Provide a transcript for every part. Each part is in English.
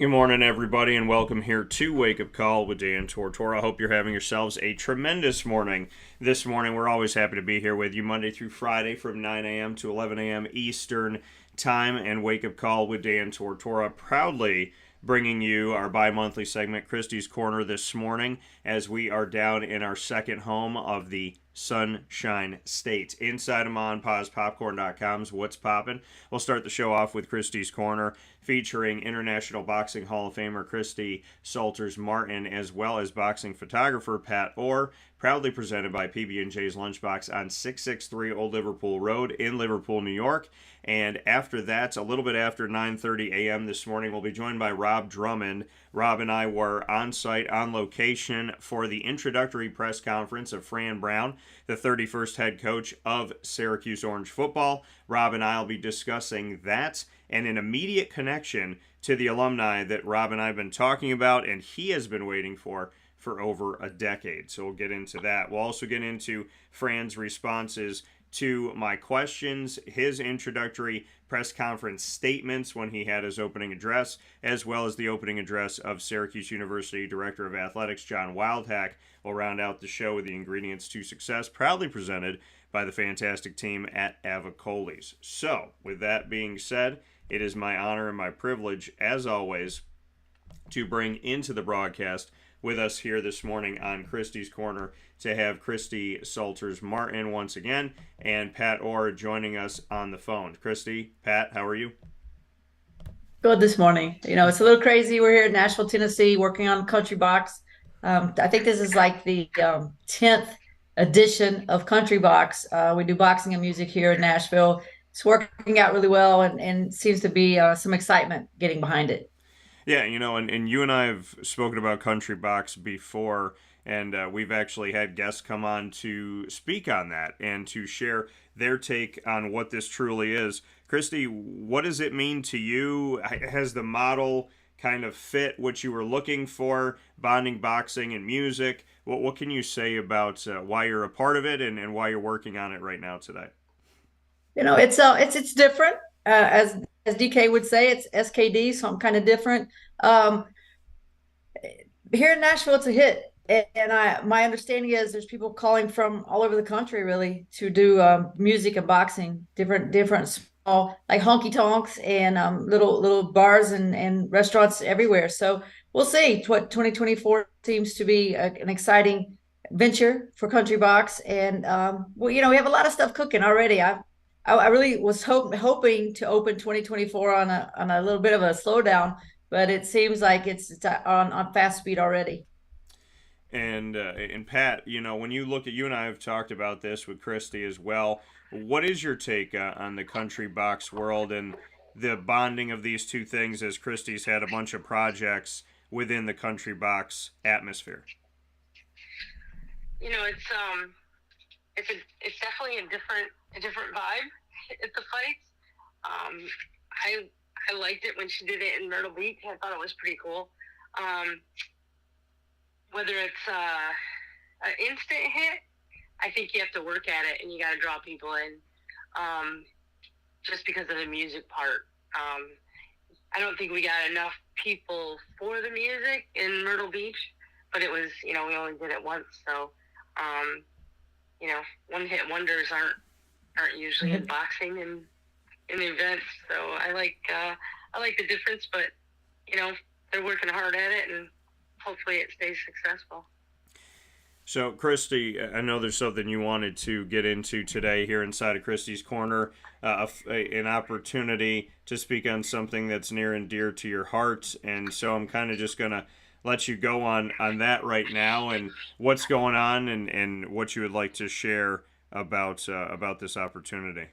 Good morning, everybody, and welcome here to Wake Up Call with Dan Tortora. I hope you're having yourselves a tremendous morning. This morning, we're always happy to be here with you Monday through Friday from 9 a.m. to 11 a.m. Eastern Time, and Wake Up Call with Dan Tortora proudly bringing you our bi-monthly segment, Christy's Corner, this morning as we are down in our second home of the Sunshine State. Inside of MonPazPopcorn.com's What's Poppin'. We'll start the show off with Christy's Corner, featuring International Boxing Hall of Famer Christy Salters Martin, as well as boxing photographer Pat Orr, proudly presented by PB&J's Lunchbox on 663 Old Liverpool Road in Liverpool, New York. And after that, a little bit after 9:30 a.m. this morning, we'll be joined by Rob Drummond. Rob and I were on site, on location, for the introductory press conference of Fran Brown, the 31st head coach of Syracuse Orange football. Rob and I will be discussing that and an immediate connection to the alumni that Rob and I have been talking about and he has been waiting for over a decade. So we'll get into that. We'll also get into Fran's responses to my questions, his introductory press conference statements when he had his opening address, as well as the opening address of Syracuse University Director of Athletics John Wildhack. We'll round out the show with the ingredients to success, proudly presented by the fantastic team at Avicolli's. So, with that being said, it is my honor and my privilege, as always, to bring into the broadcast with us here this morning on Christy's Corner to have Christy Salters Martin once again and Pat Orr joining us on the phone. Christy, Pat, how are you? Good this morning. It's a little crazy. We're here in Nashville, Tennessee, working on Country Box. I think this is like the 10th edition of Country Box. We do boxing and music here in Nashville. It's working out really well and seems to be some excitement getting behind it. Yeah, and you and I have spoken about Country Box before, and we've actually had guests come on to speak on that and to share their take on what this truly is. Christy, what does it mean to you? Has the model kind of fit what you were looking for, bonding boxing and music? What can you say about why you're a part of it and why you're working on it right now today? It's different. As DK would say, it's SKD, so I'm kind of different. Um, Here in Nashville, it's a hit, and my understanding is there's people calling from all over the country really to do music and boxing, different small like honky tonks and little bars and restaurants everywhere. So we'll see. What 2024 seems to be an exciting venture for Country Box, and we have a lot of stuff cooking already. I really was hoping to open 2024 on a little bit of a slowdown, but it seems like it's on fast speed already. And Pat, when you look at, you and I have talked about this with Christy as well. What is your take on the Country Box world and the bonding of these two things, as Christy's had a bunch of projects within the Country Box atmosphere? It's definitely a different vibe at the fights. I liked it when she did it in Myrtle Beach. I thought it was pretty cool. Whether it's an instant hit, I think you have to work at it and you got to draw people in. Just because of the music part. I don't think we got enough people for the music in Myrtle Beach, but it was, we only did it once, so one hit wonders aren't usually in boxing and in events. So I like the difference, but they're working hard at it and hopefully it stays successful. So, Christy, I know there's something you wanted to get into today here inside of Christy's Corner, an opportunity to speak on something that's near and dear to your heart, and so I'm kind of just going to let you go on that right now and what's going on and what you would like to share about this opportunity.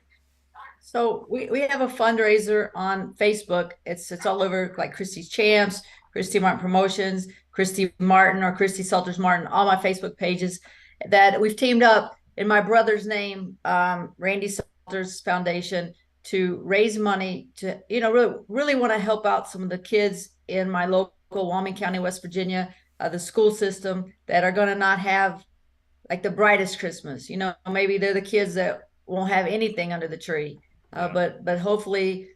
So we have a fundraiser on Facebook. It's all over, like Christy's Champs, Christy Martin Promotions, Christy Martin or Christy Salters Martin, all my Facebook pages, that we've teamed up in my brother's name, Randy Salters Foundation, to raise money to, really want to help out some of the kids in my local Wyoming County, West Virginia, the school system that are going to not have like the brightest Christmas. Maybe they're the kids that won't have anything under the tree. But hopefully,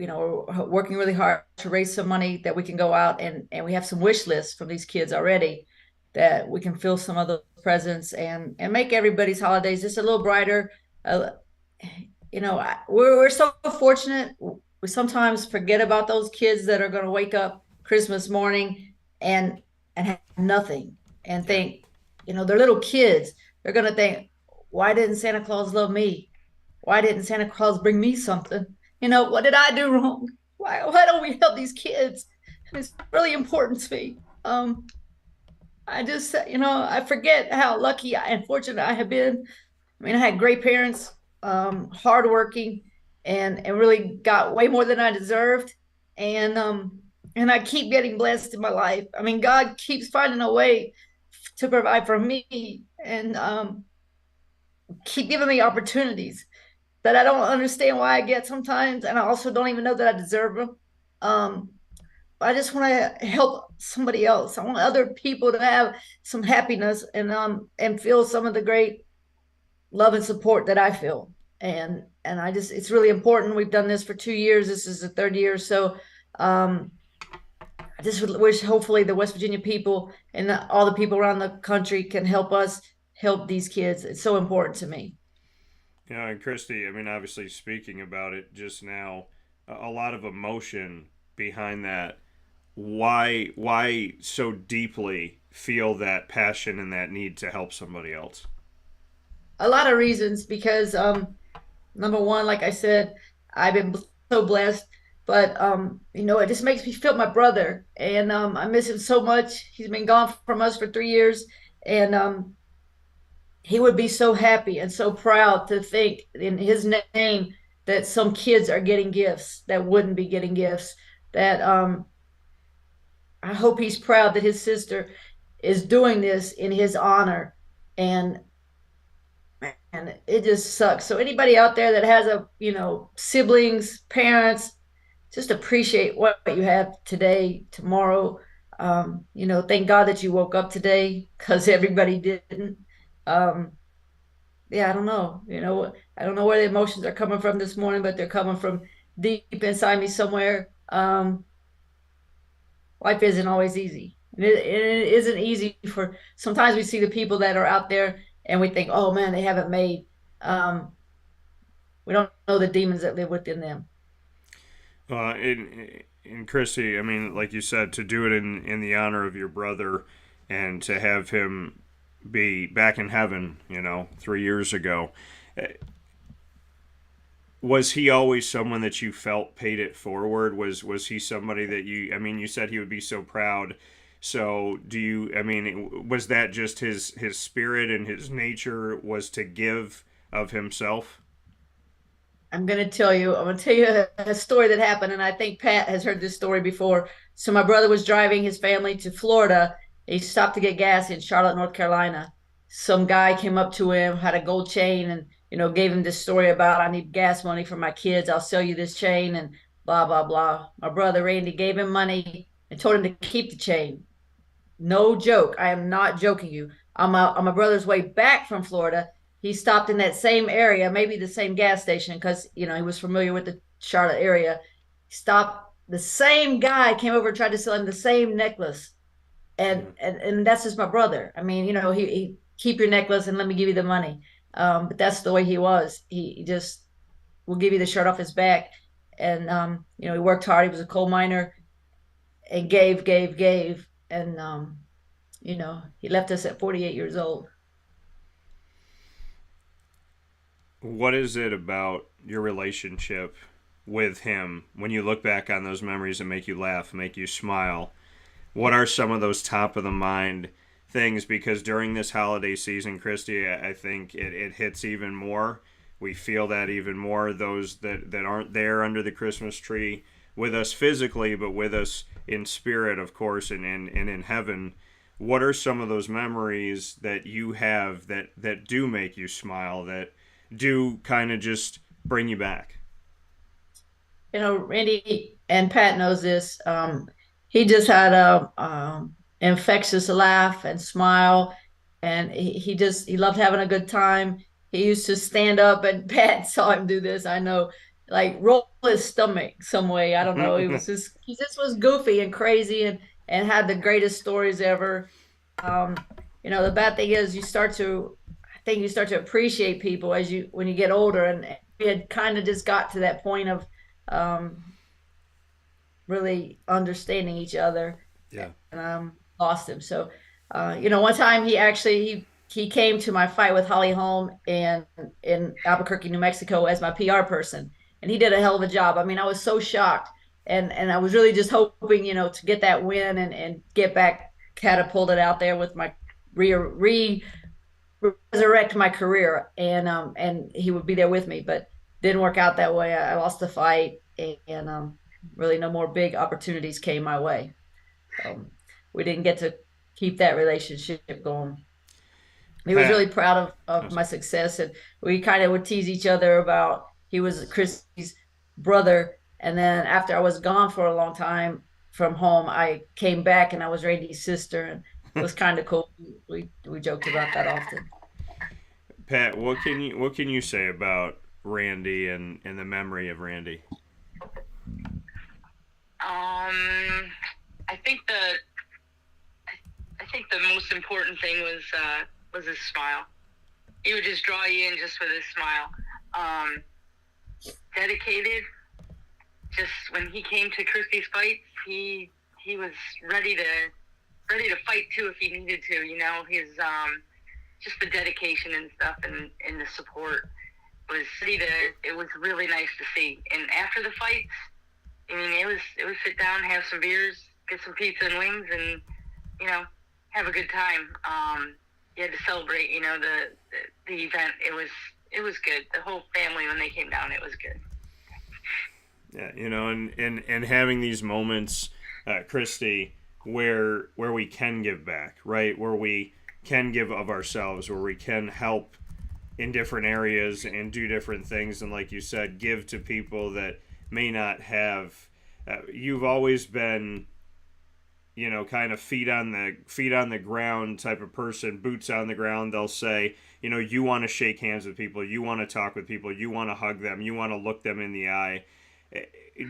we're working really hard to raise some money that we can go out and we have some wish lists from these kids already that we can fill some of those presents and make everybody's holidays just a little brighter. We're so fortunate. We sometimes forget about those kids that are going to wake up Christmas morning and have nothing and think, they're little kids. They're going to think, why didn't Santa Claus love me? Why didn't Santa Claus bring me something? What did I do wrong? Why don't we help these kids? It's really important to me. I just, I forget how lucky and fortunate I have been. I mean, I had great parents, hardworking, and really got way more than I deserved. And I keep getting blessed in my life. I mean, God keeps finding a way to provide for me and keep giving me opportunities that I don't understand why I get sometimes, and I also don't even know that I deserve them. I just want to help somebody else. I want other people to have some happiness and feel some of the great love and support that I feel. And it's really important. We've done this for 2 years. This is the third year. So I just would wish hopefully the West Virginia people and all the people around the country can help us help these kids. It's so important to me. And Christy, I mean, obviously speaking about it just now, a lot of emotion behind that. Why so deeply feel that passion and that need to help somebody else? A lot of reasons, because number one, like I said, I've been so blessed, but it just makes me feel my brother, and I miss him so much. He's been gone from us for 3 years, and he would be so happy and so proud to think in his name that some kids are getting gifts that wouldn't be getting gifts. That I hope he's proud that his sister is doing this in his honor, and it just sucks. So anybody out there that has siblings, parents, just appreciate what you have today, tomorrow. Thank God that you woke up today, because everybody didn't. I don't know. I don't know where the emotions are coming from this morning, but they're coming from deep inside me somewhere. Life isn't always easy. It isn't easy sometimes we see the people that are out there and we think, oh man, they haven't made. We don't know the demons that live within them. In Christy, I mean, like you said, to do it in the honor of your brother and to have him be back in heaven, 3 years ago. Was he always someone that you felt paid it forward? Was he somebody that you said he would be so proud. So was that just his spirit and his nature was to give of himself? I'm going to tell you a story that happened, and I think Pat has heard this story before. So my brother was driving his family to Florida. He stopped to get gas in Charlotte, North Carolina. Some guy came up to him, had a gold chain, and gave him this story about, I need gas money for my kids. I'll sell you this chain and blah, blah, blah. My brother Randy gave him money and told him to keep the chain. No joke. I am not joking you. On my brother's way back from Florida, he stopped in that same area, maybe the same gas station, because, he was familiar with the Charlotte area. He stopped. The same guy came over and tried to sell him the same necklace. And that's just my brother. I mean, he keep your necklace and let me give you the money. But that's the way he was. He just will give you the shirt off his back. And, he worked hard. He was a coal miner and gave. And, he left us at 48 years old. What is it about your relationship with him when you look back on those memories that make you laugh, make you smile? What are some of those top of the mind things? Because during this holiday season, Christy, I think it hits even more. We feel that even more, those that aren't there under the Christmas tree with us physically, but with us in spirit, of course, and in heaven. What are some of those memories that you have that do make you smile, that do kind of just bring you back? Randy and Pat knows this. He just had a infectious laugh and smile, and he loved having a good time. He used to stand up, and Pat saw him do this, I know, like roll his stomach some way. I don't know. He just was goofy and crazy and had the greatest stories ever. The bad thing is I think you start to appreciate people when you get older, and we had kind of just got to that point of really understanding each other. Yeah. And lost him. So, one time he came to my fight with Holly Holm in Albuquerque, New Mexico as my PR person, and he did a hell of a job. I mean, I was so shocked, and I was really just hoping, to get that win and get back catapulted out there with my resurrect my career, and he would be there with me, but didn't work out that way. I lost the fight, and really no more big opportunities came my way. We didn't get to keep that relationship going. He was really proud of my success, and we kind of would tease each other about he was Christy's brother. And then after I was gone for a long time from home, I came back and I was Randy's sister, and it was kind of cool. We joked about that often. Pat, what can you say about Randy and the memory of Randy? I think the most important thing was his smile. He would just draw you in just with his smile. Dedicated. Just when he came to Christy's fights, he was ready to fight too if he needed to. His just the dedication and stuff and the support was it was really nice to see. And after the fights, I mean, it was sit down, have some beers, get some pizza and wings, and have a good time. You had to celebrate, the event. It was good. The whole family, when they came down, it was good. Yeah, and having these moments, Christy, where we can give back, right? Where we can give of ourselves, where we can help in different areas and do different things, and like you said, give to people that may not have. You've always been, kind of feet on the ground type of person, boots on the ground. They'll say, you want to shake hands with people, you want to talk with people, you want to hug them, you want to look them in the eye.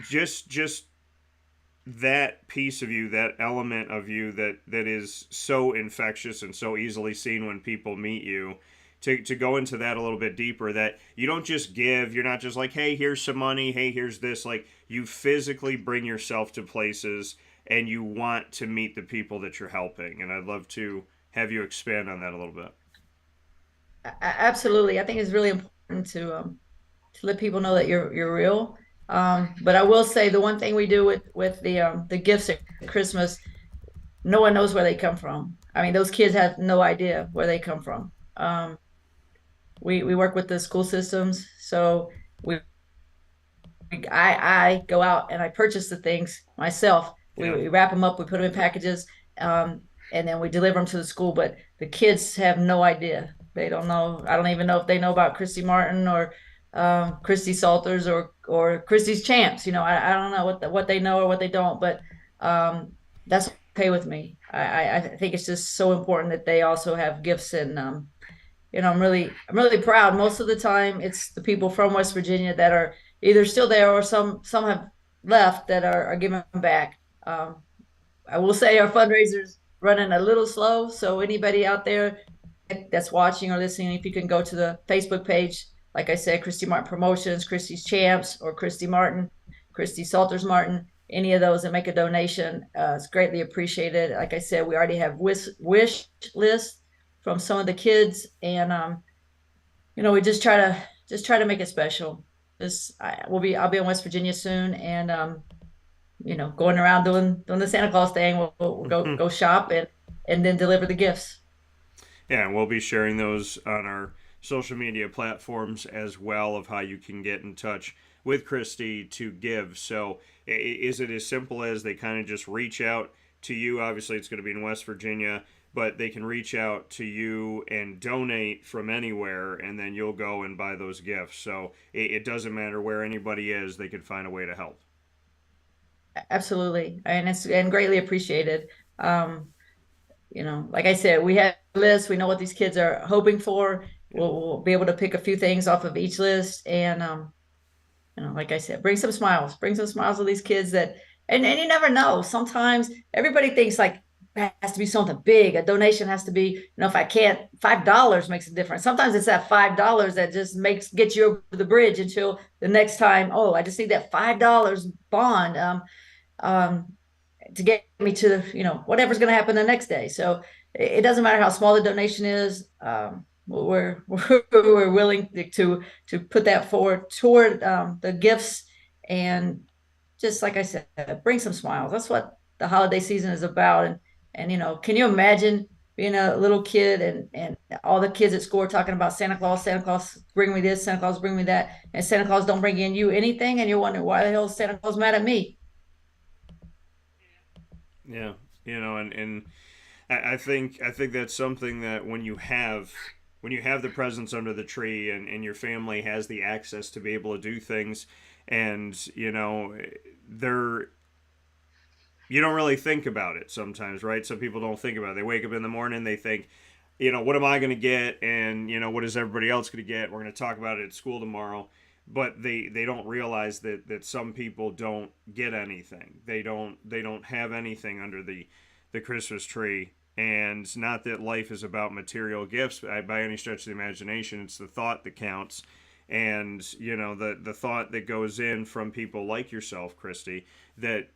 Just that piece of you, that element of you that is so infectious and so easily seen when people meet you. To go into that a little bit deeper, that you don't just give, you're not just like, hey, here's some money, hey, here's this. Like, you physically bring yourself to places and you want to meet the people that you're helping. And I'd love to have you expand on that a little bit. Absolutely. I think it's really important to let people know that you're real. But I will say the one thing we do with the gifts at Christmas, no one knows where they come from. I mean, those kids have no idea where they come from. We work with the school systems, so I go out and I purchase the things myself. Yeah. We wrap them up, we put them in packages, and then we deliver them to the school. But the kids have no idea. They don't know. I don't even know if they know about Christy Martin or Christy Salters or Christy's Champs. I don't know what they know or what they don't. But that's okay with me. I think it's just so important that they also have gifts, and I'm really proud. Most of the time, it's the people from West Virginia that are either still there or some have left that are giving back. I will say our fundraiser's running a little slow, so anybody out there that's watching or listening, if you can go to the Facebook page, like I said, Christy Martin Promotions, Christy's Champs, or Christy Martin, Christy Salters Martin, any of those, and make a donation, it's greatly appreciated. Like I said, we already have wish lists from some of the kids, and we just try to make it special. I'll be in West Virginia soon, and going around doing the Santa Claus thing. We'll go shop and then deliver the gifts. Yeah, and we'll be sharing those on our social media platforms as well, of how you can get in touch with Christy to give. So is it as simple as they kind of just reach out to you? Obviously, it's going to be in West Virginia, but they can reach out to you and donate from anywhere, and then you'll go and buy those gifts. So it doesn't matter where anybody is, they can find a way to help. Absolutely. And greatly appreciated. Like I said, we have a list. We know what these kids are hoping for. We'll be able to pick a few things off of each list, and like I said, bring some smiles to these kids and you never know. Sometimes everybody thinks like it has to be something big. A donation has to be, if I can't, $5 makes a difference. Sometimes it's that $5 that just gets you over the bridge until the next time. Oh, I just need that $5 bond um, to get me to, whatever's going to happen the next day. So it doesn't matter how small the donation is. We're willing to put that forward toward the gifts, and just like I said, bring some smiles. That's what the holiday season is about. And can you imagine being a little kid and all the kids at school are talking about Santa Claus bring me this, Santa Claus bring me that, and Santa Claus don't bring in you anything, and you're wondering why the hell is Santa Claus mad at me? Yeah, and I think that's something that when you have the presents under the tree and your family has the access to be able to do things, and they're you don't really think about it sometimes, right? Some people don't think about it. They wake up in the morning, they think, what am I going to get? And, what is everybody else going to get? We're going to talk about it at school tomorrow. But they don't realize that some people don't get anything. They don't have anything under the Christmas tree. And it's not that life is about material gifts by any stretch of the imagination. It's the thought that counts. And, the thought that goes in from people like yourself, Christy, that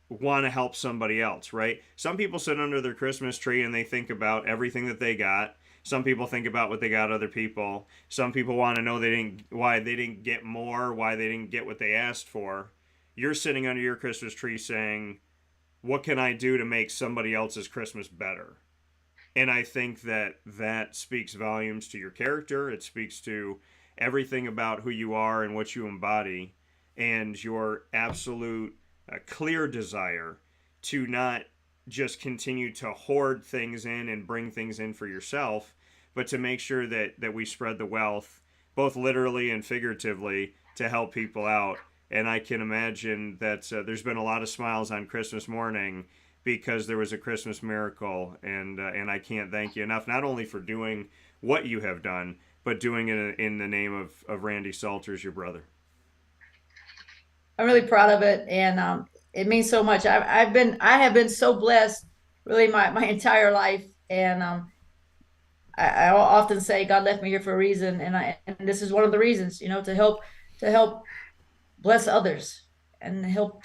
want to help somebody else, right? Some people sit under their Christmas tree and they think about everything that they got. Some people think about what they got other people. Some people want to know why they didn't get more, why they didn't get what they asked for. You're sitting under your Christmas tree saying, what can I do to make somebody else's Christmas better? And I think that speaks volumes to your character. It speaks to everything about who you are and what you embody, and your absolute clear desire to not just continue to hoard things in and bring things in for yourself, but to make sure that we spread the wealth, both literally and figuratively, to help people out. And I can imagine that there's been a lot of smiles on Christmas morning because there was a Christmas miracle, and I can't thank you enough, not only for doing what you have done, but doing it in the name of Randy Salters, your brother. I'm really proud of it, and it means so much. I have been so blessed, really my entire life, and I often say God left me here for a reason, and this is one of the reasons, to help bless others and help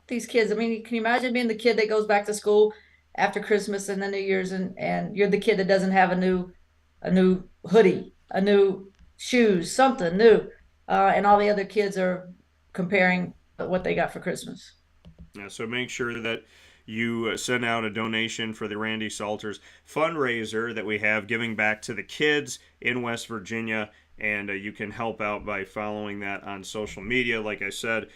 these kids. I mean, can you imagine being the kid that goes back to school after Christmas and the New Year's, and you're the kid that doesn't have a new hoodie, a new shoes, something new, and all the other kids are comparing what they got for Christmas. Yeah, so make sure that you send out a donation for the Randy Salters fundraiser that we have giving back to the kids in West Virginia. And you can help out by following that on social media. Like I said,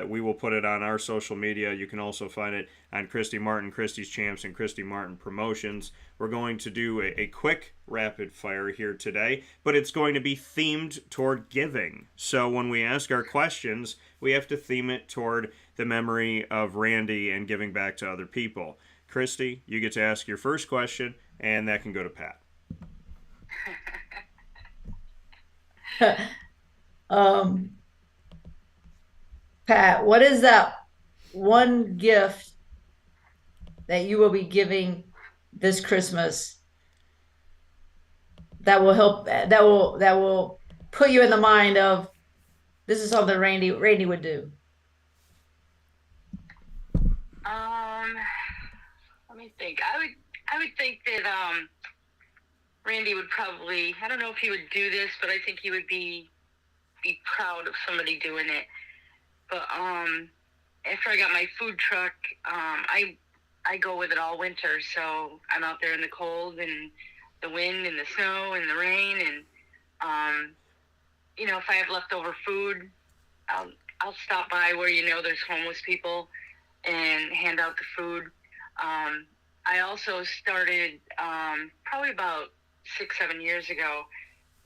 we will put it on our social media. You can also find it on Christy Martin, Christy's Champs, and Christy Martin Promotions. We're going to do a quick rapid fire here today, but it's going to be themed toward giving. So when we ask our questions, we have to theme it toward the memory of Randy and giving back to other people. Christy, you get to ask your first question, and that can go to Pat. um, Pat, what is that one gift that you will be giving this Christmas that will help, that will put you in the mind of this is something Randy would do? Let me think. I would think that Randy would probably, I don't know if he would do this, but I think he would be proud of somebody doing it. But after I got my food truck, I go with it all winter. So I'm out there in the cold and the wind and the snow and the rain, and if I have leftover food, I'll stop by where there's homeless people and hand out the food. I also started probably about 6-7 years ago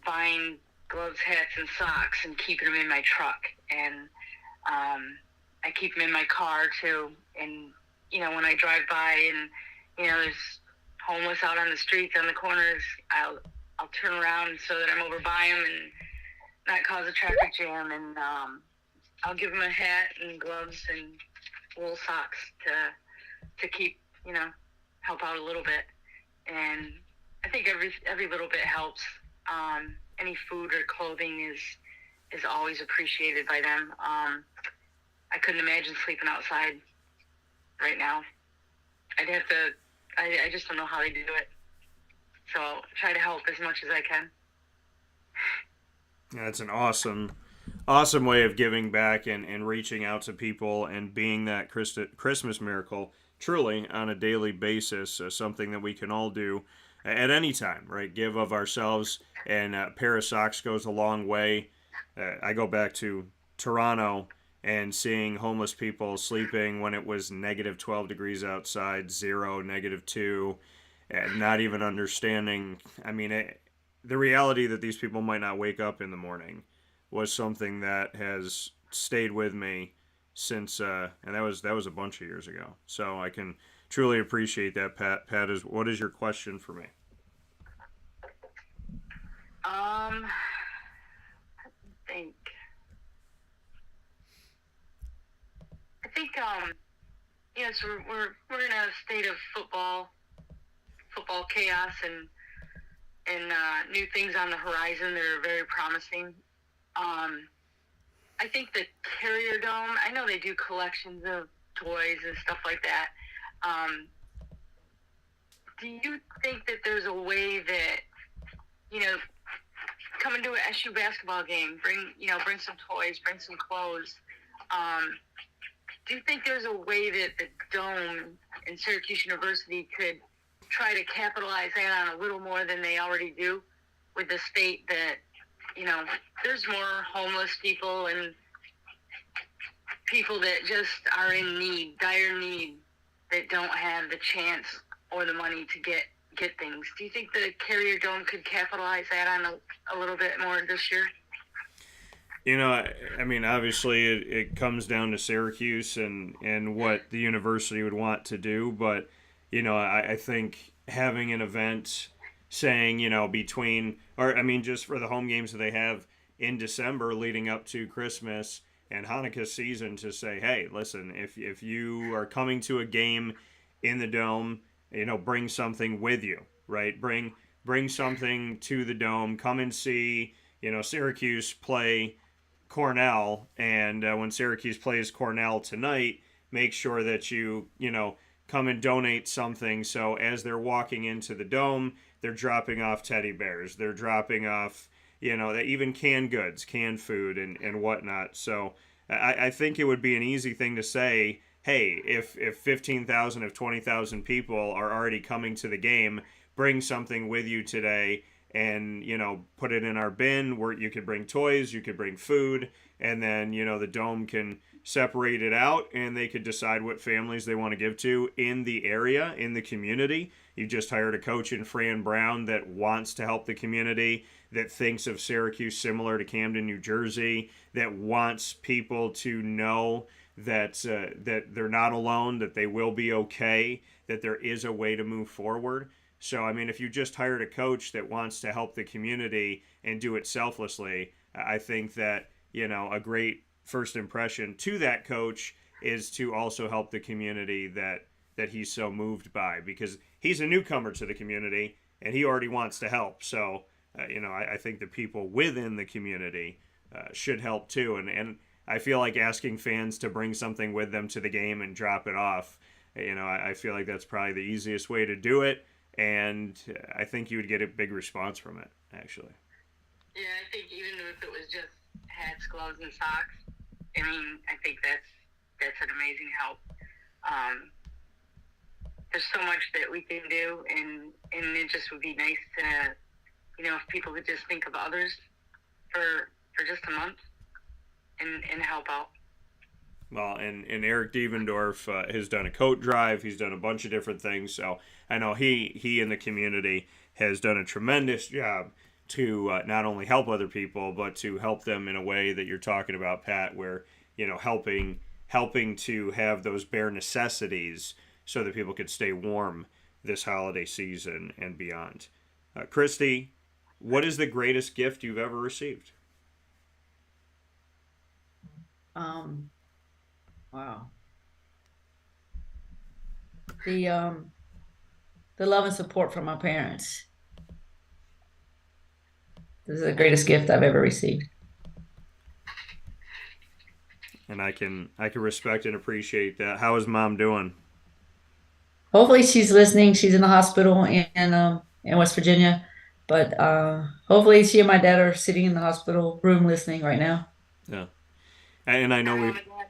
buying gloves, hats, and socks and keeping them in my truck. And I keep them in my car too. And when I drive by and there's homeless out on the streets on the corners, I'll turn around so that I'm over by them, and not cause a traffic jam, and I'll give them a hat and gloves and wool socks to keep, help out a little bit. And I think every little bit helps. Any food or clothing is always appreciated by them. I couldn't imagine sleeping outside right now. I just don't know how they do it. So try to help as much as I can. That's an awesome way of giving back and reaching out to people and being that Christmas miracle truly on a daily basis, something that we can all do at any time, right? Give of ourselves, and a pair of socks goes a long way. I go back to Toronto and seeing homeless people sleeping when it was negative 12 degrees outside, 0, -2, and not even understanding. I mean, the reality that these people might not wake up in the morning was something that has stayed with me since, and that was a bunch of years ago. So I can truly appreciate that, Pat. Pat, what is your question for me? I think so we're in a state of football chaos and new things on the horizon that are very promising. I think the Carrier Dome, I know they do collections of toys and stuff like that. Do you think that there's a way that, come into an SU basketball game, bring some toys, bring some clothes? Do you think there's a way that the Dome and Syracuse University could try to capitalize that on a little more than they already do with the state that, there's more homeless people and people that just are in need, dire need, that don't have the chance or the money to get things? Do you think the Carrier Dome could capitalize that on a little bit more this year? I mean, obviously it comes down to Syracuse and what the university would want to do, but, I think having an event saying, just for the home games that they have in December leading up to Christmas and Hanukkah season, to say, hey, listen, if you are coming to a game in the Dome, bring something with you, right? Bring something to the Dome. Come and see, Syracuse play Cornell, and when Syracuse plays Cornell tonight, make sure that you come and donate something. So as they're walking into the Dome, they're dropping off teddy bears. They're dropping off, even canned goods, canned food, and whatnot. So I think it would be an easy thing to say, hey, if 15,000 of 20,000 people are already coming to the game, bring something with you today and, put it in our bin where you could bring toys, you could bring food, and then, the Dome can separate it out and they could decide what families they want to give to in the area, in the community. You just hired a coach in Fran Brown that wants to help the community, that thinks of Syracuse similar to Camden, New Jersey, that wants people to know that that they're not alone, that they will be okay, that there is a way to move forward. So, I mean, if you just hired a coach that wants to help the community and do it selflessly, I think that, a great first impression to that coach is to also help the community that he's so moved by, because he's a newcomer to the community and he already wants to help. So, I think the people within the community should help too. And I feel like asking fans to bring something with them to the game and drop it off, I feel like that's probably the easiest way to do it. And I think you would get a big response from it, actually. Yeah, I think even if it was just hats, gloves, and socks, I think that's an amazing help. There's so much that we can do, and it just would be nice to, if people could just think of others for just a month and help out. Well, and Eric Devendorf has done a coat drive. He's done a bunch of different things. So I know he in the community has done a tremendous job to not only help other people, but to help them in a way that you're talking about, Pat, where, helping to have those bare necessities so that people could stay warm this holiday season and beyond. Christy, what is the greatest gift you've ever received? Um, wow. The um, the love and support from my parents. This is the greatest gift I've ever received. And I can respect and appreciate that. How is mom doing? Hopefully she's listening. She's in the hospital in West Virginia. But hopefully she and my dad are sitting in the hospital room listening right now. Yeah, and I know Oh we've my God.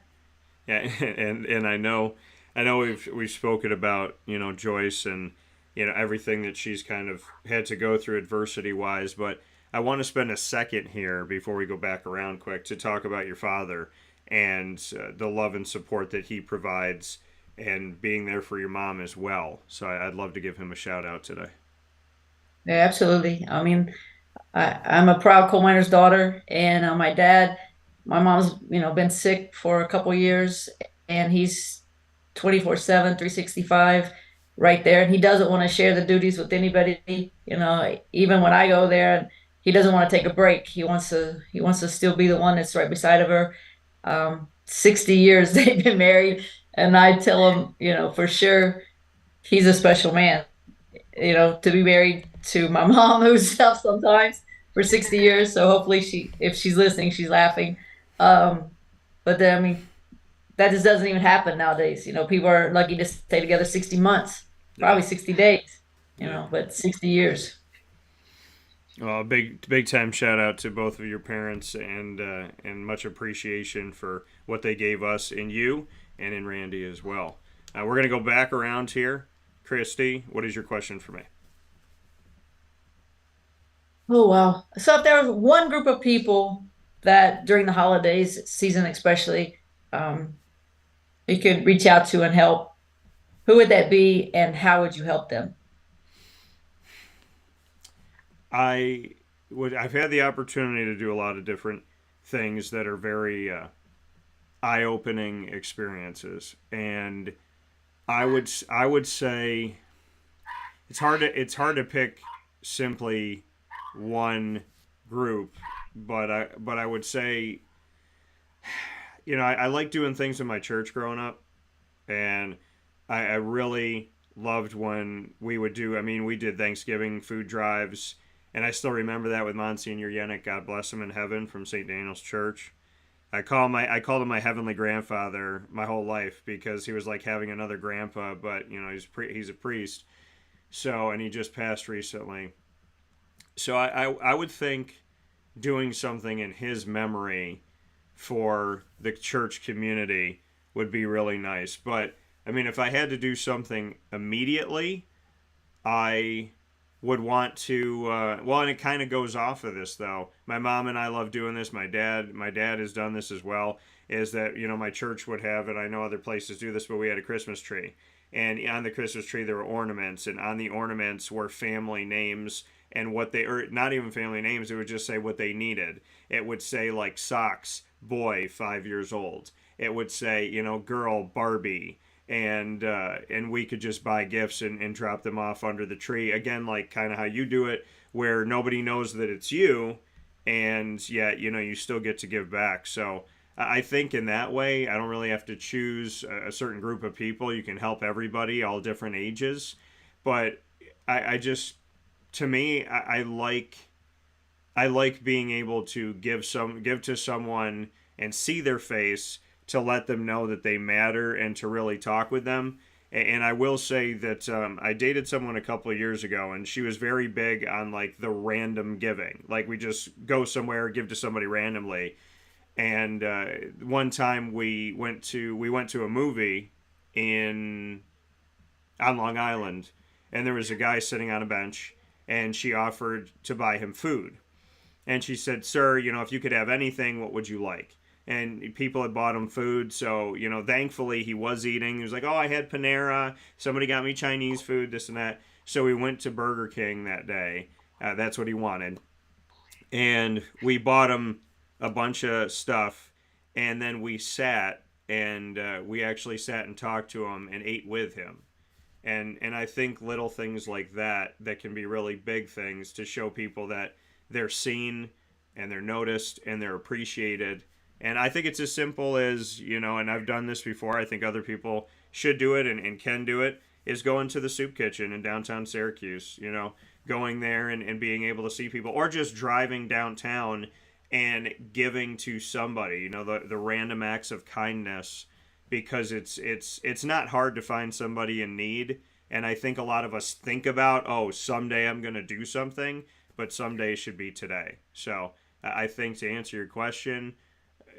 yeah, and I know we've spoken about Joyce and everything that she's kind of had to go through adversity wise, but I want to spend a second here before we go back around quick to talk about your father and the love and support that he provides and being there for your mom as well. So I'd love to give him a shout out today. Yeah, absolutely. I mean, I'm a proud coal miner's daughter, and my mom's been sick for a couple years, and he's 24/7, 365, right there, and he doesn't want to share the duties with anybody. Even when I go there, and he doesn't want to take a break. He wants to still be the one that's right beside of her. 60 years they've been married, and I tell him, for sure he's a special man, to be married to my mom who's tough sometimes for 60 years. So hopefully if she's listening, she's laughing. Um, but then, I mean, that just doesn't even happen nowadays. People are lucky to stay together 60 months, Yeah, probably 60 days, yeah. but 60 years. Well, big time shout out to both of your parents and much appreciation for what they gave us in you and in Randy as well. We're gonna go back around here. Christy, what is your question for me? Oh, wow. So if there was one group of people that during the holidays season, especially, um, you could reach out to and help, who would that be and how would you help them? I I've had the opportunity to do a lot of different things that are very eye opening experiences, and I would say it's hard to pick simply one group, but I would say I like doing things in my church growing up, and I really loved when we would do. I mean, we did Thanksgiving food drives, and I still remember that with Monsignor Yannick, God bless him in heaven, from St. Daniel's Church. I called him my heavenly grandfather my whole life because he was like having another grandpa, but he's a priest. So, and he just passed recently. So I would think doing something in his memory for the church community would be really nice. But I mean, if I had to do something immediately, I would want to. Well, and it kind of goes off of this though. My mom and I love doing this. My dad has done this as well. Is that my church would have, and I know other places do this, but we had a Christmas tree, and on the Christmas tree there were ornaments, and on the ornaments were family names and what they, or not even family names. It would just say what they needed. It would say like socks, boy, 5 years old. It would say girl, Barbie, and we could just buy gifts and drop them off under the tree again, like kind of how you do it, where nobody knows that it's you, and yet you still get to give back. So I think in that way I don't really have to choose a certain group of people. You can help everybody, all different ages. But I just, to me, I like being able to give to someone and see their face, to let them know that they matter and to really talk with them. And I will say that I dated someone a couple of years ago, and she was very big on like the random giving. Like we just go somewhere, give to somebody randomly. And one time we went to a movie in on Long Island, and there was a guy sitting on a bench, and she offered to buy him food. And she said, "Sir, if you could have anything, what would you like?" And people had bought him food, so thankfully he was eating. He was like, "Oh, I had Panera. Somebody got me Chinese food, this and that." So we went to Burger King that day. That's what he wanted, and we bought him a bunch of stuff, and then we sat and we actually sat and talked to him and ate with him. And I think little things like that can be really big things to show people that they're seen and they're noticed and they're appreciated, And I think it's as simple as, and I've done this before, I think other people should do it and can do it, is going to the soup kitchen in downtown Syracuse, going there and being able to see people, or just driving downtown and giving to somebody, the random acts of kindness, because it's not hard to find somebody in need. And I think a lot of us think about, oh, someday I'm going to do something, but someday should be today. So I think, to answer your question,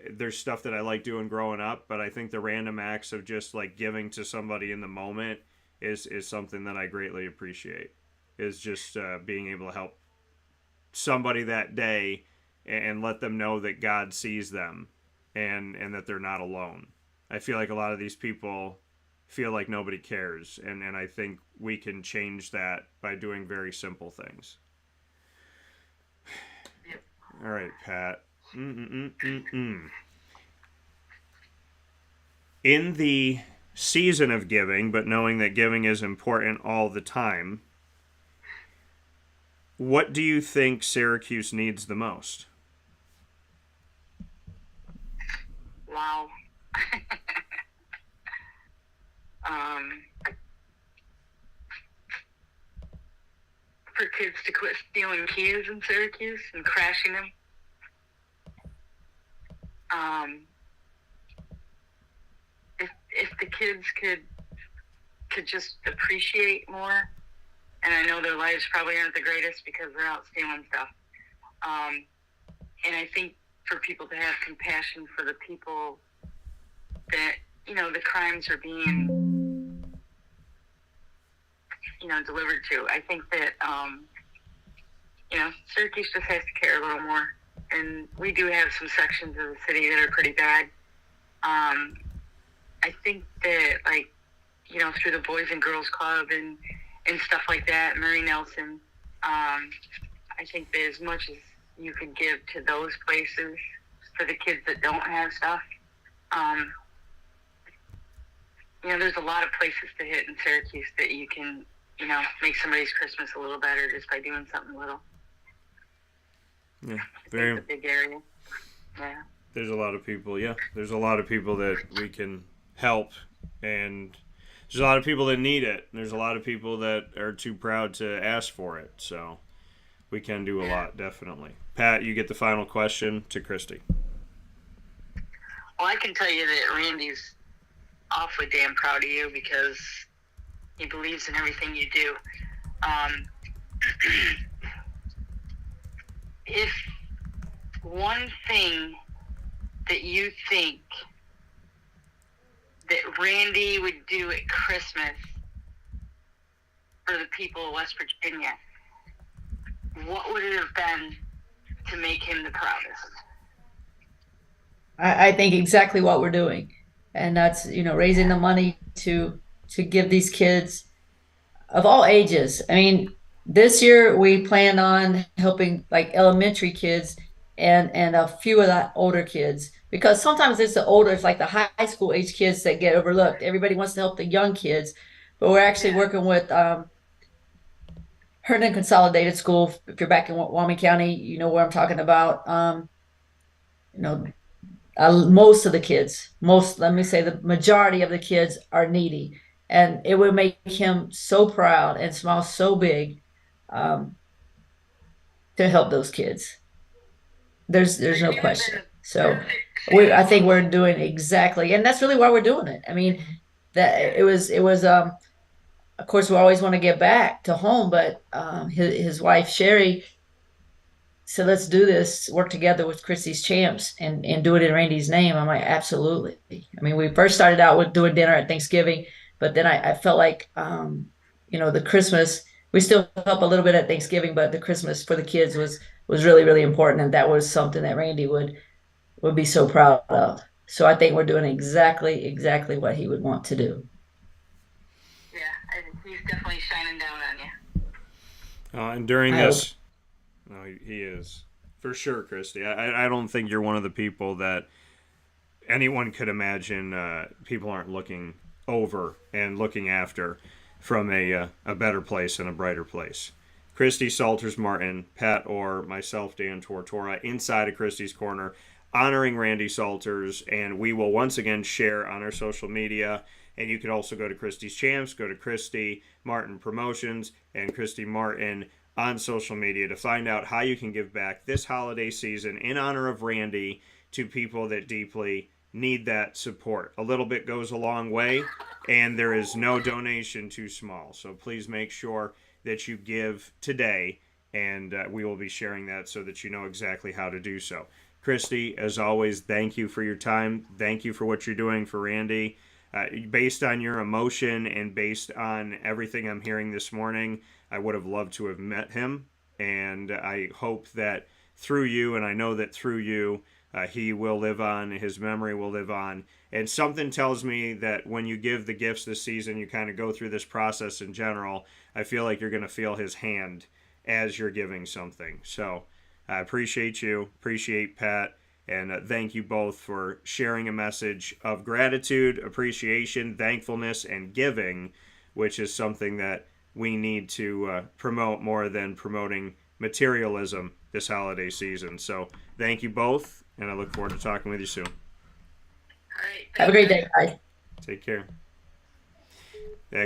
there's stuff that I like doing growing up, but I think the random acts of just like giving to somebody in the moment is something that I greatly appreciate. Is just being able to help somebody that day and let them know that God sees them and that they're not alone. I feel like a lot of these people feel like nobody cares, and I think we can change that by doing very simple things. All right, Pat. In the season of giving, but knowing that giving is important all the time, what do you think Syracuse needs the most? Wow. For kids to quit stealing keys in Syracuse and crashing them. If the kids could just appreciate more, and I know their lives probably aren't the greatest because they're out stealing stuff. And I think for people to have compassion for the people that, the crimes are being, delivered to. I think that, Syracuse just has to care a little more. And we do have some sections of the city that are pretty bad. I think that, through the Boys and Girls Club and stuff like that, Mary Nelson, I think that as much as you could give to those places for the kids that don't have stuff, there's a lot of places to hit in Syracuse that you can, make somebody's Christmas a little better just by doing something little. Yeah, It's a big area. Yeah. There's a lot of people. Yeah, there's a lot of people that we can help, and there's a lot of people that need it. There's a lot of people that are too proud to ask for it. So we can do a lot, definitely. Pat, you get the final question to Christy. Well, I can tell you that Randy's awfully damn proud of you because he believes in everything you do. If one thing that you think that Randy would do at Christmas for the people of West Virginia, what would it have been to make him the proudest? I think exactly what we're doing. And that's, raising the money to give these kids of all ages. I mean, this year we planned on helping like elementary kids and a few of the older kids, because sometimes it's like the high school age kids that get overlooked. Everybody wants to help the young kids, but we're actually working with Herndon Consolidated School. If you're back in Wyoming County, you know where I'm talking about. Most of the kids, let me say the majority of the kids are needy, and it would make him so proud and smile so big to help those kids. There's no question. So I think we're doing exactly, and that's really why we're doing it. I mean, that it was of course we always want to get back to home, but his wife Sherry said, let's do this, work together with Christy's Champs and do it in Randy's name. I'm like, absolutely. I mean, we first started out with doing dinner at Thanksgiving, but then I felt like, the Christmas, we still help a little bit at Thanksgiving, but the Christmas for the kids was really, really important. And that was something that Randy would be so proud of. So I think we're doing exactly what he would want to do. Yeah, I think he's definitely shining down on you. And during this... No, he is. For sure, Christy. I don't think you're one of the people that anyone could imagine people aren't looking over and looking after from a better place and a brighter place. Christy Salters Martin, Pat Orr, myself, Dan Tortora, inside of Christy's Corner. honoring Randy Salters, and we will once again share on our social media. And you can also go to Christy's Champs, go to Christy Martin Promotions and Christy Martin on social media to find out how you can give back this holiday season in honor of Randy to people that deeply need that support. A little bit goes a long way, and there is no donation too small. So please make sure that you give today, and we will be sharing that so that you know exactly how to do so. Christy, as always, thank you for your time. Thank you for what you're doing for Randy. Based on your emotion and based on everything I'm hearing this morning, I would have loved to have met him. And I hope that through you, and I know that through you, he will live on, his memory will live on. And something tells me that when you give the gifts this season, you kind of go through this process in general, I feel like you're going to feel his hand as you're giving something. So I appreciate you, appreciate Pat, and thank you both for sharing a message of gratitude, appreciation, thankfulness, and giving, which is something that we need to promote more than promoting materialism this holiday season. So thank you both, and I look forward to talking with you soon. All right. Have a great day, guys. Take care.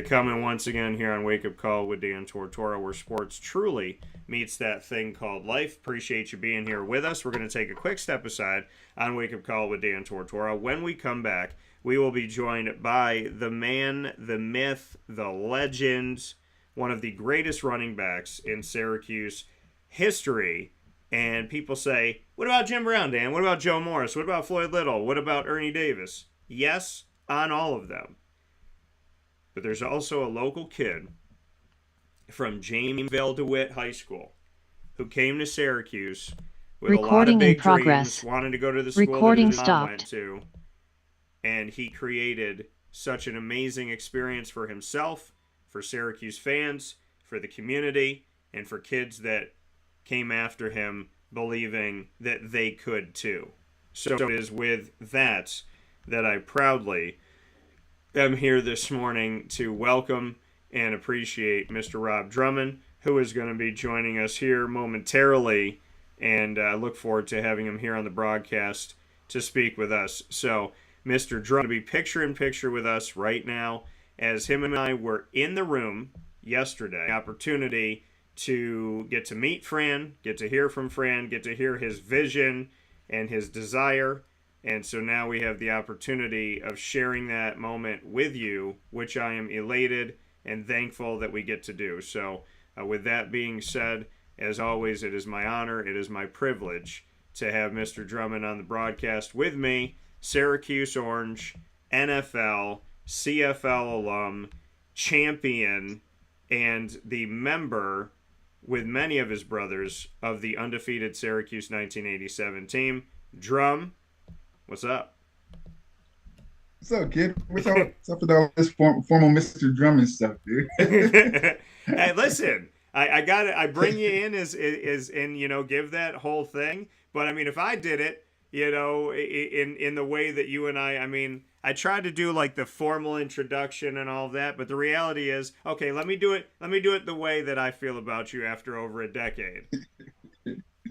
Coming once again here on Wake Up Call with Dan Tortora, where sports truly meets that thing called life. Appreciate you being here with us. We're going to take a quick step aside on Wake Up Call with Dan Tortora. When we come back, we will be joined by the man, the myth, the legend, one of the greatest running backs in Syracuse history. And people say, what about Jim Brown, Dan? What about Joe Morris? What about Floyd Little? What about Ernie Davis? Yes, on all of them. But there's also a local kid from Jamesville DeWitt High School who came to Syracuse with a lot of big dreams, wanted to go to the school that his mom went to, and he created such an amazing experience for himself, for Syracuse fans, for the community, and for kids that came after him believing that they could too. So it is with that I proudly am here this morning to welcome and appreciate Mr. Rob Drummond, who is going to be joining us here momentarily, and I look forward to having him here on the broadcast to speak with us. So Mr. Drummond will be picture-in-picture with us right now, as him and I were in the room yesterday. Opportunity to get to meet Fran, get to hear from Fran, get to hear his vision and his desire. And so now we have the opportunity of sharing that moment with you, which I am elated and thankful that we get to do. So with that being said, as always, it is my honor, it is my privilege to have Mr. Drummond on the broadcast with me, Syracuse Orange, NFL, CFL alum, champion, and the member with many of his brothers of the undefeated Syracuse 1987 team. Drum, what's up? What's up, kid? What's up with all this formal Mr. Drummond stuff, dude? Hey, listen, I bring you in as and give that whole thing. But I mean, if I did it, in the way that you and I tried to do like the formal introduction and all of that, but the reality is, okay, let me do it the way that I feel about you after over a decade.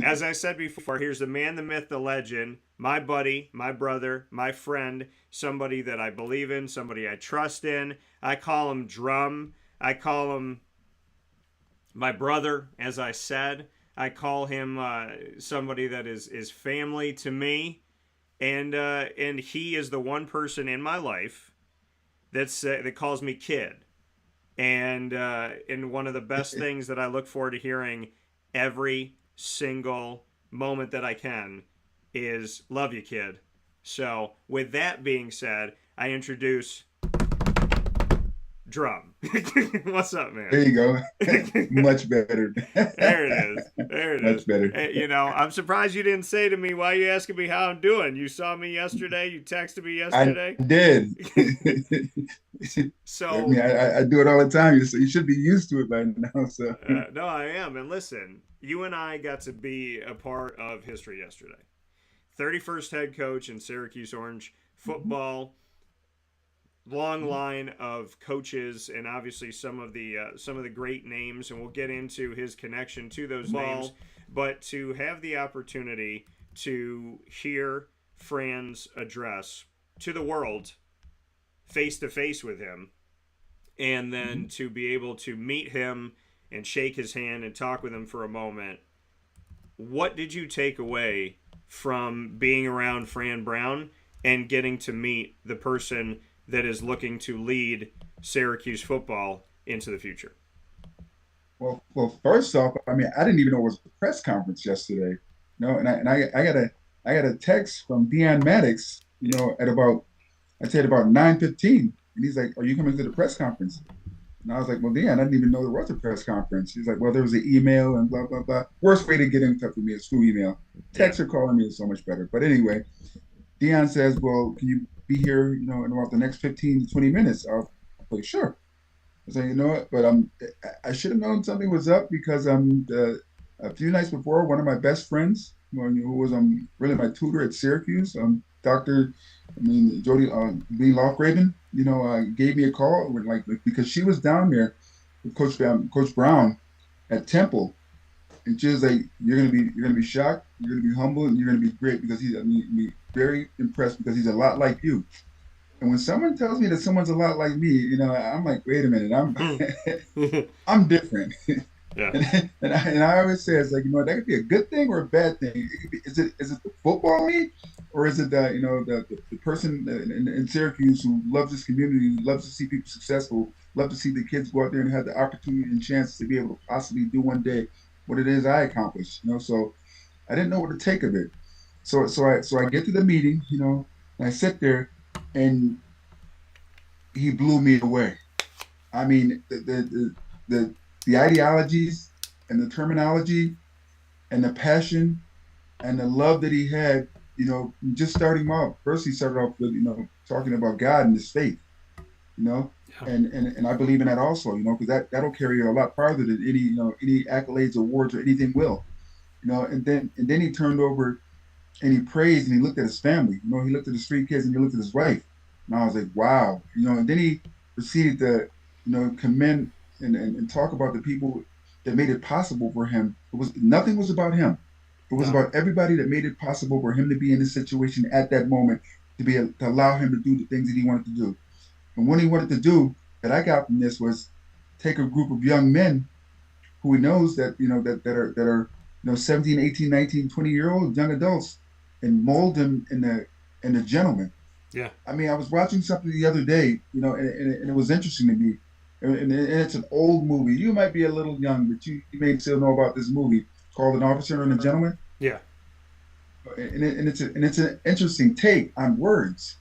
As I said before, here's the man, the myth, the legend, my buddy, my brother, my friend, somebody that I believe in, somebody I trust in. I call him Drum. I call him my brother, as I said. I call him somebody that is family to me. And he is the one person in my life that calls me kid. And one of the best things that I look forward to hearing every single moment that I can is love you, kid. So with that being said, I introduce Drum. What's up, man? There you go. Much better. There it is. Much better. Hey, I'm surprised you didn't say to me, why are you asking me how I'm doing? You saw me yesterday. You texted me yesterday. I did. So I do it all the time. So you should be used to it by now. So no, I am. And listen, you and I got to be a part of history yesterday. 31st head coach in Syracuse Orange football. Long line of coaches, and obviously some of the great names, and we'll get into his connection to those names. But to have the opportunity to hear Fran's address to the world face to face with him, and then to be able to meet him and shake his hand and talk with him for a moment. What did you take away from being around Fran Brown and getting to meet the person that is looking to lead Syracuse football into the future? Well, first off, I mean, I didn't even know it was a press conference yesterday. I got a text from Deion Maddox, at about, I'd say at about 9:15, and he's like, "Are you coming to the press conference?" And I was like, "Well, Deion, I didn't even know there was a press conference." He's like, "Well, there was an email and blah blah blah." Worst way to get in touch with me is through email. Text or calling me is so much better. But anyway, Deion says, "Well, can you be here, in about the next 15 to 20 minutes?" I was like, "Sure." I was like, "You know what? But I should have known something was up because a few nights before, one of my best friends, who was really my tutor at Syracuse, Jody Lee Lofgraven, gave me a call because she was down there with Coach Brown at Temple, and she was like, you're gonna be shocked, you're gonna be humble, and you're gonna be great because very impressed because he's a lot like you." And when someone tells me that someone's a lot like me, I'm like, wait a minute, I'm different. Yeah. And I always say, it's like, that could be a good thing or a bad thing. It could be, is it the football me, or is it the person in Syracuse who loves this community, loves to see people successful, loves to see the kids go out there and have the opportunity and chance to be able to possibly do one day what it is I accomplished. So I didn't know what to take of it. So I get to the meeting, and I sit there, and he blew me away. I mean, the ideologies and the terminology and the passion and the love that he had, just starting off. First, he started off with, talking about God and his faith, Yeah. and I believe in that also, because that'll carry you a lot farther than any accolades, awards, or anything will, and then he turned over and he praised and he looked at his family, he looked at his three kids and he looked at his wife, and I was like, wow, and then he proceeded to, commend and talk about the people that made it possible for him. Nothing was about him. It was about everybody that made it possible for him to be in this situation at that moment, to allow him to do the things that he wanted to do. And what he wanted to do that I got from this was take a group of young men who he knows that, that are 17, 18, 19, 20-year-old young adults, and mold them in the gentleman. Yeah. I mean, I was watching something the other day, and it was interesting to me. And it's an old movie. You might be a little young, but you may still know about this movie called An Officer and a Gentleman. Yeah. And it's an interesting take on words.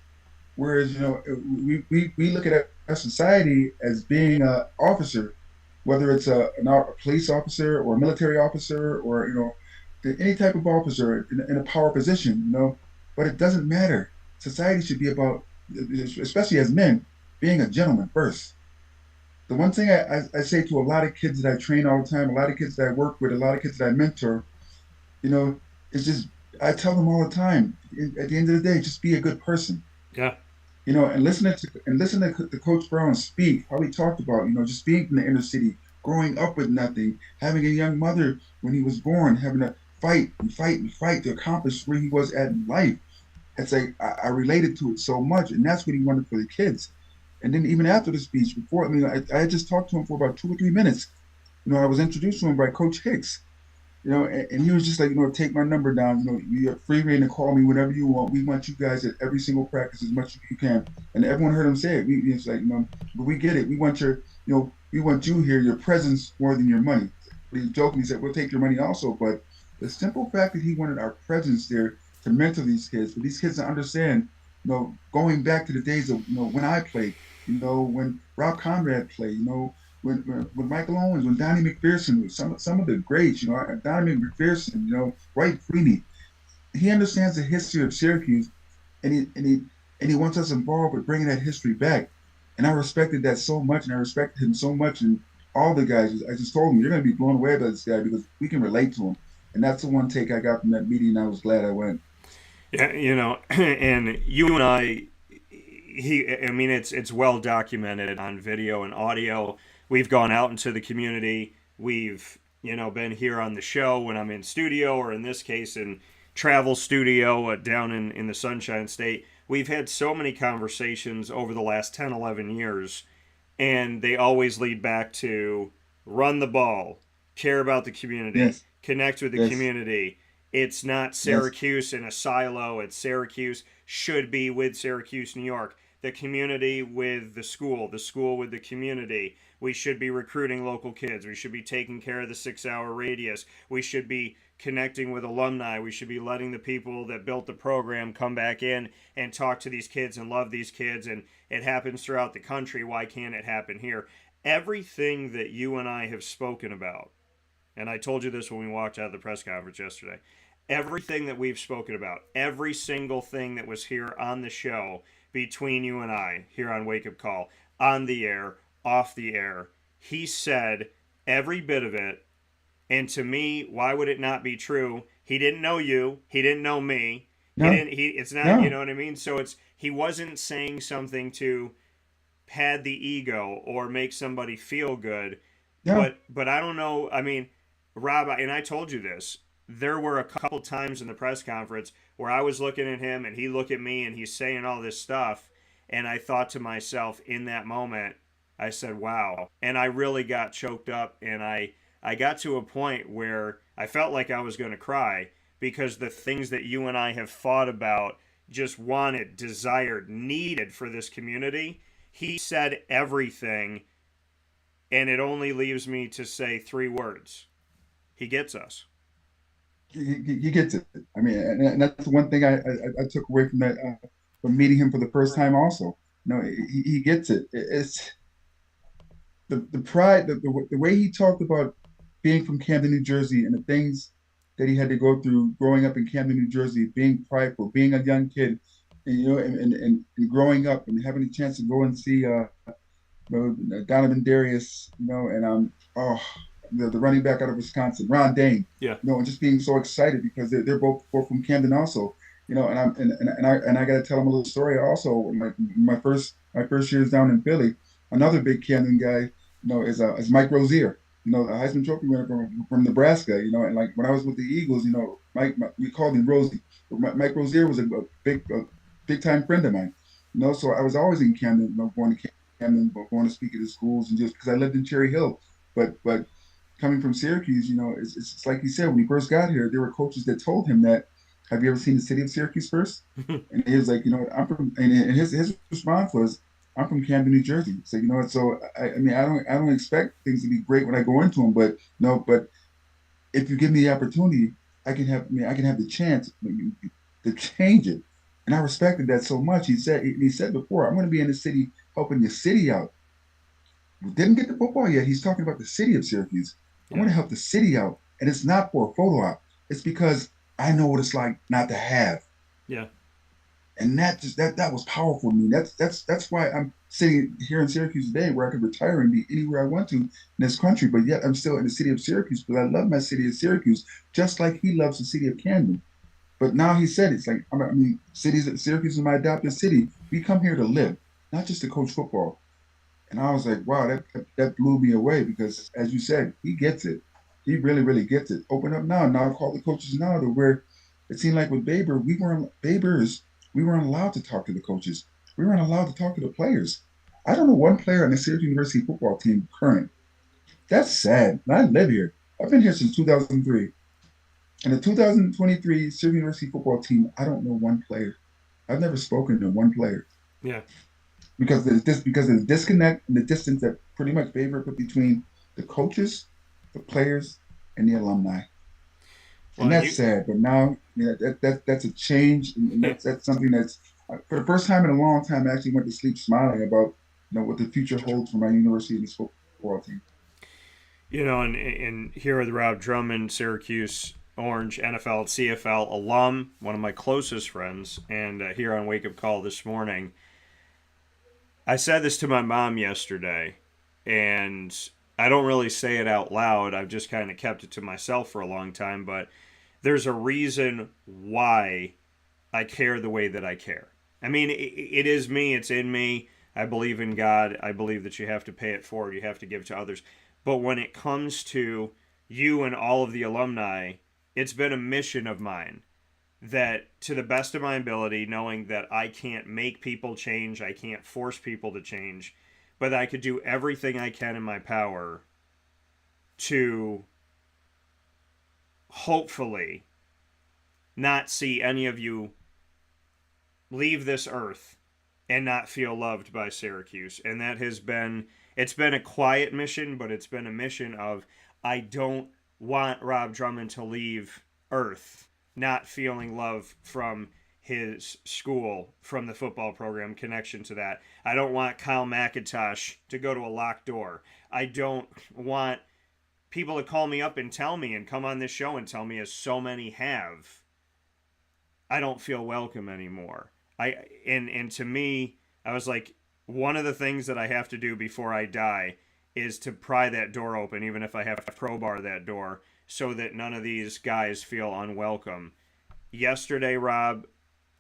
Whereas, we look at our society as being an officer, whether it's a police officer or a military officer or, any type of officer in a power position, but it doesn't matter. Society should be about, especially as men, being a gentleman first. The one thing I say to a lot of kids that I train all the time, a lot of kids that I work with, a lot of kids that I mentor, it's just, I tell them all the time, at the end of the day, just be a good person. Yeah. And listening to Coach Brown speak, how he talked about, just being from the inner city, growing up with nothing, having a young mother when he was born, having to fight and fight and fight to accomplish where he was at in life. It's like I related to it so much, and that's what he wanted for the kids. And then even after the speech, I had just talked to him for about 2 or 3 minutes. I was introduced to him by Coach Hicks, and he was just like, take my number down. You're free reign to call me whenever you want. We want you guys at every single practice as much as you can. And everyone heard him say it. It's like, but we get it. We want we want you here, your presence more than your money. But he jokingly said, we'll take your money also. But the simple fact that he wanted our presence there to mentor these kids, for these kids to understand, going back to the days of, when I played, when Rob Conrad played, when Michael Owens, when Donnie McPherson, some of the greats, Donnie McPherson, Wright Freeney. He understands the history of Syracuse, and he wants us involved with bringing that history back. And I respected that so much, and I respected him so much, and all the guys. I just told him, you're going to be blown away by this guy because we can relate to him. And that's the one take I got from that meeting, and I was glad I went. Yeah, and you and I, it's well documented on video and audio. We've gone out into the community. We've, been here on the show when I'm in studio, or in this case in travel studio down in the Sunshine State. We've had so many conversations over the last 10, 11 years, and they always lead back to run the ball, care about the community, Yes. connect with the Yes. community. It's not Yes. Syracuse in a silo. It's Syracuse should be with Syracuse, New York. The community with the school with the community. We should be recruiting local kids. We should be taking care of the 6-hour radius. We should be connecting with alumni. We should be letting the people that built the program come back in and talk to these kids and love these kids. And it happens throughout the country. Why can't it happen here? Everything that you and I have spoken about, and I told you this when we walked out of the press conference yesterday, everything that we've spoken about, every single thing that was here on the show between you and I, here on Wake Up Call, on the air, off the air, he said every bit of it. And to me, why would it not be true? He didn't know you. He didn't know me. He No. didn't. It's not. No. You know what I mean. So he wasn't saying something to pad the ego or make somebody feel good. No. But I don't know. I mean, Rob, and I told you this. There were a couple times in the press conference where I was looking at him and he looked at me and he's saying all this stuff, and I thought to myself in that moment, I said, "Wow!" And I really got choked up, and I got to a point where I felt like I was going to cry because the things that you and I have fought about, just wanted, desired, needed for this community, he said everything, and it only leaves me to say 3 words. He gets us. He gets it. I mean, and that's the one thing I took away from that from meeting him for the first time. Also, no, he gets it. It's the pride, the way he talked about being from Camden, New Jersey, and the things that he had to go through growing up in Camden, New Jersey, being prideful, being a young kid, and, and growing up and having a chance to go and see Donovan Darius, and oh, the running back out of Wisconsin, Ron Dane, Yeah. And just being so excited because they're both from Camden also, and I got to tell him a little story also. My first years down in Philly, another big Camden guy, is Mike Rozier, a Heisman Trophy winner from Nebraska, and like when I was with the Eagles, Mike we called him Rosie. Mike Rozier was a big time friend of mine, so I was always in Camden, going to Camden, going to speak at the schools, and just because I lived in Cherry Hill, but coming from Syracuse, it's like he said, when he first got here, there were coaches that told him that, have you ever seen the city of Syracuse first? And he was like, I'm from, and his response was, I'm from Camden, New Jersey. So, so I mean, I don't expect things to be great when I go into them, but but if you give me the opportunity, I can have the chance to change it. And I respected that so much. He said before, I'm going to be in the city helping the city out. We didn't get the football yet. He's talking about the city of Syracuse. I want to help the city out, and it's not for a photo op. It's because I know what it's like not to have. Yeah. And that was powerful to me. That's why I'm sitting here in Syracuse today, where I could retire and be anywhere I want to in this country, but yet I'm still in the city of Syracuse because I love my city of Syracuse, just like he loves the city of Camden. But now he said it's like, Syracuse is my adopted city. We come here to live, not just to coach football. And I was like, wow, that blew me away because, as you said, he gets it. He really, really gets it. Open up now. Now call the coaches now to where it seemed like with Baber, we weren't allowed to talk to the coaches. We weren't allowed to talk to the players. I don't know one player on the Syracuse University football team current. That's sad. And I live here. I've been here since 2003. And the 2023 Syracuse University football team, I don't know one player. I've never spoken to one player. Yeah. Because of the disconnect and the distance that pretty much Baber put between the coaches, the players, and the alumni. Well, and that's sad. But now, that's a change, and that's something that's for the first time in a long time. I actually went to sleep smiling about what the future holds for my university and this football team. And here with Rob Drummond, Syracuse Orange, NFL, CFL alum, one of my closest friends, and here on Wake Up Call this morning. I said this to my mom yesterday, and I don't really say it out loud. I've just kind of kept it to myself for a long time, but there's a reason why I care the way that I care. I mean, it is me. It's in me. I believe in God. I believe that you have to pay it forward. You have to give to others. But when it comes to you and all of the alumni, it's been a mission of mine that to the best of my ability, knowing that I can't make people change, I can't force people to change, but I could do everything I can in my power to hopefully not see any of you leave this earth and not feel loved by Syracuse. And that has been, it's been a quiet mission, but it's been a mission of, I don't want Rob Drummond to leave earth not feeling love from his school, from the football program, connection to that. I don't want Kyle McIntosh to go to a locked door. I don't want people to call me up and tell me and come on this show and tell me, as so many have, I don't feel welcome anymore. And to me, I was like, one of the things that I have to do before I die is to pry that door open, even if I have to crowbar that door, so that none of these guys feel unwelcome. Yesterday, Rob,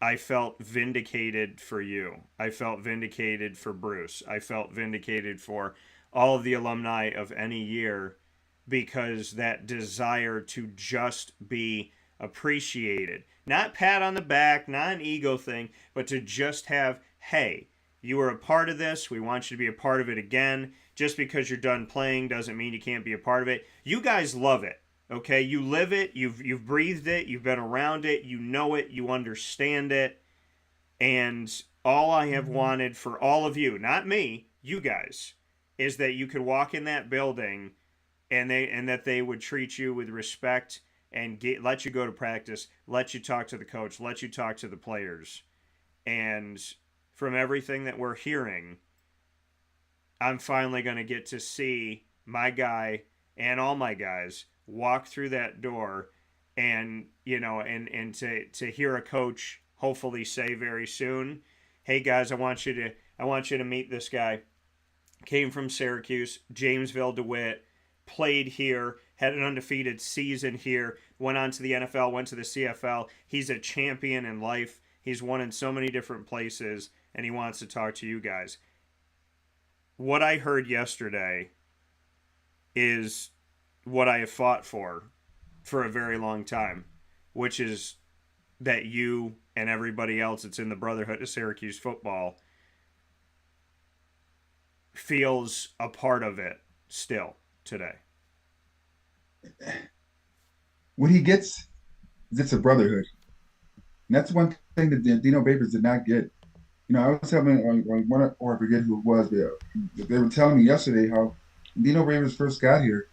I felt vindicated for you. I felt vindicated for Bruce. I felt vindicated for all of the alumni of any year, because that desire to just be appreciated, not pat on the back, not an ego thing, but to just have, hey, you were a part of this. We want you to be a part of it again. Just because you're done playing doesn't mean you can't be a part of it. You guys love it. Okay, you live it, you've breathed it, you've been around it, you know it, you understand it, and all I have wanted for all of you, not me, you guys, is that you could walk in that building and that they would treat you with respect and let you go to practice, let you talk to the coach, let you talk to the players. And from everything that we're hearing, I'm finally going to get to see my guy and all my guys walk through that door, and and to hear a coach hopefully say very soon, hey guys, I want you to meet this guy. Came from Syracuse, Jamesville, DeWitt, played here, had an undefeated season here, went on to the NFL, went to the CFL. He's a champion in life. He's won in so many different places, and he wants to talk to you guys. What I heard yesterday is what I have fought for a very long time, which is that you and everybody else that's in the Brotherhood of Syracuse football feels a part of it still today. What he gets is it's a brotherhood. And that's one thing that Dino Babers did not get. I was having one, or I forget who it was, but they were telling me yesterday how Dino Babers first got here.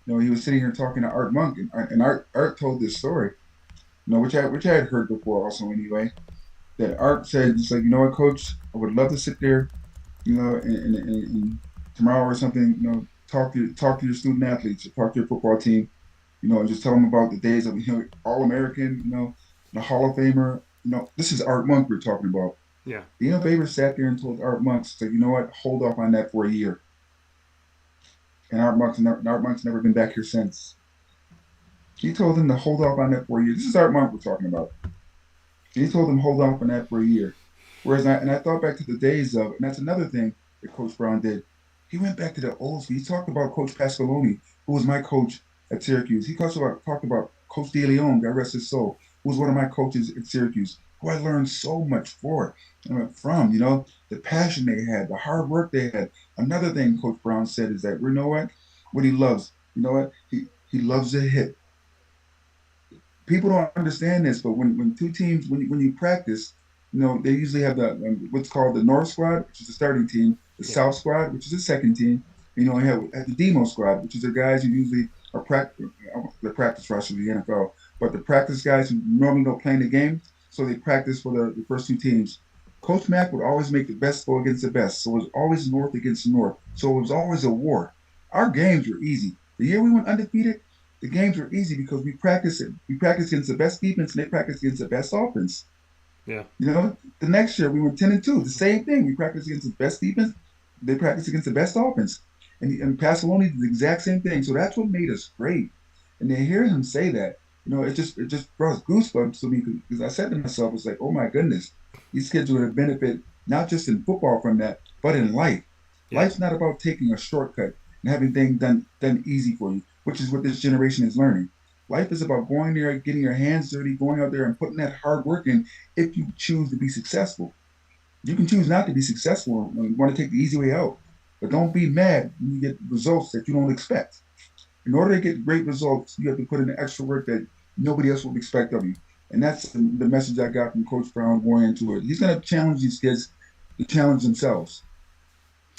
He was sitting here talking to Art Monk, and Art told this story, which I had heard before also anyway, that Art said, just like, what, Coach, I would love to sit there, and tomorrow or something, talk to your student athletes, or talk to your football team, and just tell them about the days of, All-American, the Hall of Famer. This is Art Monk we're talking about. Yeah. Dino Babers sat there and told Art Monk, said, you know what, hold off on that for a year. And Art Monk's never been back here since. He told him to hold off on that for a year. This is Art Monk we're talking about. He told him hold off on that for a year. Whereas I thought back to the days of, and that's another thing that Coach Brown did. He went back to the old school. He talked about Coach Pasqualoni, who was my coach at Syracuse. He talked about Coach DeLeon, God rest his soul, who was one of my coaches at Syracuse, who I learned so much from, the passion they had, the hard work they had. Another thing Coach Brown said is that, what he loves, he loves a hit. People don't understand this, but when two teams, when you practice, they usually have what's called the North squad, which is the starting team, the South squad, which is the second team. You have the Demo squad, which is the guys who usually are the practice roster of the NFL, but the practice guys who normally don't play in the game, so they practice for the first two teams. Coach Mack would always make the best go against the best, so it was always North against North. So it was always a war. Our games were easy. The year we went undefeated, the games were easy because we practiced it. We practiced against the best defense, and they practiced against the best offense. Yeah. The next year we went 10-2. The same thing. We practiced against the best defense. They practiced against the best offense. And Pasqualoni did the exact same thing. So that's what made us great. And to hear him say that, it just brought goosebumps to me, because I said to myself, it's like, oh my goodness, these kids would have benefit not just in football from that, but in life. Yeah. Life's not about taking a shortcut and having things done easy for you, which is what this generation is learning. Life is about going there, getting your hands dirty, going out there and putting that hard work in if you choose to be successful. You can choose not to be successful and want to take the easy way out. But don't be mad when you get results that you don't expect. In order to get great results, you have to put in the extra work that nobody else would expect of you. And that's the message I got from Coach Brown going into it. He's going to challenge these kids to challenge themselves.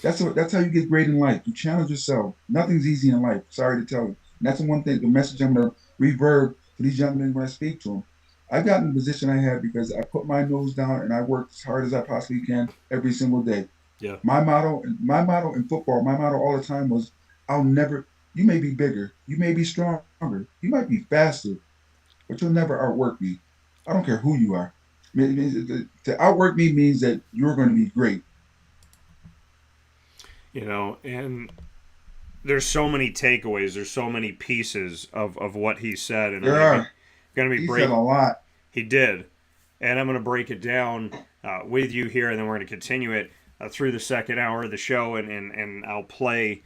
That's how you get great in life. You challenge yourself. Nothing's easy in life. Sorry to tell you. And that's the one thing, the message I'm going to reverb to these young men when I speak to them. I got in the position I had because I put my nose down and I worked as hard as I possibly can every single day. Yeah. My motto in football, my motto all the time was, you may be bigger, you may be stronger, you might be faster, but you'll never outwork me. I don't care who you are. To outwork me means that you're going to be great. And there's so many takeaways. There's so many pieces of what he said. And He said a lot. He did. And I'm going to break it down with you here, and then we're going to continue it through the second hour of the show, and I'll play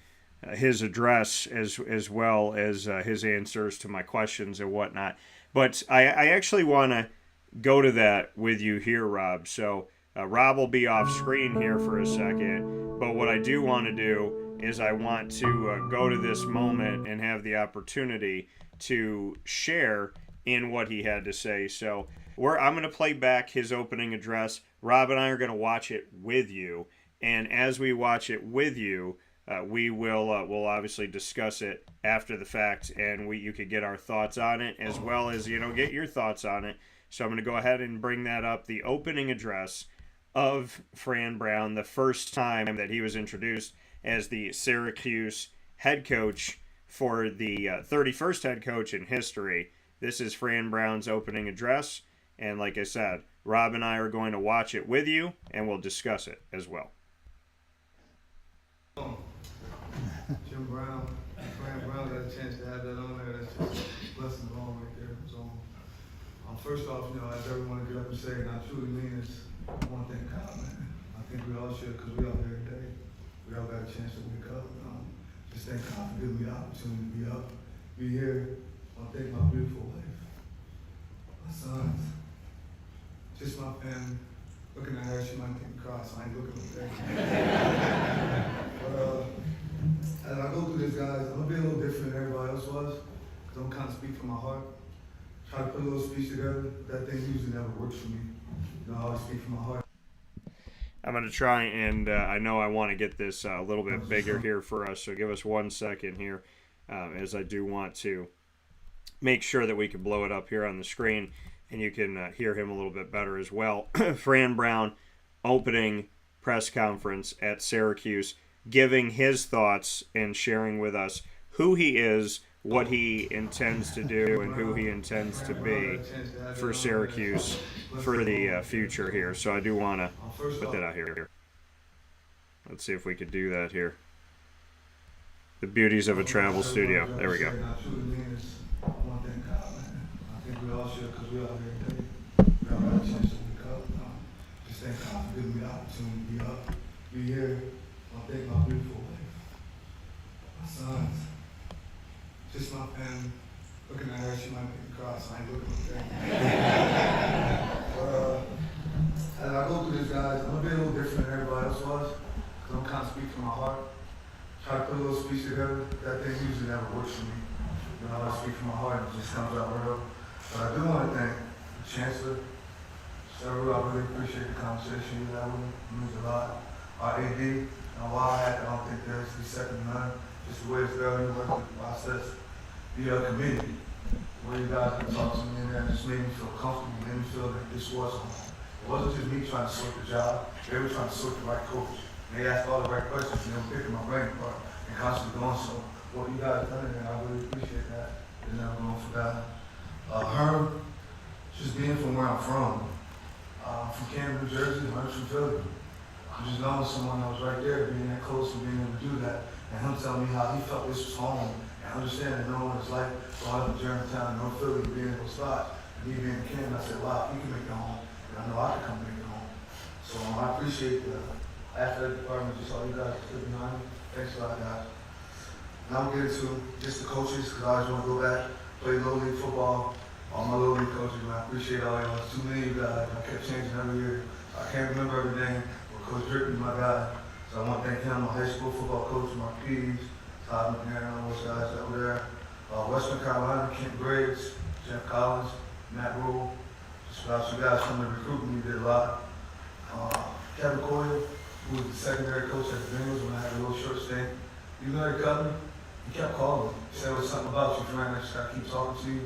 his address as well as his answers to my questions and whatnot. But I actually want to go to that with you here, Rob. So Rob will be off screen here for a second. But what I do want to do is I want to go to this moment and have the opportunity to share in what he had to say. So I'm going to play back his opening address. Rob and I are going to watch it with you. And as we watch it with you, we will we'll obviously discuss it after the fact, and you could get our thoughts on it as well as, get your thoughts on it. So I'm going to go ahead and bring that up. The opening address of Fran Brown, the first time that he was introduced as the Syracuse head coach for the 31st head coach in history. This is Fran Brown's opening address. And like I said, Rob and I are going to watch it with you, and we'll discuss it as well. Jim Brown, Fran Brown got a chance to have that on there. That's just a blessing alone right there. So, first off, as everyone get up and say, and I truly mean this, I want to thank God, man. I think we all should, because we all here today. We all got a chance to wake up. Just thank God for giving me the opportunity to be up, be here. I thank my beautiful wife, my sons, just my family. Looking at her, she might think me cry, so I ain't looking at her. But as I go through this, guys, I'm gonna be a little different than everybody else was, because I'm kind of speak from my heart. Try to put a little speech together. That thing usually never works for me. I always speak from my heart. I'm going to try, and I know I want to get this a little bit bigger here for us, so give us 1 second here, as I do want to make sure that we can blow it up here on the screen, and you can hear him a little bit better as well. Fran Brown, opening press conference at Syracuse, giving his thoughts and sharing with us who he is, what he intends to do, and who he intends to be for Syracuse for the future here. So I do want to put that out here. Let's see if we could do that here. The beauties of a travel studio. There we go. I want to thank God, man. I think we all should, because we all here today. We all got a chance to wake up. Just thank God for giving me the opportunity to be up, be here. I want to thank my beautiful wife, my sons, just my family. Looking at her, she might make me cry, so I ain't looking at her. But as I go through this, guys, I'm going to be a little different than everybody else was, because I'm kind of speaking from my heart. Try to put a little speech together. That thing usually never works for me. I speak from my heart, it just comes out real. But I do want to thank the Chancellor, several. I really appreciate the conversation you had with me. It means a lot. Our AD, and while I don't think there's the second to none. Just the way it's done, you work through the process. The committee, where you guys can talk to me in there, just made me feel comfortable, made me feel that this was home. It wasn't just me trying to sort the job, they were trying to sort the right coach. They asked all the right questions, and they were picking my brain apart, and constantly doing so. What you guys done in there, I really appreciate that. You're never going for that. Herm, just being from where I'm from Camden, New Jersey, I'm from Philly. I'm just knowing someone that was right there, being that close and being able to do that, and him telling me how he felt this was home, and understanding, knowing what it's like going up to Germantown, North Philly, being in those spots, and me being in Camden, I said, wow, he can make it home, and I know I can come make it home. So I appreciate the athletic department, just all you guys stood behind me. Thanks a lot, guys. Now we'll get into just the coaches, because I always want to go back. played Little League football. All my Little League coaches, man, I appreciate all y'all. There's too many of you guys. I kept changing every year. I can't remember every name, but Coach Drake is my guy. So I want to thank him, my high school football coach, my P's, Todd McNair, all those guys that were there. Western Carolina, Kent Briggs, Jeff Collins, Matt Rule. Just about you guys from the recruiting, you did a lot. Kevin Coyle, who was the secondary coach at the Bengals when I had a little short stint. You know he cut me? He kept calling me. He said, "There's something about you, Fran. I just got to keep talking to you.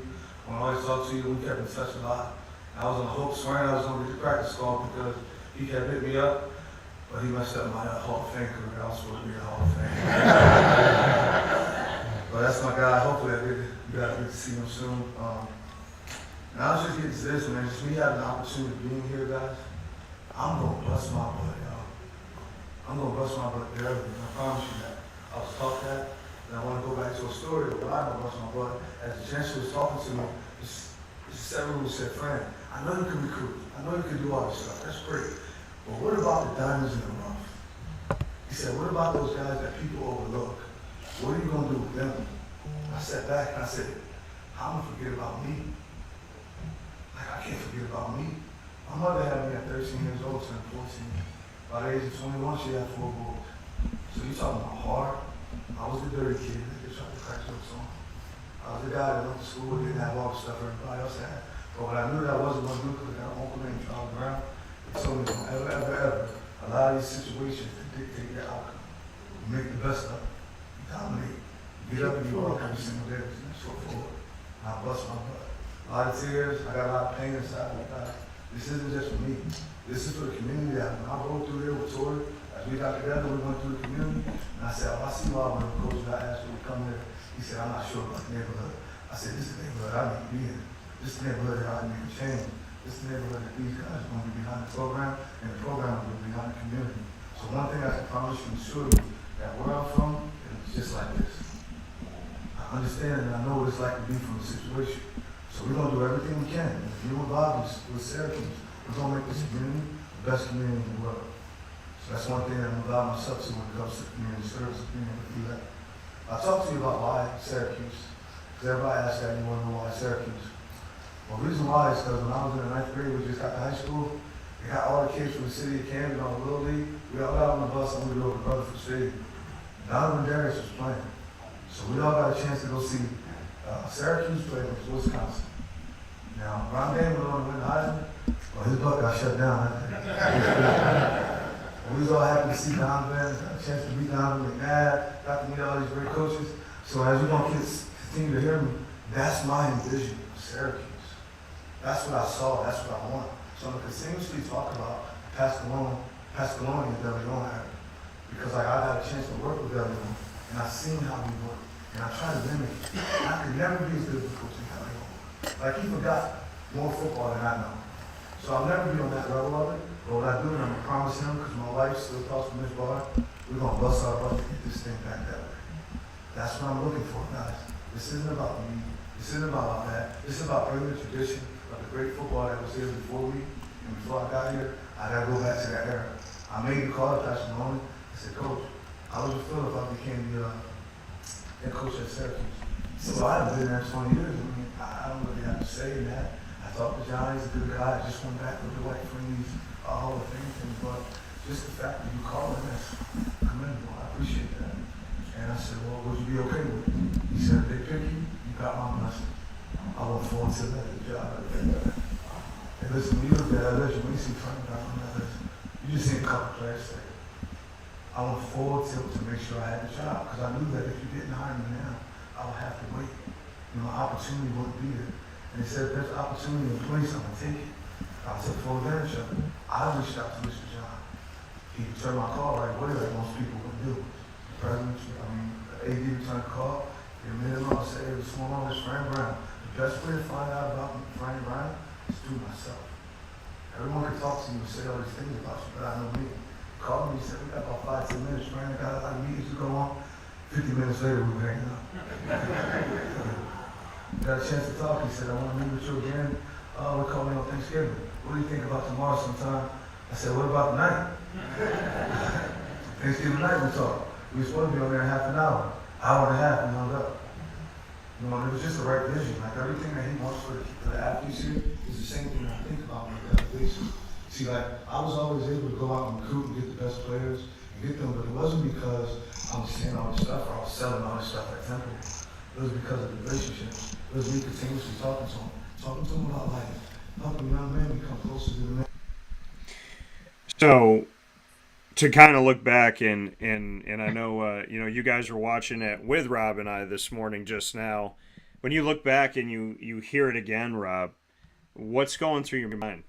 When I always talk to you, we kept in touch a lot." And I was on hope swearing I was going to get the practice squad because he kept hitting me up, but he messed up my Hall of Fame career. I was supposed to be in the Hall of Fame. But that's my guy. Hopefully you guys get to see him soon. And I was just getting to this, man. Just me having the opportunity of being here, guys. I'm going to bust my butt, y'all. I'm going to bust my butt there. I promise you that. I was taught that. And I want to go back to a story of why I don't bust my butt. As the chancellor was talking to me, this several said, "Fran, I know you can recruit. I know you can do all this stuff. That's great. But what about the diamonds in the rough?" He said, "What about those guys that people overlook? What are you going to do with them?" I sat back and I said, "I'm going to forget about me. Like, I can't forget about me." My mother had me at 13 years old, turned 14. By the age of 21, she had 4 boys. So you talking about hard? I was the dirty kid that they tried to crack jokes on. I was the guy that went to school and didn't have all the stuff everybody else had. But what I knew that I wasn't going to do because I got an uncle named Rob Brown, he told me don't ever allow these situations to dictate your outcome. You make the best of it. You dominate. You get up and you walk every single day. That's what forward. I bust my butt. A lot of tears. I got a lot of pain inside. This isn't just for me. This is for the community. That when I rode through here with Tori, as we got together, we went through the community, and I said, "I see why when the coach got asked me to come here." He said, "I'm not sure about the neighborhood." I said, "This is the neighborhood I need to be in. This is the neighborhood that I need to change. This is the neighborhood that these guys are going to be behind the program, and the program will be behind the community." So one thing I can promise you and assure you, that where I'm from, it's just like this. I understand and I know what it's like to be from the situation. So we're going to do everything we can. If you're involved with Syracuse, we're going to make this community the best community in the world. So that's one thing that I'm allowing myself to when it comes to community service, being able to do that. I'll talk to you about why Syracuse. Because everybody asks that, you want to know why Syracuse. Well, the reason why is because when I was in the 9th grade, we just got to high school, we got all the kids from the city of Camden on the Little League. We all got on the bus and we drove to Rutherford Stadium. Donovan Darius was playing. So we all got a chance to go see Syracuse play against Wisconsin. Now, Ron Dane went on to win the Heisman, but his butt got shut down. We was all happy to see Donovan, got a chance to meet Donovan McNabb, got to meet all these great coaches. So as you want kids continue to hear me, that's my envision of Syracuse. That's what I saw, that's what I want. So I'm going to continuously talk about Pascaloni and Deleon area. Because I got a chance to work with Deleon, and I've seen how we work. And I try to mimic it. I could never be as good as coaching Deleon. Like, he forgot more football than I know. So I'll never be on that level of it. But what I do, and I'm going to promise him, because my wife still talks from this bar, we're going to bust our butt to get this thing back that way. That's what I'm looking for, guys. This isn't about me. This isn't about that. This is about bringing the tradition of the great football that was here before we, and before I got here, I got to go back to that era. I made the call to Pascaloni. I said, "Coach, how would you feel if I became the head coach at Syracuse?" So I've been there 20 years. I mean, I don't really have to say in that. I talked to Johnny, he's a good guy. I just went back with the white friendlies, Hall of Fame thing, but just the fact that you call him, that's commendable. I appreciate that. And I said, "Well, would you be okay with it?" He said, "If they pick you, you got my blessing. I look forward to that job." And listen, when you look at that list, when you see Fran Brown on that list, you just see a couple players say, I look forward to make sure I had the job, because I knew that if you didn't hire me now, I would have to wait. You know, opportunity wouldn't be there. And they said, if there's opportunity in place, I'm going to take it. I took full advantage of it. I reached out to Mr. John. He returned my call right away, like most people would do. The president, the AD returned the call. He admitted him, I said, "Hey, what's going on with Fran Brown?" The best way to find out about Fran Brown is through myself. Everyone can talk to you and say all these things about you, but I know me. He called me, he said, "We got about 5-10 minutes, Fran. I got a lot of meetings to go on." 50 minutes later, we were hanging up. Got a chance to talk. He said, "I want to meet with you again. We called me on Thanksgiving. What do you think about tomorrow sometime?" I said, "What about tonight?" Thanksgiving night we talked. We were supposed to be on there in half an hour and a half, we hung up. You know, and it was just the right vision. Like everything that he wants for the athletes here is the same thing that I think about on a daily basis. See, like I was always able to go out and recruit and get the best players and get them, but it wasn't because I was saying all this stuff or I was selling all this stuff at Temple. It was because of the relationships. It was me continuously talking to him about life, helping young men become closer to the man. So to kind of look back and I know you guys were watching it with Rob and I this morning just now. When you look back and you hear it again, Rob, what's going through your mind?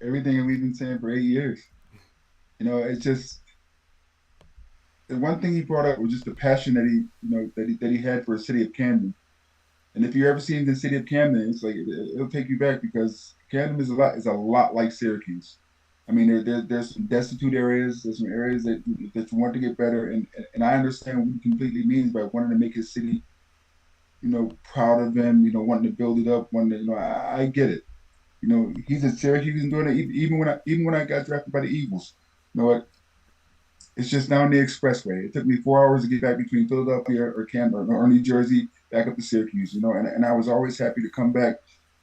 Everything we've been saying for 8 years. It's just the one thing he brought up was just the passion that he had for the city of Camden. And if you ever seen the city of Camden, it's like it'll take you back because Camden is a lot like Syracuse. I mean, there's some destitute areas. There's some areas that you want to get better, and I understand what he completely means by wanting to make his city, proud of him. Wanting to build it up. Wanting to, I get it. He's at Syracuse and doing it. Even when I got drafted by the Eagles, you know what? It's just down the expressway. It took me 4 hours to get back between Philadelphia or Camden or New Jersey back up to Syracuse. And I was always happy to come back.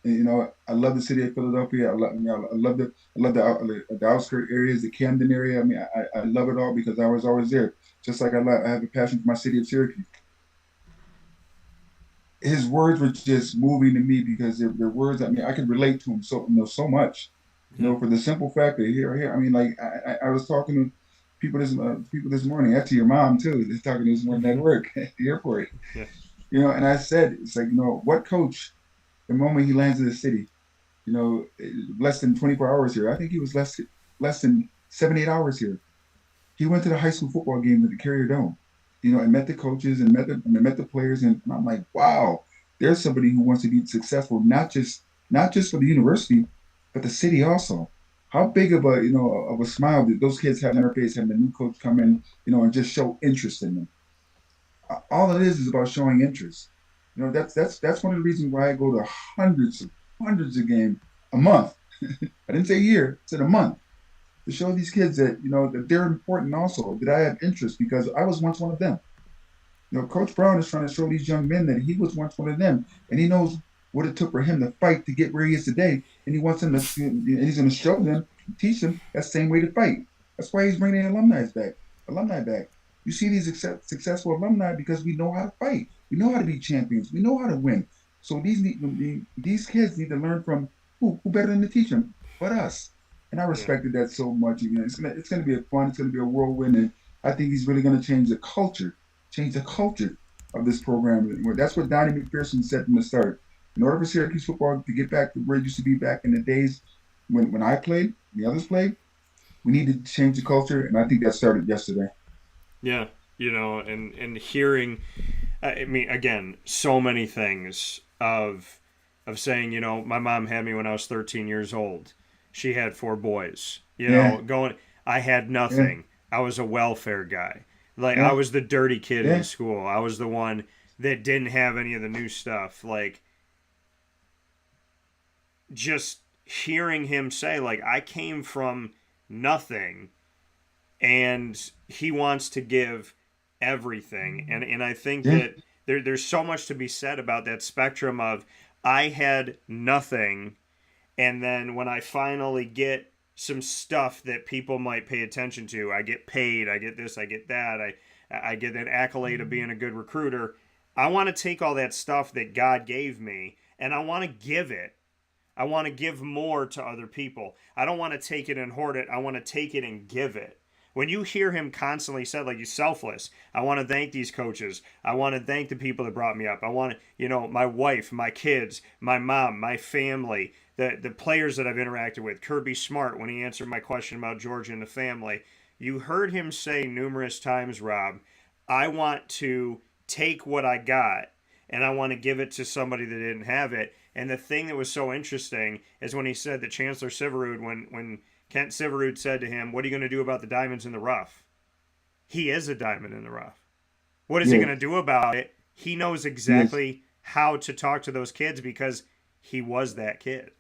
And I love the city of Philadelphia. I love the outskirt areas, the Camden area. I mean, I love it all because I was always there. Just like I have a passion for my city of Syracuse. His words were just moving to me because they're words. I mean, I could relate to him so much. For the simple fact that here. I mean, like I was talking to people this morning. Actually, your mom too. Just talking to this morning at work at the airport. Yeah. And I said, it's like, what coach, the moment he lands in the city, less than 24 hours here. I think he was less than 7-8 hours here. He went to the high school football game at the Carrier Dome, and met the coaches and met the players, and I'm like, wow, there's somebody who wants to be successful, not just for the university, but the city also. How big of a smile did those kids have on their face having the new coach come in, and just show interest in them? All it is about showing interest. That's one of the reasons why I go to hundreds of games a month. I didn't say a year, I said a month, to show these kids that they're important also, that I have interest because I was once one of them. Coach Brown is trying to show these young men that he was once one of them, and he knows what it took for him to fight to get where he is today, and he wants them to, and he's going to show them, teach them that same way to fight. That's why he's bringing alumni back. You see these successful alumni because we know how to fight, we know how to be champions, we know how to win. So these kids need to learn from who better than to teach them but us. And I respected that so much. It's gonna be a fun, it's gonna be a whirlwind, and I think he's really gonna change the culture of this program. That's what Donnie McPherson said from the start. In order for Syracuse football to get back to where it used to be back in the days when I played, the others played, we need to change the culture, and I think that started yesterday. Yeah, and hearing, I mean, again, so many things of saying, my mom had me when I was 13 years old. She had 4 boys. I had nothing. Yeah. I was a welfare guy. I was the dirty kid in school. I was the one that didn't have any of the new stuff. Just hearing him say, I came from nothing, and he wants to give everything. And I think that there's so much to be said about that spectrum of I had nothing, and then when I finally get some stuff that people might pay attention to, I get paid, I get this, I get that, I get an accolade of being a good recruiter. I want to take all that stuff that God gave me, and I want to give it. I want to give more to other people. I don't want to take it and hoard it. I want to take it and give it. When you hear him constantly say, he's selfless, I want to thank these coaches. I want to thank the people that brought me up. I want to, my wife, my kids, my mom, my family, the players that I've interacted with. Kirby Smart, when he answered my question about Georgia and the family. You heard him say numerous times, Rob, I want to take what I got and I want to give it to somebody that didn't have it. And the thing that was so interesting is when he said that Chancellor Syverud, when Kent Syverud said to him, what are you going to do about the diamonds in the rough? He is a diamond in the rough. What is he going to do about it? He knows exactly how to talk to those kids because he was that kid.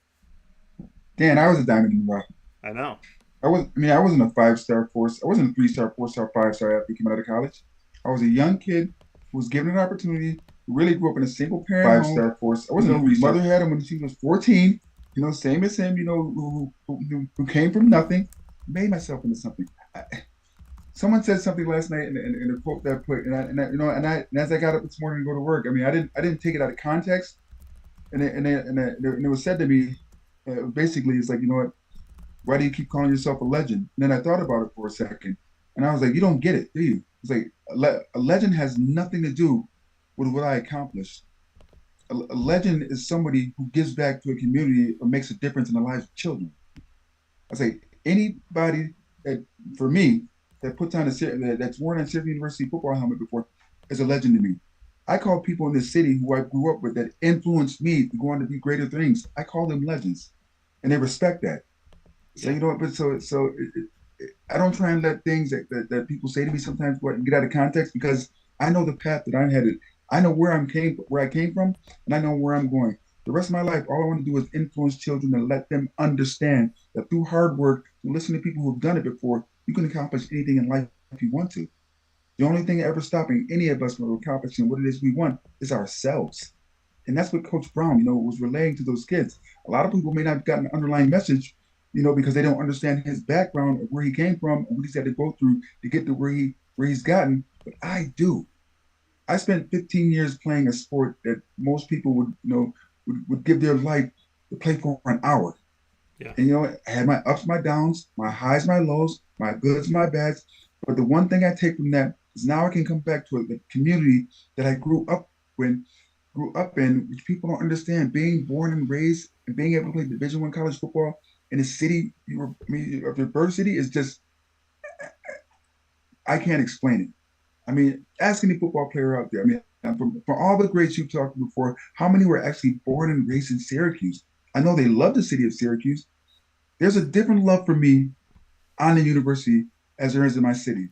Dan, I was a diamond in the rough. I know. I wasn't a 5-star, 4. I wasn't a 3-star, 4-star, 5-star after coming out of college. I was a young kid who was given an opportunity, who really grew up in a single parent home. Five-star force. I wasn't whose mother had him when she was 14, same as him, who came from nothing, made myself into something. Someone said something last night in a quote that I put, and as I got up this morning to go to work, I mean, I didn't take it out of context, and it was said to me, basically, it's like, why do you keep calling yourself a legend? And then I thought about it for a second, and I was like, you don't get it, do you? It's like a legend has nothing to do with what I accomplished. A legend is somebody who gives back to a community or makes a difference in the lives of children. I say anybody that, for me, that puts on that's worn a Syracuse University football helmet before is a legend to me. I call people in this city who I grew up with that influenced me to go on to be greater things. I call them legends, and they respect that. So but I don't try and let things that people say to me sometimes get out of context, because I know the path that I'm headed. I know where I came from, and I know where I'm going. The rest of my life, all I want to do is influence children and let them understand that through hard work, through listening to people who've done it before, you can accomplish anything in life if you want to. The only thing ever stopping any of us from accomplishing what it is we want is ourselves. And that's what Coach Brown, was relaying to those kids. A lot of people may not have gotten the underlying message, because they don't understand his background, or where he came from, and what he's had to go through to get to where he's gotten. But I do. I spent 15 years playing a sport that most people would give their life to play for an hour. Yeah. And I had my ups, my downs, my highs, my lows, my goods, my bads. But the one thing I take from that is now I can come back to the community that I grew up in, which people don't understand. Being born and raised and being able to play Division I college football in a city of your birth city is just, I can't explain it. I mean, ask any football player out there. I mean, from all the greats you've talked to before, how many were actually born and raised in Syracuse? I know they love the city of Syracuse. There's a different love for me on the university as there is in my city.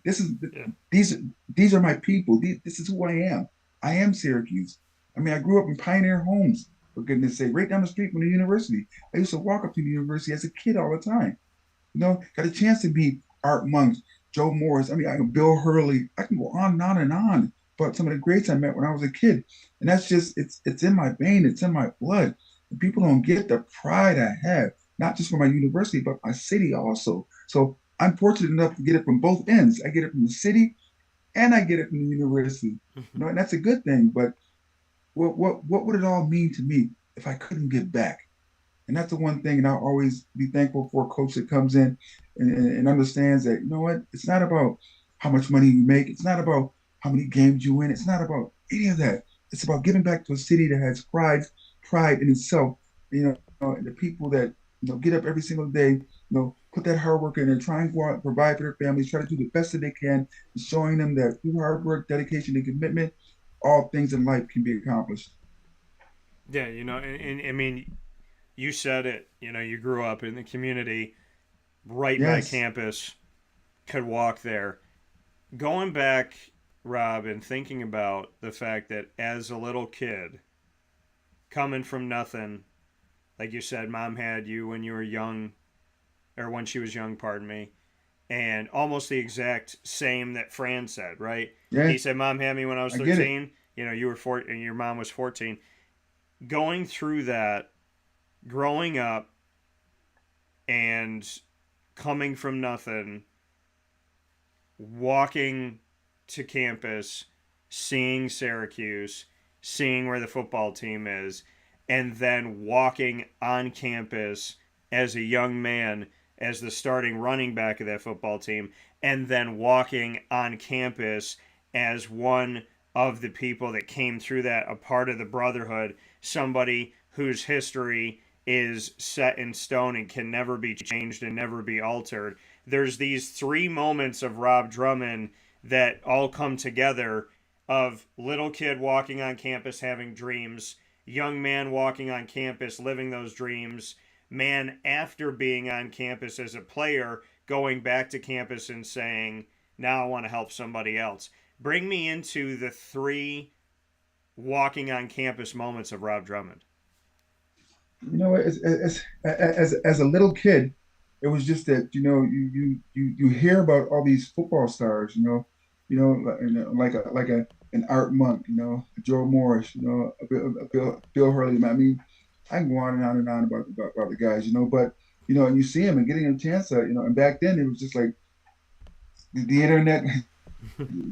These are my people. This is who I am. I am Syracuse. I mean, I grew up in pioneer homes, for goodness sake, right down the street from the university. I used to walk up to the university as a kid all the time. Got a chance to meet Art Monk, Joe Morris. I mean, Bill Hurley. I can go on and on and on about some of the greats I met when I was a kid. And that's just, it's in my vein. It's in my blood. And people don't get the pride I have, not just for my university, but my city also. So I'm fortunate enough to get it from both ends. I get it from the city and I get it from the university. And that's a good thing. But what would it all mean to me if I couldn't give back? And that's the one thing, and I'll always be thankful for a coach that comes in and understands that, it's not about how much money you make. It's not about how many games you win. It's not about any of that. It's about giving back to a city that has pride in itself. And the people that, get up every single day, put that hard work in and try and go out and provide for their families, try to do the best that they can, and showing them that through hard work, dedication, and commitment, all things in life can be accomplished. Yeah, and I mean, you said it, you grew up in the community right by campus, could walk there. Going back, Rob, and thinking about the fact that as a little kid, coming from nothing, like you said, mom had you when you were young, or when she was young, pardon me, and almost the exact same that Fran said, right? Yeah. He said, mom had me when I was 13, you were 14, and your mom was 14. Going through that, growing up and coming from nothing, walking to campus, seeing Syracuse, seeing where the football team is, and then walking on campus as a young man as the starting running back of that football team, and then walking on campus as one of the people that came through that, a part of the brotherhood, somebody whose history is set in stone and can never be changed and never be altered. There's these three moments of Rob Drummond that all come together, of little kid walking on campus having dreams, young man walking on campus living those dreams, man after being on campus as a player going back to campus and saying, now I want to help somebody else. Bring me into the three walking on campus moments of Rob Drummond. As a little kid, it was just that you hear about all these football stars, like an Art Monk, Joe Morris, a Bill Hurley. I mean, I can go on and on about the guys, but and you see them and getting a chance to, and back then it was just like the internet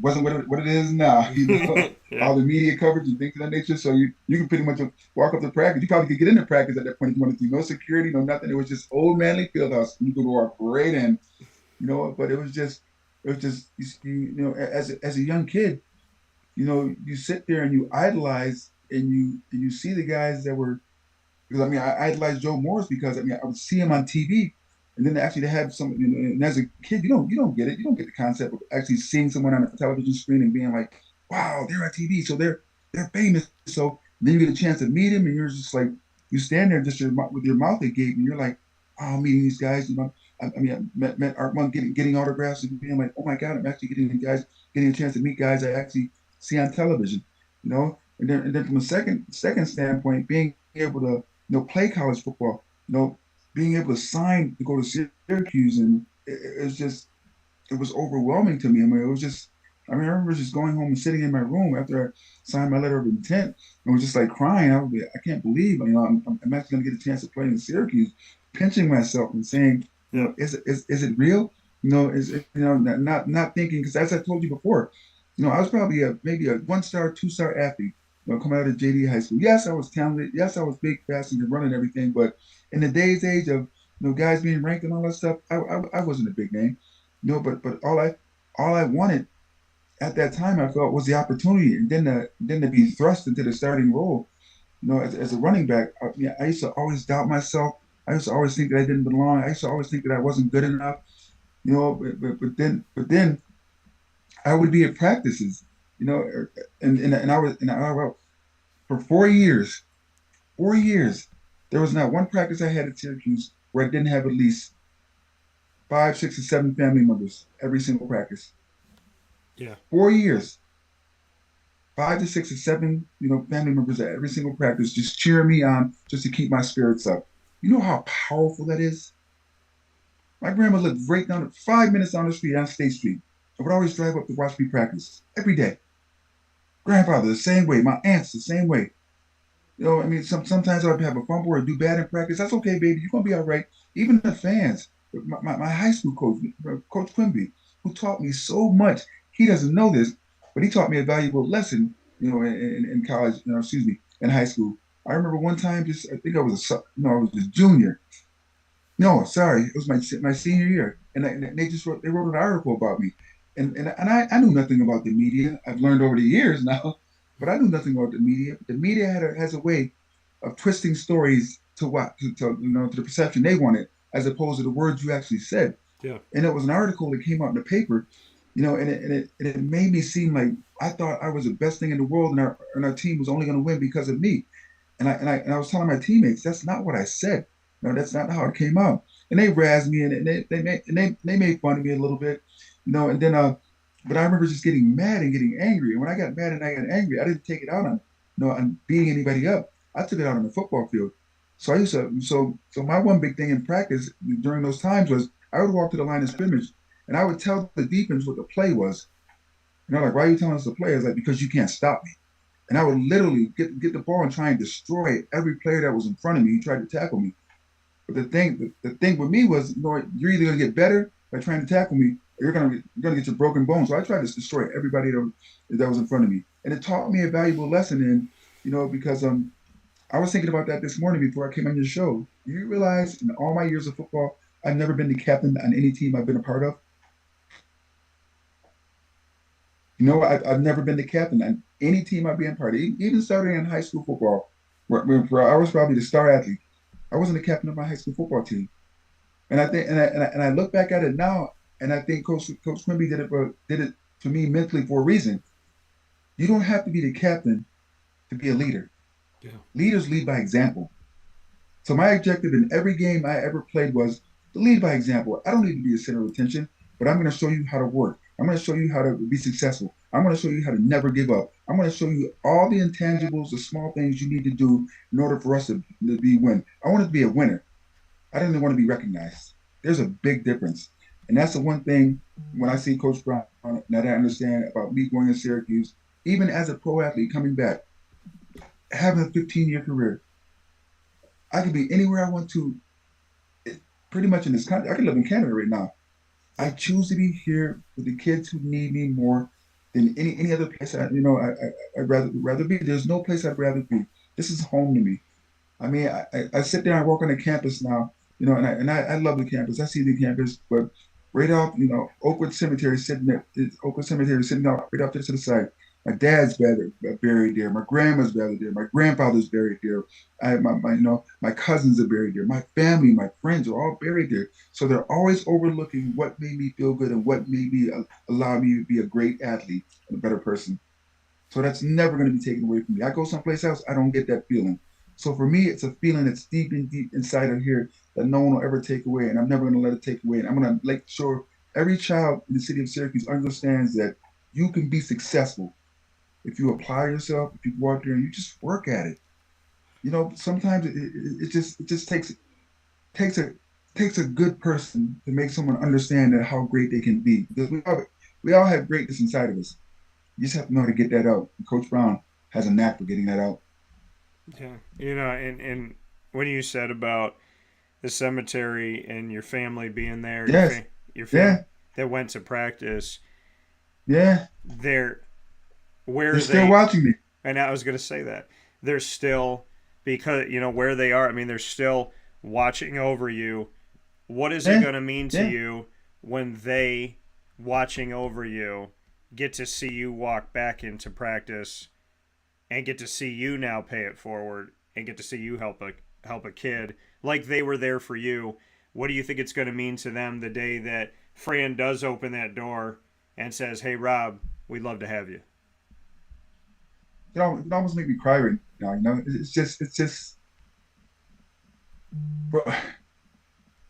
wasn't what it is now, Yeah. all the media coverage and things of that nature. So you can pretty much walk up to practice. You probably could get into practice at that point if you wanted to. No security, no nothing. It was just old manly field house. You could walk right in, but it was just as a young kid, you sit there and you idolize and you see the guys that were, because I mean I idolized Joe Morris because I mean I would see him on TV, and then actually to have some, and as a kid you don't get it, you don't get the concept of actually seeing someone on a television screen and being like, wow, they're on TV, so they're famous. So then you get a chance to meet him, and you're just like, you stand there just with your mouth agape, and you're like, oh, I'm meeting these guys. I mean, I met Art Monk getting autographs and being like, oh my God, I'm actually getting a chance to meet guys I actually see on television, and then from a second standpoint, being able to play college football, being able to sign to go to Syracuse, and it was overwhelming to me. I mean, it was just, I mean, I remember just going home and sitting in my room after I signed my letter of intent and was just like crying. I was like, I can't believe, I'm actually going to get a chance to play in Syracuse, pinching myself and saying, Yeah. is it real? Is it, not thinking, because as I told you before, I was probably maybe a 1-star, 2-star athlete, coming out of JD high school. Yes, I was talented. Yes, I was big, fast, and could run and everything. But in the age of guys being ranked and all that stuff, I wasn't a big name. But all I wanted at that time, I felt, was the opportunity, and then to be thrust into the starting role. As a running back, I used to always doubt myself. I used to always think that I didn't belong. I used to always think that I wasn't good enough. But then I would be at practices, and I for 4 years, there was not one practice I had at Syracuse where I didn't have at least 5, 6, or 7 family members every single practice. Yeah. 4 years, 5 to 6 or 7, family members at every single practice, just cheering me on, just to keep my spirits up. You know how powerful that is? My grandma lived right 5 minutes down the street on State Street. I would always drive up to watch me practice every day. Grandfather, the same way. My aunts, the same way. I mean, sometimes I'd have a fumble or do bad in practice. That's okay, baby. You're gonna be all right. Even the fans, my high school coach, Coach Quimby, who taught me so much. He doesn't know this, but he taught me a valuable lesson. In college, excuse me, in high school. I remember one time, just I think I was a junior. No, sorry, it was my senior year, and they wrote an article about me, and I knew nothing about the media. I've learned over the years now, but I knew nothing about the media. The media has a way of twisting stories to what to the perception they wanted, as opposed to the words you actually said. Yeah. And it was an article that came out in the paper, and it made me seem like I thought I was the best thing in the world, and our team was only going to win because of me. And I was telling my teammates, that's not what I said. No, that's not how it came out. And they razzed me, and they made fun of me a little bit, and then but I remember just getting mad and getting angry. And when I got mad and I got angry, I didn't take it out on beating anybody up. I took it out on the football field. So I used to so my one big thing in practice during those times was I would walk to the line of scrimmage and I would tell the defense what the play was. Like, why are you telling us to play? I was like, because you can't stop me. And I would literally get the ball and try and destroy every player that was in front of me who tried to tackle me. But the thing with me was, you're either gonna get better by trying to tackle me, or you're gonna get your broken bones. So I tried to destroy everybody that was in front of me, and it taught me a valuable lesson. And because I was thinking about that this morning before I came on your show. Do you realize in all my years of football, I've never been the captain on any team I've been a part of? I've never been the captain on any team I've been part of, even starting in high school football, where I was probably the star athlete. I wasn't the captain of my high school football team, and I think, and I look back at it now, and I think Coach Quimby did it for me mentally for a reason. You don't have to be the captain to be a leader. Yeah. Leaders lead by example. So my objective in every game I ever played was to lead by example. I don't need to be the center of attention, but I'm going to show you how to work. I'm going to show you how to be successful. I'm going to show you how to never give up. I'm going to show you all the intangibles, the small things you need to do in order for us to be win. I wanted to be a winner. I didn't want to be recognized. There's a big difference. And that's the one thing when I see Coach Brown that I understand about me going to Syracuse, even as a pro athlete coming back, having a 15-year career. I could be anywhere I want to, pretty much in this country. I could live in Canada right now. I choose to be here with the kids who need me more than any other place. I'd rather be. There's no place I'd rather be. This is home to me. I mean, I sit there and walk on the campus now, I love the campus. I see the campus, but right out, Oakwood Cemetery sitting out right out there to the side. My dad's buried there. My grandma's buried there. My grandfather's buried there. My cousins are buried there. My family, my friends are all buried there. So they're always overlooking what made me feel good and what made me allow me to be a great athlete and a better person. So that's never going to be taken away from me. I go someplace else, I don't get that feeling. So for me, it's a feeling that's deep inside of here that no one will ever take away, and I'm never going to let it take away. And I'm going to make sure every child in the city of Syracuse understands that you can be successful if you apply yourself, if you go out there and you just work at it. Sometimes it just takes a takes a good person to make someone understand that how great they can be. Because we all have greatness inside of us. You just have to know how to get that out. And Coach Brown has a knack for getting that out. Yeah, and when you said about the cemetery and your family being there, Yes, your family yeah, that went to practice, yeah. they're where They're still they, watching me. and I was going to say that they're still, because where they are. I mean, they're still watching over you. What is it Yeah, going to mean to yeah. you when they, watching over you, get to see you walk back into practice and get to see you now pay it forward and get to see you help a kid like they were there for you? What do you think it's going to mean to them the day that Fran does open that door and says, "Hey, Rob, we'd love to have you"? It almost make me cry right now. It's just, bro,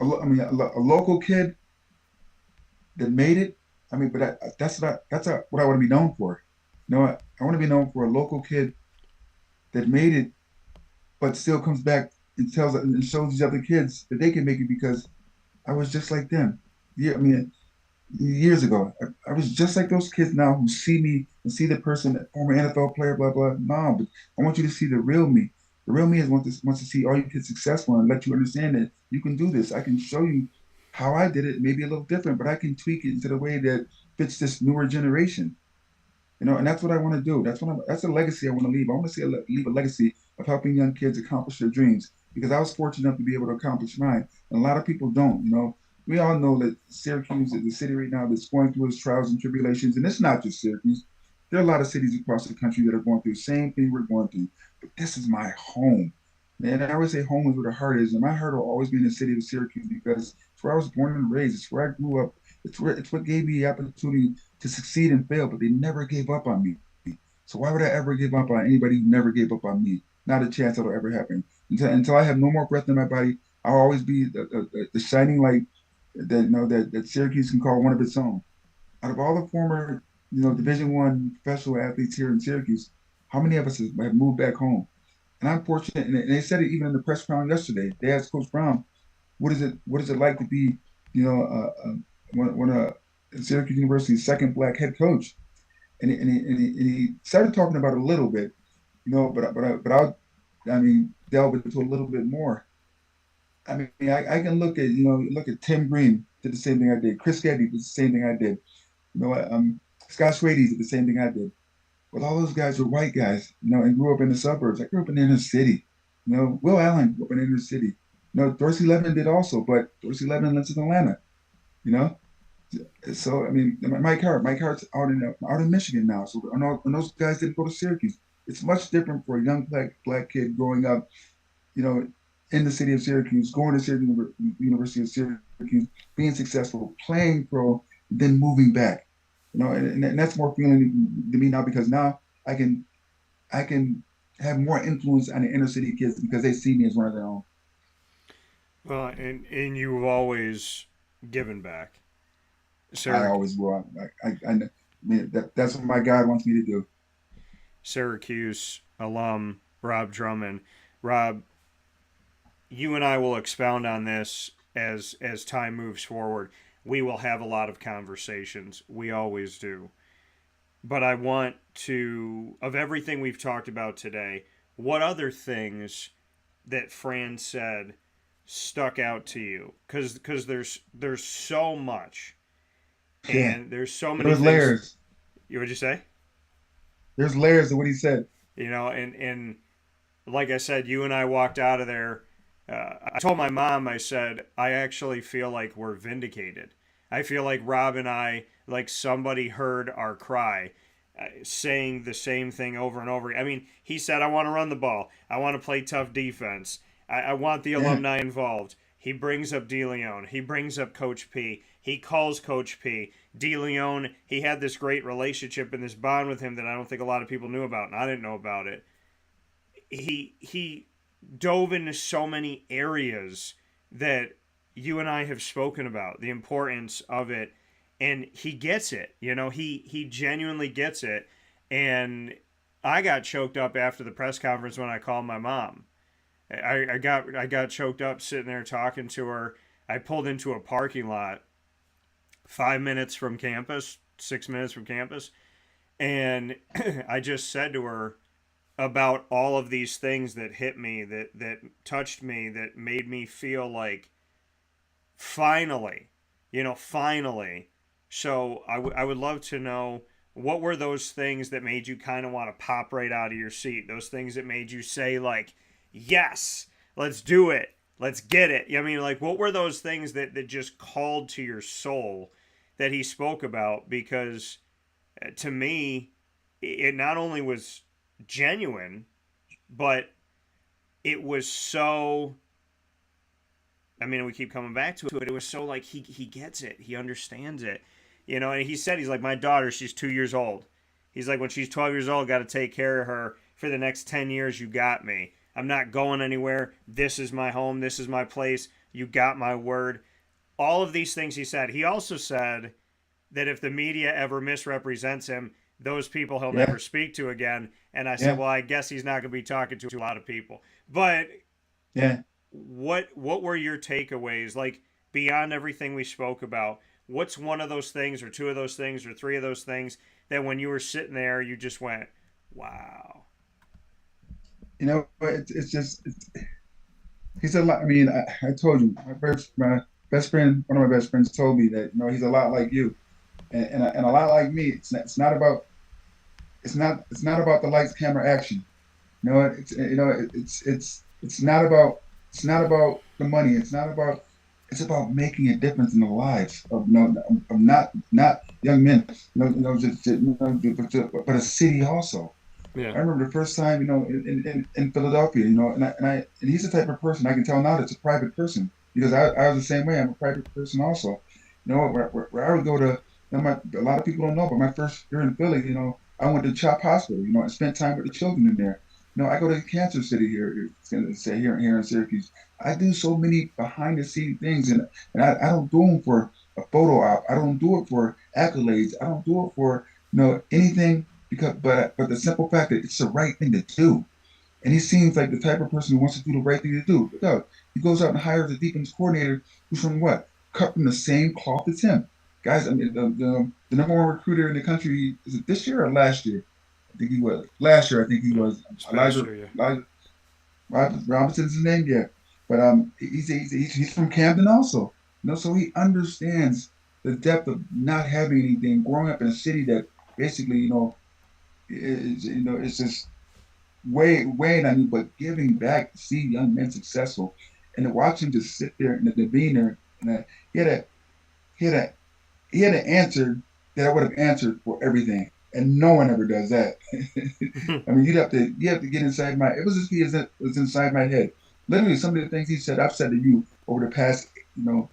a local kid that made it. I mean, but what I want to be known for. I want to be known for a local kid that made it, but still comes back and tells and shows these other kids that they can make it because I was just like them. Yeah, I mean, years ago, I was just like those kids now who see me and see the person, that former NFL player, blah blah. No, but I want you to see the real me. The real me is wants to see all you kids successful and let you understand that you can do this. I can show you how I did it, maybe a little different, but I can tweak it into the way that fits this newer generation. And that's what I want to do. That's a legacy I want to leave. I want to leave a legacy of helping young kids accomplish their dreams because I was fortunate enough to be able to accomplish mine, and a lot of people don't. We all know that Syracuse is the city right now that's going through its trials and tribulations, and it's not just Syracuse. There are a lot of cities across the country that are going through the same thing we're going through. But this is my home. Man, I always say home is where the heart is, and my heart will always be in the city of Syracuse because it's where I was born and raised. It's where I grew up. It's what gave me the opportunity to succeed and fail, but they never gave up on me. So why would I ever give up on anybody who never gave up on me? Not a chance that'll ever happen. Until I have no more breath in my body, I'll always be the shining light that Syracuse can call one of its own. Out of all the former Division I professional athletes here in Syracuse, how many of us have moved back home? And I'm fortunate, and they said it even in the press conference yesterday. They asked Coach Brown, "What is it like to be, one of Syracuse University's second black head coach?" And he started talking about it a little bit, but I'll delve into a little bit more. I mean, I can look at Tim Green did the same thing I did. Chris Getty did the same thing I did. Scott Schwady did the same thing I did. But all those guys were white guys, and grew up in the suburbs. I grew up in the inner city. Will Allen grew up in the inner city. Dorsey Levin did also, but Dorsey Levin lives in Atlanta. You know, so I mean, Mike Hart's out in Michigan now. So and those guys didn't go to Syracuse. It's much different for a young black kid growing up, you know, in the city of Syracuse, going to Syracuse University of Syracuse, being successful, playing pro, then moving back. And that's more feeling to me now because now I can I can have more influence on the inner city kids because they see me as one of their own. Well, and you've always given back. I Syrac- always will. I mean that's what my God wants me to do. Syracuse alum Rob Drummond. Rob, you and I will expound on this as time moves forward. we will have a lot of conversations. We always do. But I want to, of everything we've talked about today, what other things that Fran said stuck out to you? Because there's so much, Yeah. and there's so many There's things. layers. What'd you say? There's layers of what he said. You know, and like I said, you and I walked out of there. I told my mom, I said, I actually feel like we're vindicated. I feel like Rob and I, like somebody heard our cry, saying the same thing over and over. I mean, he said, I want to run the ball. I want to play tough defense. I want the alumni involved. He brings up DeLeon. He brings up Coach P. He calls Coach P. DeLeon, he had this great relationship and this bond with him that I don't think a lot of people knew about, and I didn't know about it. He dove into so many areas that you and I have spoken about, the importance of it, and he gets it. You know, he genuinely gets it. And I got choked up after the press conference when I called my mom. I got choked up sitting there talking to her. I pulled into a parking lot 5 minutes from campus, 6 minutes from campus, and I just said to her about all of these things that hit me, that touched me, that made me feel like finally. So I would love to know, what were those things that made you kind of want to pop right out of your seat? Those things that made you say, like, yes, let's do it. Let's get it. I mean, like, what were those things that just called to your soul that he spoke about? Because to me, it not only was genuine, but it was so, I mean, we keep coming back to it, but it was so like he gets it. He understands it. You know, and he said, he's like, my daughter, she's 2 years old. He's like, when she's 12 years old, got to take care of her for the next 10 years. You got me. I'm not going anywhere. This is my home. This is my place. You got my word. All of these things he said. He also said that if the media ever misrepresents him, those people he'll never speak to again. And I said, well, I guess he's not going to be talking to a lot of people. But what were your takeaways? Like, beyond everything we spoke about, what's one of those things or two of those things or three of those things that when you were sitting there, you just went, wow? You know, he's a lot. I mean, I told you, my best friend, one of my best friends told me that, you know, he's a lot like you, and a lot like me. It's not about the lights, camera, action. You know, it's not about the money. It's about making a difference in the lives of not young men, but a city also. Yeah. I remember the first time, you know, in Philadelphia, you know, and he's the type of person I can tell now that's a private person, because I was the same way. I'm a private person also. You know, where I would go to, you know, a lot of people don't know, but my first year in Philly, you know, I went to CHOP Hospital, you know, and spent time with the children in there. You know, I go to Cancer City here in Syracuse. I do so many behind the scene things, and I don't do them for a photo op. I don't do it for accolades. I don't do it for, you know, anything, because but the simple fact that it's the right thing to do. And he seems like the type of person who wants to do the right thing to do. Look, he goes out and hires a defense coordinator who's from what? Cut from the same cloth as him. Guys, I mean, the number one recruiter in the country, is it this year or last year? I think he was. Last year, I think he was. Elijah Robinson's his name, yeah. But he's from Camden also. You know, so he understands the depth of not having anything, growing up in a city that basically, you know, it's just weighing on you, but giving back to see young men successful, and to watch him just sit there in the demeanor, and he had an answer that I would have answered for everything, and no one ever does that. I mean, you have to get inside my. It was as if it was inside my head. Literally, some of the things he said, I've said to you over the past, you know,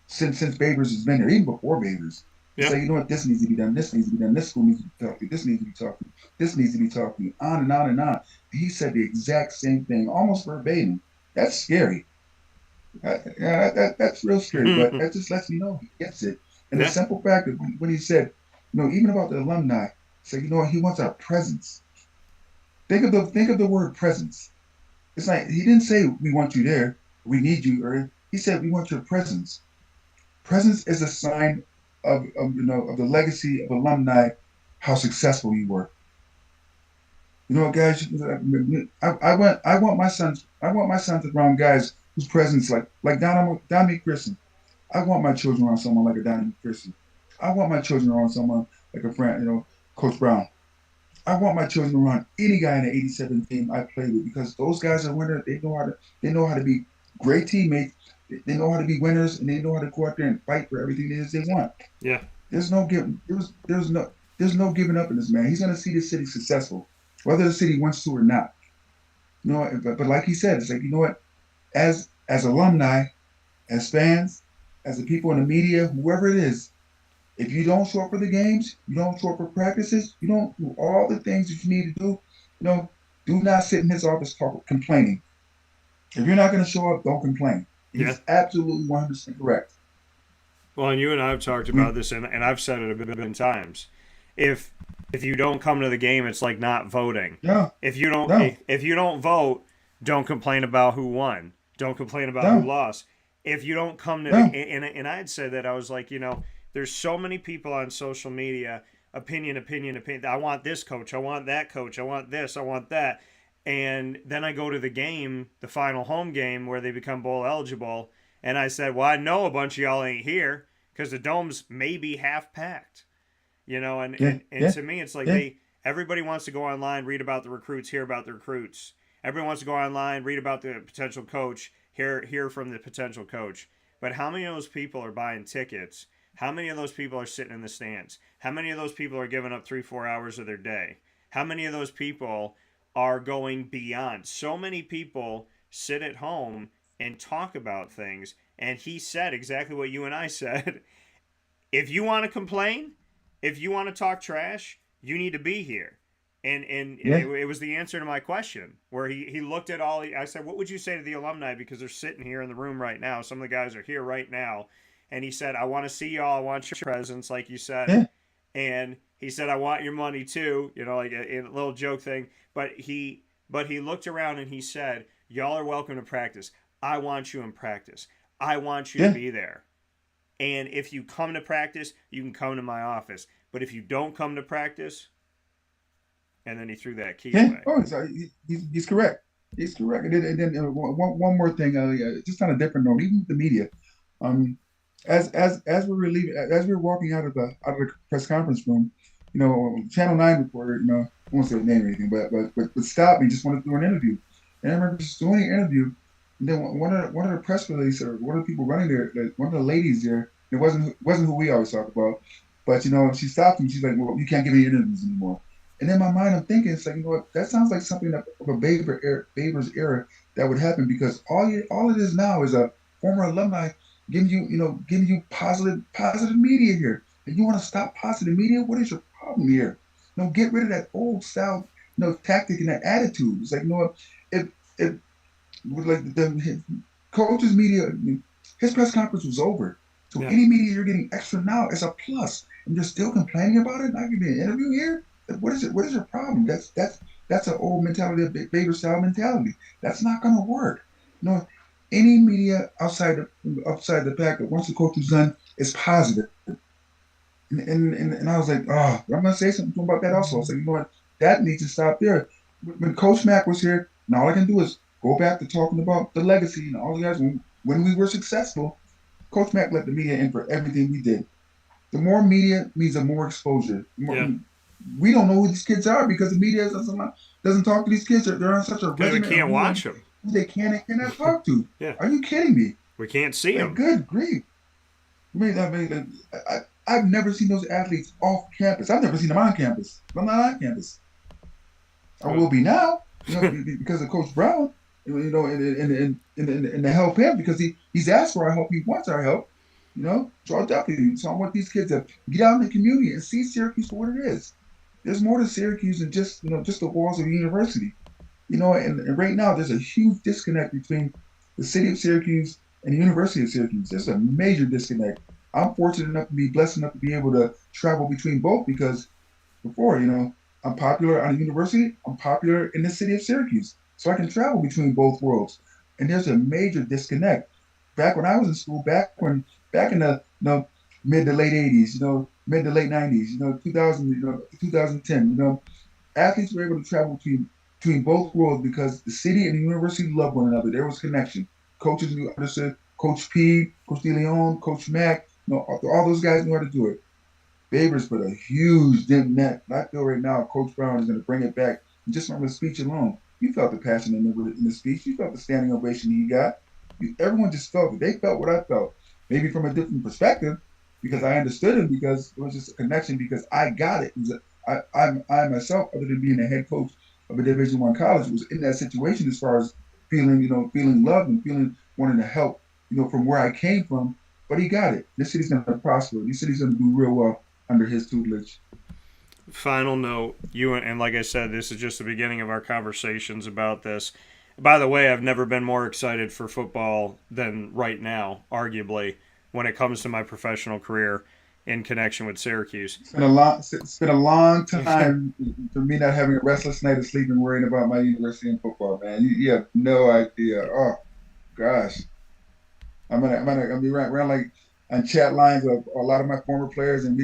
since Babers has been here, even before Babers. Yeah. Say, you know what, this needs to be done, this needs to be done, this school needs to be talking, this needs to be talking, this needs to be talking, on and on and on. He said the exact same thing, almost verbatim. That's scary. That's real scary, but that just lets me know he gets it. And the simple fact that when he said, you know, even about the alumni, say, you know what, he wants our presence. Think of the word presence. It's like, he didn't say we want you there, we need you, or he said we want your presence. Presence is a sign of the legacy of alumni, how successful you were. You know, guys, I want my sons around guys whose presence like Dominic Christian. I want my children around someone like a Dominic Christian. I want my children around someone like a friend, Coach Brown. I want my children around any guy in the '87 team I played with because those guys are winners. They know how to be great teammates. They know how to be winners, and they know how to go out there and fight for everything it is they want. Yeah. There's no giving. There's no giving up in this man. He's going to see this city successful, whether the city wants to or not. But like he said, it's like, you know what? As alumni, as fans, as the people in the media, whoever it is, if you don't show up for the games, you don't show up for practices, you don't do all the things that you need to do, do not sit in his office complaining. If you're not going to show up, don't complain. He's absolutely 100% correct. Well, and you and I have talked about this, and I've said it a billion times. If you don't come to the game, it's like not voting. Yeah. If you don't vote, don't complain about who won. Don't complain about who lost. If you don't come to and I had said that, I was like, there's so many people on social media, opinion. I want this coach. I want that coach. I want this. I want that. And then I go to the game, the final home game where they become bowl eligible. And I said, well, I know a bunch of y'all ain't here because the dome's maybe half packed. And to me, it's like everybody wants to go online, read about the recruits, hear about the recruits. Everyone wants to go online, read about the potential coach, hear from the potential coach. But how many of those people are buying tickets? How many of those people are sitting in the stands? How many of those people are giving up 3-4 hours of their day? How many of those people are going beyond? So many people sit at home and talk about things. And he said exactly what you and I said. If you want to complain, if you want to talk trash, you need to be here. And it was the answer to my question, where he looked at I said, what would you say to the alumni? Because they're sitting here in the room right now. Some of the guys are here right now. And he said, I want to see y'all. I want your presence, like you said. Yeah. And he said, I want your money too. Like a little joke thing. But he looked around and he said, y'all are welcome to practice. I want you in practice. I want you to be there. And if you come to practice, you can come to my office. But if you don't come to practice, and then he threw that key away. Oh, he's correct. He's correct. And then one more thing, just on a different note, even with the media, as we were walking out of the press conference room, Channel 9 reporter, I won't say the name or anything, but stopped me, just wanted to do an interview. And I remember just doing the interview, and then one of the press release, or one of the people running there, one of the ladies there, it wasn't who we always talk about, but she stopped me. She's like, "Well, you can't give any interviews anymore." And in my mind, I'm thinking, it's like, what? That sounds like something of a Baber's era that would happen, because all it is now is a former alumni giving you positive media here. And you want to stop positive media? What is your problem here? Get rid of that old style, tactic and that attitude. It's like, if like the coach's media, his press conference was over. So any media you're getting extra now is a plus, and you're still complaining about it. Not giving an interview here. What is it? What is your problem? That's an old mentality, a Baber style mentality. That's not going to work. Any media outside the pack that once the coach is done is positive. And I was like, I'm going to say something about that also. I was like, what? That needs to stop there. When Coach Mack was here, now all I can do is go back to talking about the legacy and all the guys. When we were successful, Coach Mack let the media in for everything we did. The more media means the more exposure. We don't know who these kids are because the media doesn't talk to these kids. They're on such a regimen. They can't watch them. They cannot talk to. Yeah. Are you kidding me? We can't see them. Good grief. I've never seen those athletes off campus. I've never seen them on campus. I'm not on campus. I will be now, because of Coach Brown, and to help him, because he's asked for our help. He wants our help, So I want these kids to get out in the community and see Syracuse for what it is. There's more to Syracuse than just the walls of the university. And right now there's a huge disconnect between the city of Syracuse and the University of Syracuse. There's a major disconnect. I'm fortunate enough to be blessed enough to be able to travel between both, because before, I'm popular on the university, I'm popular in the city of Syracuse. So I can travel between both worlds. And there's a major disconnect. Back when I was in school, back when back in the mid to late 80s, mid to late 90s, 2000, 2010, athletes were able to travel between both worlds because the city and the university loved one another. There was connection. Coaches knew understood. Coach P, Coach DeLeon, Coach Mack, all those guys knew how to do it. Babers put a huge dent in that. And I feel right now Coach Brown is going to bring it back. And just from the speech alone, you felt the passion in the speech. You felt the standing ovation he got. Everyone just felt it. They felt what I felt. Maybe from a different perspective because I understood him because it was just a connection because I got it. I myself, other than being a head coach of a Division I college, was in that situation as far as feeling loved and feeling wanting to help, from where I came from. But he got it. This city's going to prosper. This city's going to do real well under his tutelage. Final note, and like I said, this is just the beginning of our conversations about this. By the way, I've never been more excited for football than right now, arguably, when it comes to my professional career in connection with Syracuse. It's been a long time for me not having a restless night of sleep and worrying about my university and football, man. You have no idea. Oh gosh, I'm gonna be around like on chat lines of a lot of my former players, and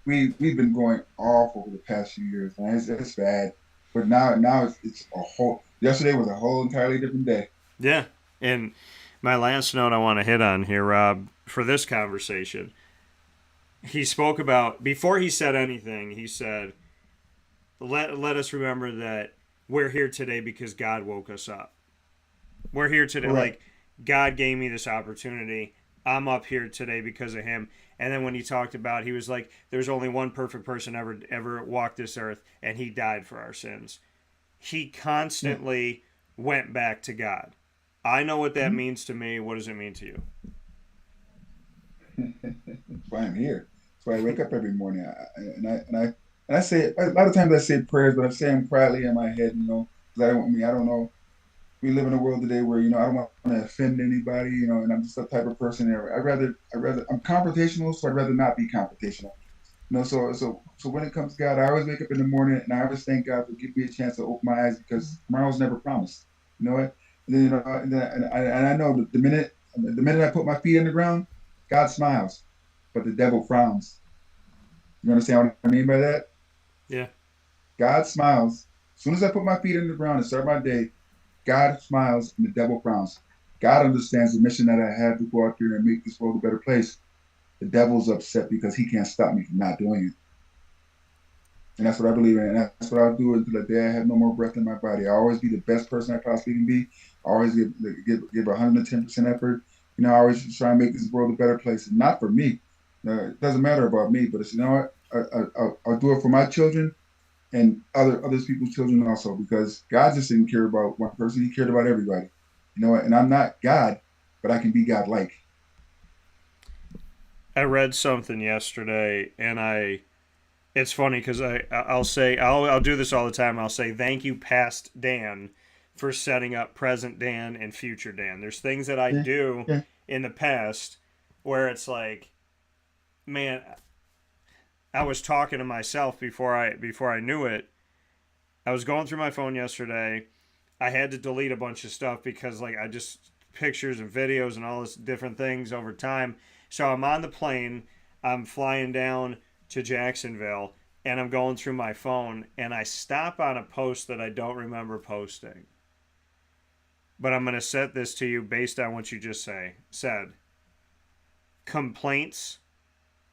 we've been going off over the past few years, man. It's bad, but now it's a whole. Yesterday was a whole entirely different day. Yeah, and my last note I want to hit on here, Rob, for this conversation. He spoke about, before he said anything, he said, let us remember that we're here today because God woke us up. We're here today, Right. like, God gave me this opportunity. I'm up here today because of him. And then when he talked about, he was like, there's only one perfect person ever walked this earth, and he died for our sins. He constantly went back to God. I know what that means to me. What does it mean to you? That's why I'm here. That's why I wake up every morning. I say a lot of times I say prayers, but I say them quietly in my head, because I don't know. We live in a world today where I don't want to offend anybody, and I'm just the type of person there. I'm confrontational, so I'd rather not be confrontational. So when it comes to God, I always wake up in the morning and I always thank God for giving me a chance to open my eyes because tomorrow's never promised. You know what? And then and I know the minute I put my feet in the ground, God smiles, but the devil frowns. You understand what I mean by that? Yeah. God smiles. As soon as I put my feet in the ground and start my day, God smiles and the devil frowns. God understands the mission that I have to go out there and make this world a better place. The devil's upset because he can't stop me from not doing it. And that's what I believe in. And that's what I'll do until the day I have no more breath in my body. I always be the best person I possibly can be. I always give 110% effort. I always try and make this world a better place. And not for me. It doesn't matter about me, but it's, what? I'll do it for my children and other people's children also, because God just didn't care about one person. He cared about everybody. And I'm not God, but I can be God-like. I read something yesterday, and it's funny because I'll do this all the time. I'll say, thank you, past Dan, for setting up present Dan and future Dan. There's things that I do in the past where it's like, man, I was talking to myself before I knew it. I was going through my phone yesterday. I had to delete a bunch of stuff because I just pictures and videos and all this different things over time. So I'm on the plane, I'm flying down to Jacksonville, and I'm going through my phone, and I stop on a post that I don't remember posting. But I'm going to set this to you based on what you just said. Complaints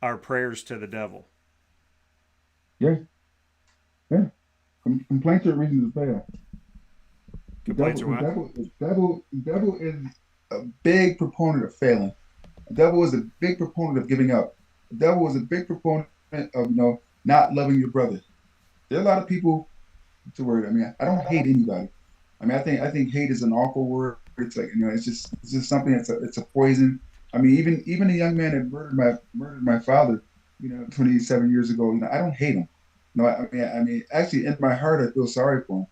are prayers to the devil. Yeah. Complaints are reasons to fail. The devil is a big proponent of failing. The devil is a big proponent of giving up. The devil is a big proponent of not loving your brother. There are a lot of people. What's the word? I don't hate anybody. I think hate is an awful word. It's like it's just something it's a poison. Even a young man that murdered my father, 27 years ago. I don't hate him. Actually, in my heart, I feel sorry for him.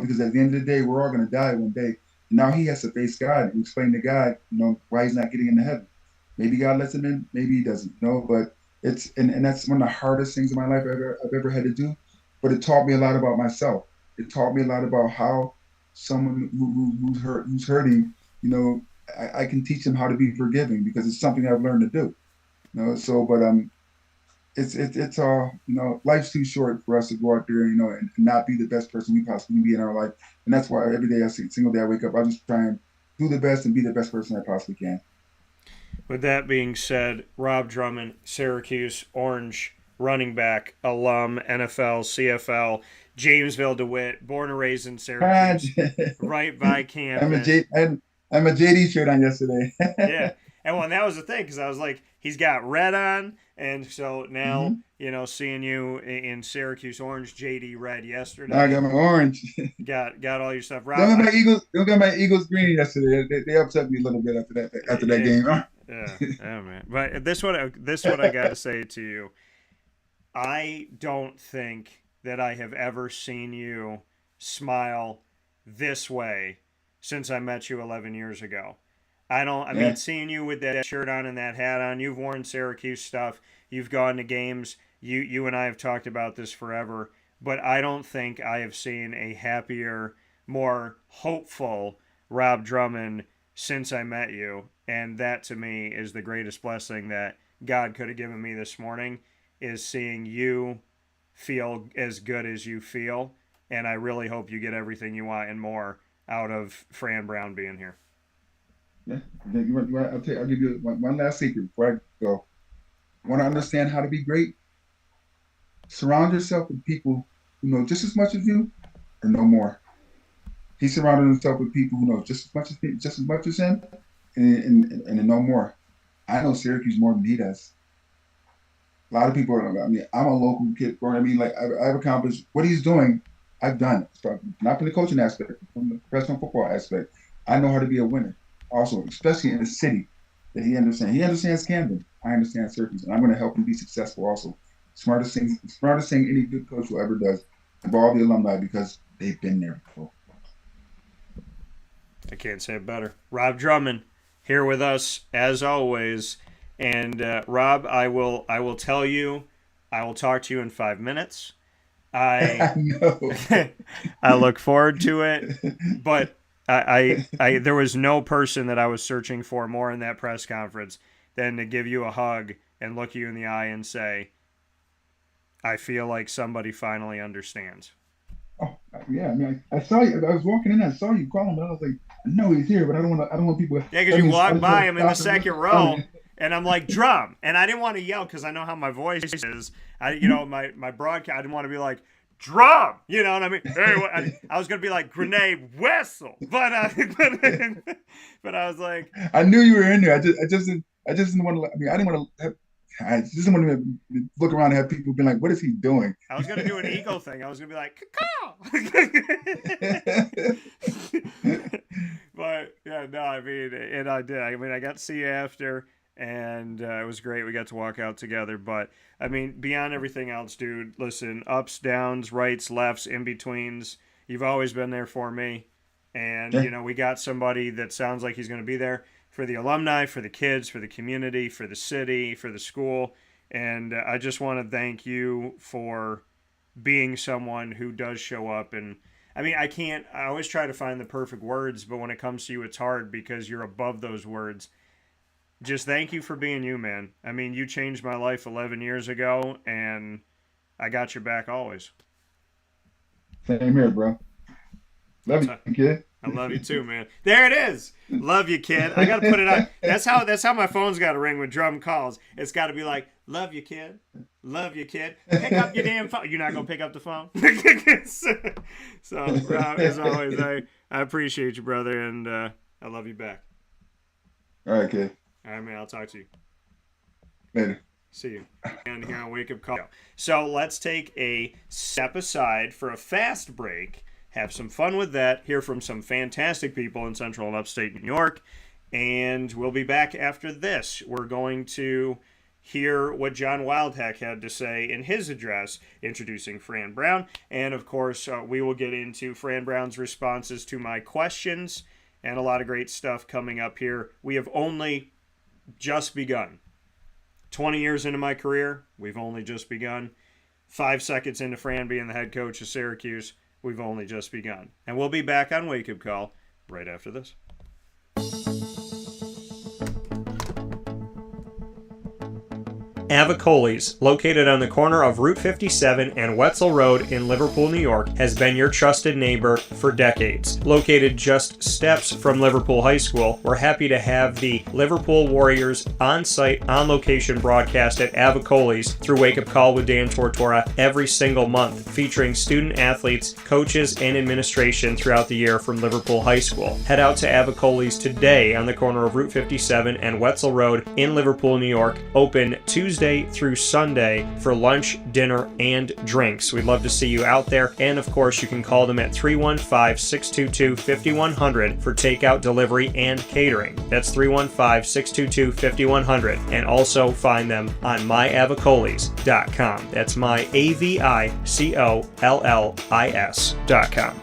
Because at the end of the day, we're all going to die one day. And now he has to face God and explain to God, why he's not getting into heaven. Maybe God lets him in, maybe he doesn't. But it's and that's one of the hardest things in my life I've ever had to do. But it taught me a lot about myself. It taught me a lot about how someone who's hurting, I can teach them how to be forgiving because it's something I've learned to do. So but it's all, life's too short for us to go out there, and not be the best person we possibly can be in our life. And that's why every day, single day I wake up, I just try and do the best and be the best person I possibly can. With that being said, Rob Drummond, Syracuse Orange running back, alum, NFL, CFL, Jamesville, DeWitt, born and raised in Syracuse, right by campus. I'm a JD shirt on yesterday. Yeah. And well, and that was the thing, because I was like, he's got red on, and so now, seeing you in Syracuse Orange, JD red yesterday. Now I got my orange. got all your stuff. Rob, Don't got my Eagles green yesterday. They upset me a little bit after that game. Yeah, man. But this what I got to say to you. I don't think that I have ever seen you smile this way since I met you 11 years ago. I mean, seeing you with that shirt on and that hat on, you've worn Syracuse stuff, you've gone to games, you and I have talked about this forever, but I don't think I have seen a happier, more hopeful Rob Drummond since I met you, and that to me is the greatest blessing that God could have given me this morning, is seeing you feel as good as you feel, and I really hope you get everything you want and more out of Fran Brown being here. Yeah, I'll give you one last secret before I go. Want to understand how to be great? Surround yourself with people who know just as much as you, or no more. He surrounded himself with people who know just as much as him, and no more. I know Syracuse more than he does. A lot of people are. I mean, I'm a local kid. I mean, like I've accomplished what he's doing. I've done it. Not from the coaching aspect, from the professional football aspect. I know how to be a winner. Also, especially in a city that he understands. He understands Camden. I understand Syracuse, and I'm going to help him be successful. Also, smartest thing any good coach will ever does. Involve the alumni because they've been there before. I can't say it better. Rob Drummond here with us as always. And Rob, I will tell you, I will talk to you in 5 minutes. I look forward to it, but I there was no person that I was searching for more in that press conference than to give you a hug and look you in the eye and say, I feel like somebody finally understands. Oh yeah, I mean, I saw you. I was walking in, I saw you calling, but I was like, I know he's here, but I don't want people. Yeah, because you walked by him in the second row. And I'm like, Drum. And I didn't want to yell because I know how my voice is. My broadcast, I didn't want to be like, Drum. You know what I mean? I was going to be like, Grenade Wessel. But I was like. I knew you were in there. I just didn't want to, I didn't want to have, I just didn't want to look around and have people be like, what is he doing? I was going to do an eagle thing. I was going to be like, caw. But, yeah, no, I mean, and I did. I mean, I got to see you after. And it was great. We got to walk out together. But, I mean, beyond everything else, dude, listen, ups, downs, rights, lefts, in-betweens, you've always been there for me. And, we got somebody that sounds like he's going to be there for the alumni, for the kids, for the community, for the city, for the school. And I just want to thank you for being someone who does show up. And, I mean, I always try to find the perfect words, but when it comes to you, it's hard because you're above those words. Just thank you for being you, man. I mean, you changed my life 11 years ago, and I got your back always. Same here, bro. Love you, kid. I love you too, man. There it is. Love you, kid. I got to put it on. That's how my phone's got to ring when Drum calls. It's got to be like, love you, kid. Love you, kid. Pick up your damn phone. You're not going to pick up the phone? So, Rob, as always, I appreciate you, brother, and I love you back. All right, kid. All right, man. I'll talk to you later. See you. And here on Wake Up Call. So let's take a step aside for a fast break. Have some fun with that. Hear from some fantastic people in Central and Upstate New York. And we'll be back after this. We're going to hear what John Wildhack had to say in his address introducing Fran Brown. And, of course, we will get into Fran Brown's responses to my questions and a lot of great stuff coming up here. We have only just begun. 20 years into my career, we've only just begun. 5 seconds into Fran being the head coach of Syracuse, we've only just begun. And we'll be back on Wake Up Call right after this. Avicolli's, located on the corner of Route 57 and Wetzel Road in Liverpool, New York, has been your trusted neighbor for decades. Located just steps from Liverpool High School, we're happy to have the Liverpool Warriors on-site, on-location broadcast at Avicolli's through Wake Up Call with Dan Tortora every single month, featuring student athletes, coaches, and administration throughout the year from Liverpool High School. Head out to Avicolli's today on the corner of Route 57 and Wetzel Road in Liverpool, New York, open Tuesday through Sunday for lunch, dinner, and drinks. We'd love to see you out there, and of course you can call them at 315-622-5100 for takeout, delivery, and catering. That's 315-622-5100, and also find them on myavicollis.com. That's myavicollis.com.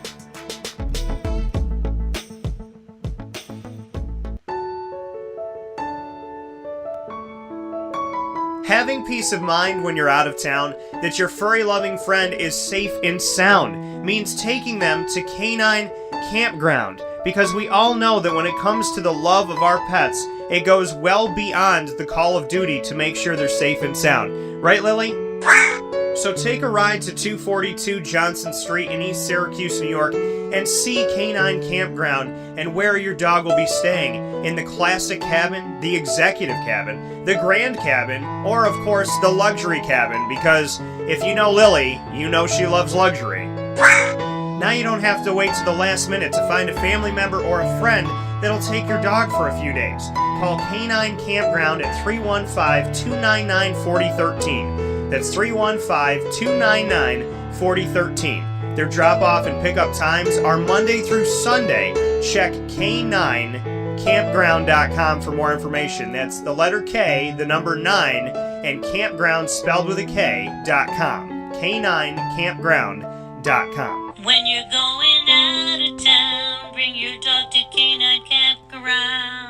Having peace of mind when you're out of town that your furry-loving friend is safe and sound means taking them to Canine Campground, because we all know that when it comes to the love of our pets, it goes well beyond the call of duty to make sure they're safe and sound. Right, Lily? So take a ride to 242 Johnson Street in East Syracuse, New York, and see Canine Campground and where your dog will be staying, in the classic cabin, the executive cabin, the grand cabin, or of course the luxury cabin, because if you know Lily, you know she loves luxury. Now you don't have to wait to the last minute to find a family member or a friend that'll take your dog for a few days. Call Canine Campground at 315-299-4013. That's 315-299-4013. Their drop-off and pickup times are Monday through Sunday. Check K9campground.com for more information. That's the letter K, the number 9, and campground spelled with a K.com. K9campground.com. When you're going out of town, bring your dog to Canine Campground.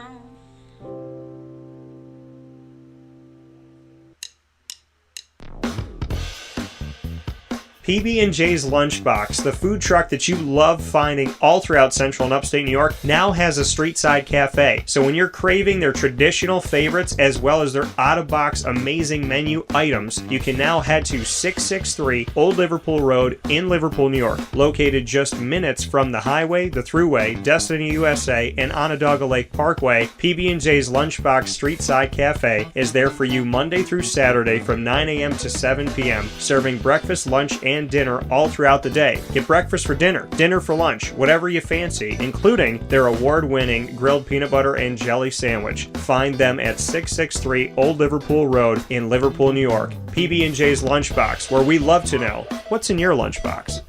PB&J's Lunchbox, the food truck that you love finding all throughout central and upstate New York, now has a street-side cafe. So when you're craving their traditional favorites as well as their out-of-box amazing menu items, you can now head to 663 Old Liverpool Road in Liverpool, New York. Located just minutes from the highway, the Thruway, Destiny USA, and Onondaga Lake Parkway, PB&J's Lunchbox Street-Side Cafe is there for you Monday through Saturday from 9 a.m. to 7 p.m., serving breakfast, lunch, and dinner all throughout the day. Get breakfast for dinner, dinner for lunch, whatever you fancy, including their award-winning grilled peanut butter and jelly sandwich. Find them at 663 Old Liverpool Road in Liverpool, New York. PB&J's Lunchbox, where we love to know what's in your lunchbox.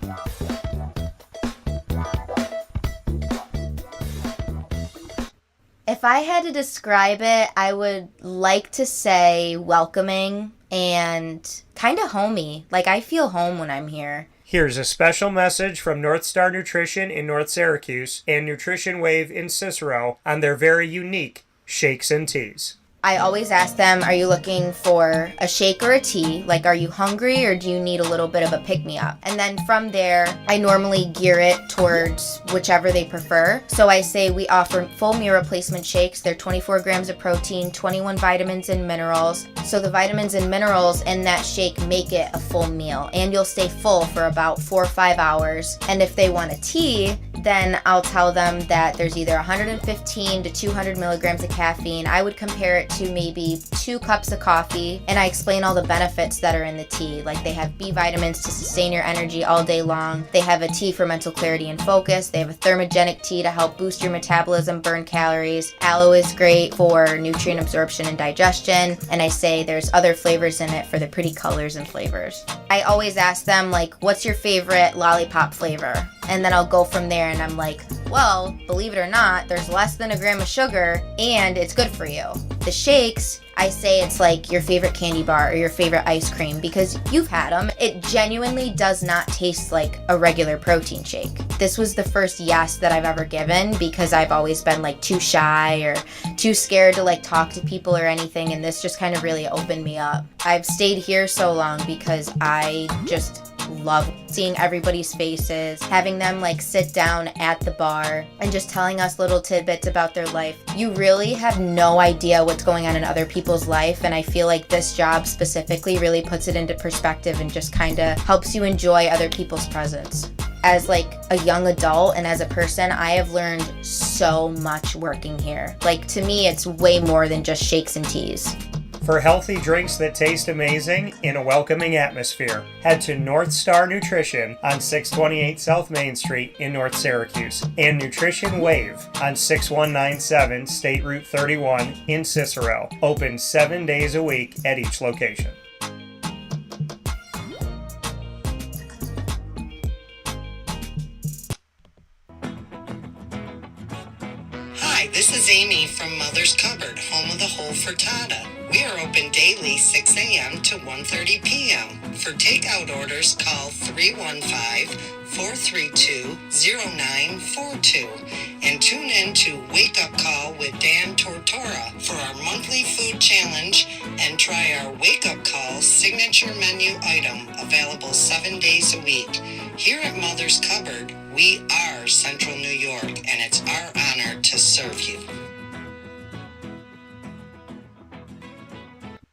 If I had to describe it, I would like to say welcoming and kind of homey. Like, I feel home when I'm here. Here's a special message from North Star Nutrition in North Syracuse and Nutrition Wave in Cicero on their very unique shakes and teas. I always ask them, are you looking for a shake or a tea? Like, are you hungry or do you need a little bit of a pick-me-up? And then from there, I normally gear it towards whichever they prefer. So I say we offer full meal replacement shakes. They're 24 grams of protein, 21 vitamins and minerals. So the vitamins and minerals in that shake make it a full meal. And you'll stay full for about 4 or 5 hours. And if they want a tea, then I'll tell them that there's either 115 to 200 milligrams of caffeine. I would compare it to maybe 2 cups of coffee, and I explain all the benefits that are in the tea. Like, they have B vitamins to sustain your energy all day long. They have a tea for mental clarity and focus. They have a thermogenic tea to help boost your metabolism, burn calories. Aloe is great for nutrient absorption and digestion. And I say there's other flavors in it for the pretty colors and flavors. I always ask them, like, what's your favorite lollipop flavor? And then I'll go from there, and I'm like, well, believe it or not, there's less than a gram of sugar and it's good for you. The shakes, I say it's like your favorite candy bar or your favorite ice cream, because you've had them. It genuinely does not taste like a regular protein shake. This was the first yes that I've ever given, because I've always been like too shy or too scared to like talk to people or anything, and this just kind of really opened me up. I've stayed here so long because I just love seeing everybody's faces, having them like sit down at the bar and just telling us little tidbits about their life. You really have no idea what's going on in other people's life, and I feel like this job specifically really puts it into perspective and just kind of helps you enjoy other people's presence. As like a young adult and as a person, I have learned so much working here. Like, to me, it's way more than just shakes and teas. For healthy drinks that taste amazing in a welcoming atmosphere, head to North Star Nutrition on 628 South Main Street in North Syracuse and Nutrition Wave on 6197 State Route 31 in Cicero. Open 7 days a week at each location. Hi, this is Amy from Mother's Cupboard, home of the whole frittata. We are open daily 6 a.m. to 1:30 p.m. For takeout orders, call 315-432-0942 and tune in to Wake Up Call with Dan Tortora for our monthly food challenge and try our Wake Up Call signature menu item available 7 days a week. Here at Mother's Cupboard, we are Central New York, and it's our honor to serve you.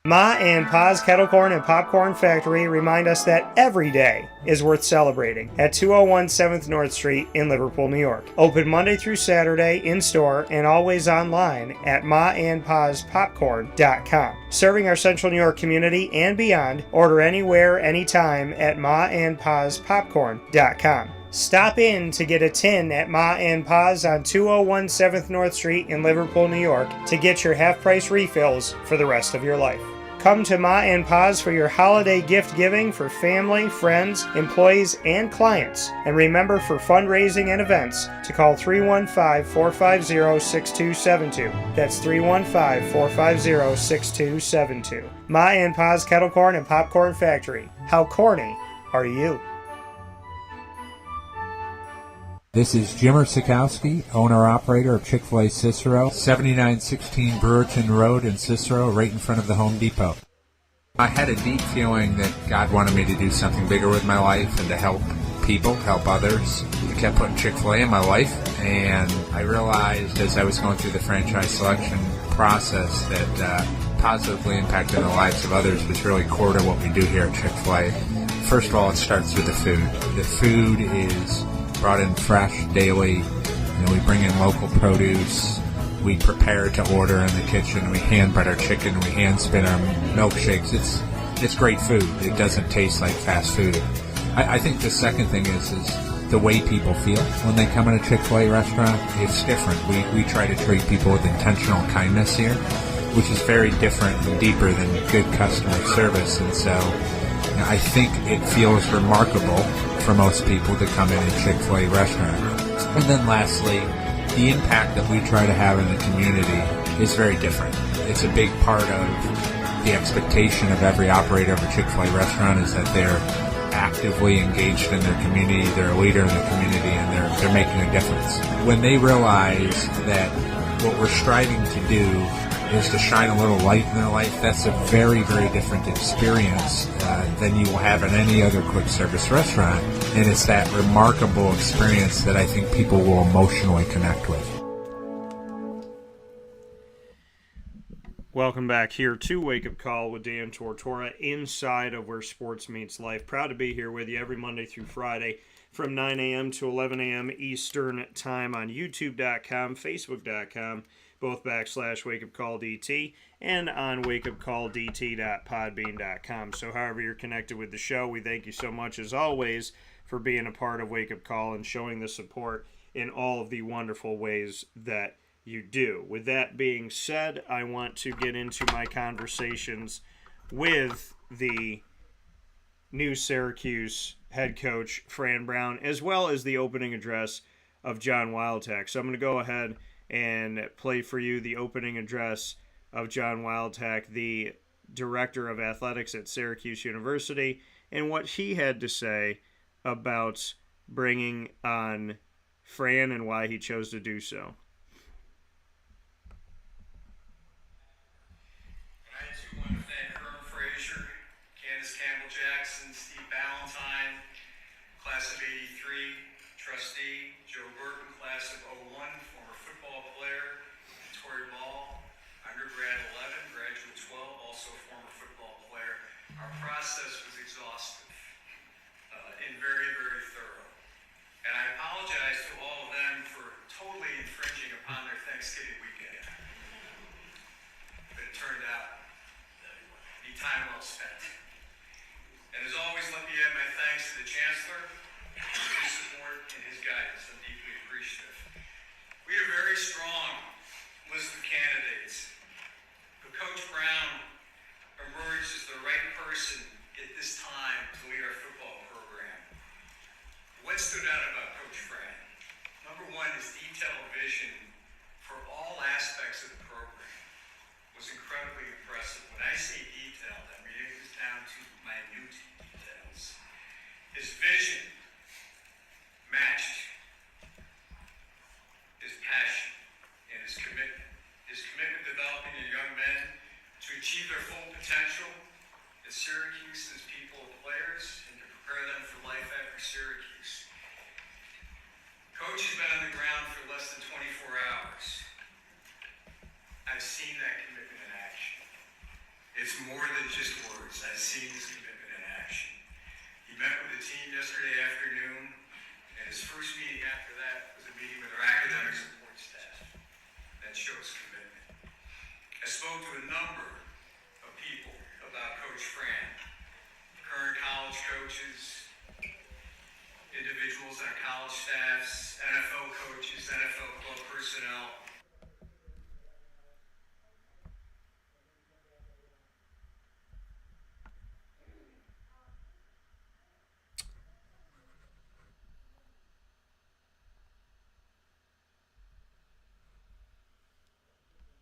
Ma and Pa's Kettle Corn and Popcorn Factory remind us that every day is worth celebrating at 201 7th North Street in Liverpool, New York. Open Monday through Saturday in-store and always online at maandpaspopcorn.com. Serving our Central New York community and beyond, order anywhere, anytime at maandpaspopcorn.com. Stop in to get a tin at Ma and Pa's on 201 7th North Street in Liverpool, New York to get your half-price refills for the rest of your life. Come to Ma and Pa's for your holiday gift giving for family, friends, employees, and clients. And remember, for fundraising and events, to call 315-450-6272. That's 315-450-6272. Ma and Pa's Kettle Corn and Popcorn Factory. How corny are you? This is Jimmer Sikowski, owner-operator of Chick-fil-A Cicero, 7916 Brewerton Road in Cicero, right in front of the Home Depot. I had a deep feeling that God wanted me to do something bigger with my life and to help people, help others. I kept putting Chick-fil-A in my life, and I realized as I was going through the franchise selection process that positively impacting the lives of others was really core to what we do here at Chick-fil-A. First of all, it starts with the food. The food is brought in fresh daily. We bring in local produce. We prepare to order in the kitchen. We hand bread our chicken. We hand spin our milkshakes. It's great food. It doesn't taste like fast food. I think the second thing is the way people feel when they come in a Chick-fil-A restaurant. It's different. We try to treat people with intentional kindness here, which is very different and deeper than good customer service. And so I think it feels remarkable for most people to come in a Chick-fil-A restaurant. And then lastly, the impact that we try to have in the community is very different. It's a big part of the expectation of every operator of a Chick-fil-A restaurant is that they're actively engaged in their community, they're a leader in the community, and they're making a difference. When they realize that what we're striving to do is to shine a little light in their life, that's a very, very different experience than you will have in any other quick service restaurant. And it's that remarkable experience that I think people will emotionally connect with. Welcome back here to Wake Up Call with Dan Tortora, inside of Where Sports Meets Life. Proud to be here with you every Monday through Friday from 9 a.m. to 11 a.m. Eastern Time on YouTube.com, Facebook.com, both /WakeUpCallDT, and on wakeupcalldt.podbean.com. So however you're connected with the show, we thank you so much, as always, for being a part of Wake Up Call and showing the support in all of the wonderful ways that you do. With that being said, I want to get into my conversations with the new Syracuse head coach, Fran Brown, as well as the opening address of John Wildhack. So I'm going to go ahead and play for you the opening address of John Wildhack, the director of athletics at Syracuse University, and what he had to say about bringing on Fran and why he chose to do so. I too want to thank Colonel Frazier, Candace Campbell, Michael Jackson, Steve Ballantyne, class of '83, trustee, Joe Burton, class of '01, former football player, Tori Ball, undergrad 11, graduate 12, also former football player. Our process was exhaustive and very, very thorough. And I apologize to all of them for totally infringing upon their Thanksgiving weekend. But it turned out to be time well spent. And as always, let me add my thanks to the Chancellor for his support and his guidance. I'm deeply appreciative. We had a very strong list of candidates, but Coach Brown emerged as the right person at this time to lead our football program. What stood out about Coach Fran? Number one, his detailed vision for all aspects of the program was incredibly impressive. When I say detailed, I mean it was down to minute details. His vision matched his passion and his commitment. His commitment developing your young men to achieve their full potential at Syracuse as people and players and to prepare them for life after Syracuse. Coach has been on the ground for less than 24 hours. I've seen that commitment in action. It's more than just words. I've seen his commitment in action. He met with the team yesterday afternoon, and his first meeting after that was a meeting with our academic support staff. That shows commitment. I spoke to a number of people about Coach Fran, current college coaches, individuals on college staffs, NFL coaches, NFL club personnel.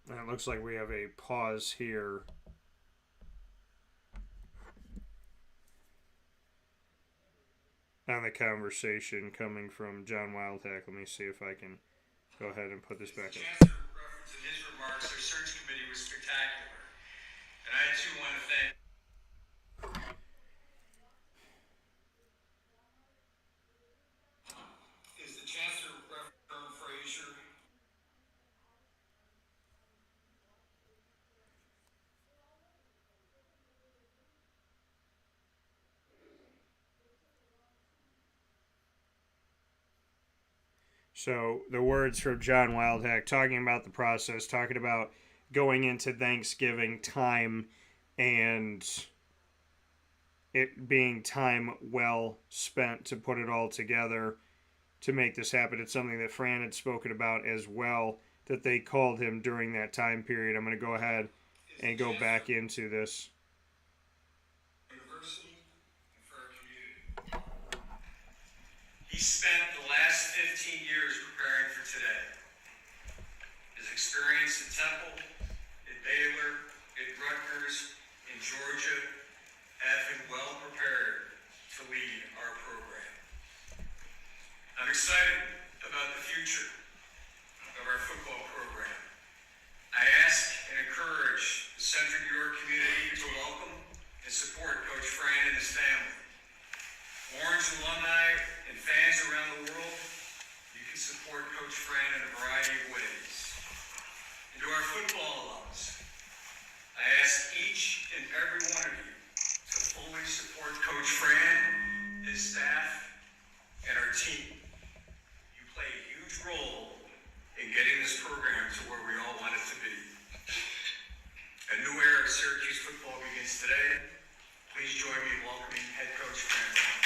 And it looks like we have a pause here. On the conversation coming from John Wildhack. Let me see if I can go ahead and put this back in. Chancellor referenced in his remarks, our search committee was spectacular. And I too want to thank is the Chancellor referenced Frazier. So the words from John Wildhack talking about the process, talking about going into Thanksgiving time and it being time well spent to put it all together to make this happen. It's something that Fran had spoken about as well, that they called him during that time period. I'm going to go ahead and go back into this. University and for our community. He spent the last 15 years preparing for today. His experience at Temple, at Baylor, at Rutgers, in Georgia, have him well prepared to lead our program. I'm excited about the future of our football program. I ask and encourage the Central New York community to welcome and support Coach Fran and his family. Orange alumni and fans around the world, you can support Coach Fran in a variety of ways. And to our football alums, I ask each and every one of you to fully support Coach Fran, his staff, and our team. You play a huge role in getting this program to where we all want it to be. A new era of Syracuse football begins today. Please join me in welcoming head coach Fran Brown.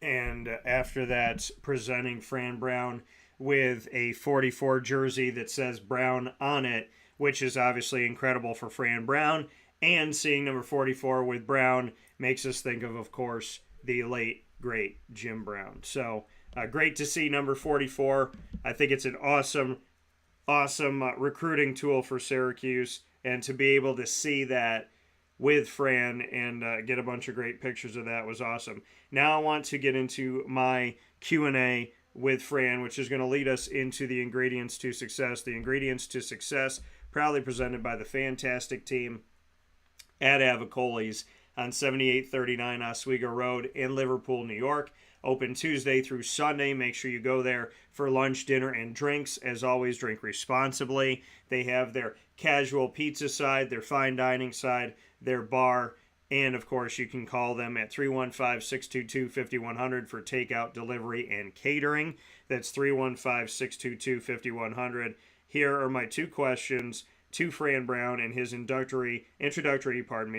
And after that, presenting Fran Brown with a 44 jersey that says Brown on it, which is obviously incredible for Fran Brown. And seeing number 44 with Brown makes us think of course, the late, great Jim Brown. So great to see number 44. I think it's an awesome recruiting tool for Syracuse. And to be able to see that with Fran and get a bunch of great pictures of that was awesome. Now I want to get into my Q&A with Fran, which is going to lead us into the ingredients to success. The ingredients to success, proudly presented by the fantastic team at Avicolli's on 7839 Oswego Road in Liverpool, New York. Open Tuesday through Sunday. Make sure you go there for lunch, dinner, and drinks. As always, drink responsibly. They have their casual pizza side, their fine dining side, their bar, and of course you can call them at 315-622-5100 for takeout, delivery, and catering. That's 315-622-5100. Here are my two questions to Fran Brown in his introductory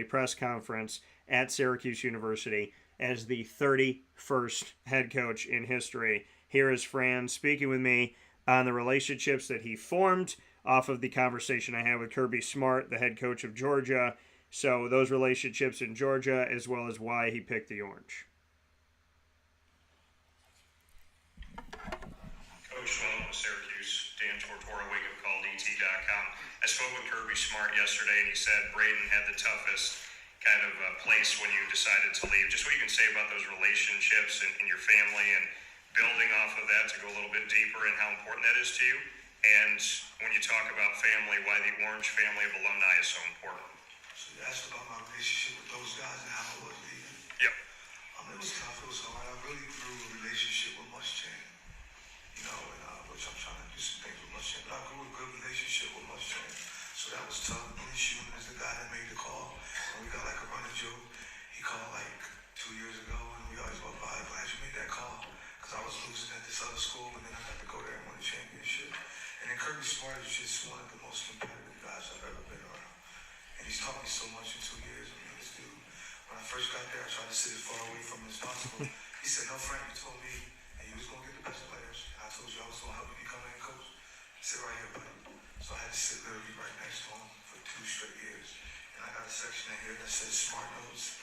press conference at Syracuse University as the 31st head coach in history. Here is Fran speaking with me on the relationships that he formed off of the conversation I had with Kirby Smart, the head coach of Georgia. So those relationships in Georgia, as well as why he picked the Orange. Coach, welcome to Syracuse. Dan Tortora, wakeupcalldt.com. I spoke with Kirby Smart yesterday, and he said Braden had the toughest kind of place when you decided to leave. Just what you can say about those relationships in your family and building off of that to go a little bit deeper and how important that is to you. And when you talk about family, why the Orange family of alumni is so important. So you asked about my relationship with those guys and how it was leaving. Yep. It was tough. It was hard. I really grew a relationship with Muschamp. You know, and which I'm trying to do some things with Muschamp. But I grew a good relationship with Muschamp. So that was tough. Billy Schumann is the guy that made the call. And we got like a running joke. He called like 2 years ago, and we always went by, glad you made that call. Because I was losing at this other school, and then I got to go there and win a championship. And then Kirby Smart is just one of the most competitive guys I've ever been around. And he's taught me so much in 2 years. I mean, this dude, when I first got there, I tried to sit as far away from him as possible. He said, no, Frank, you told me, and you was going to get the best players. And I told you I was going to help you become a head coach. Sit right here, buddy. So I had to sit literally right next to him for 2 straight years. And I got a section in here that says smart notes.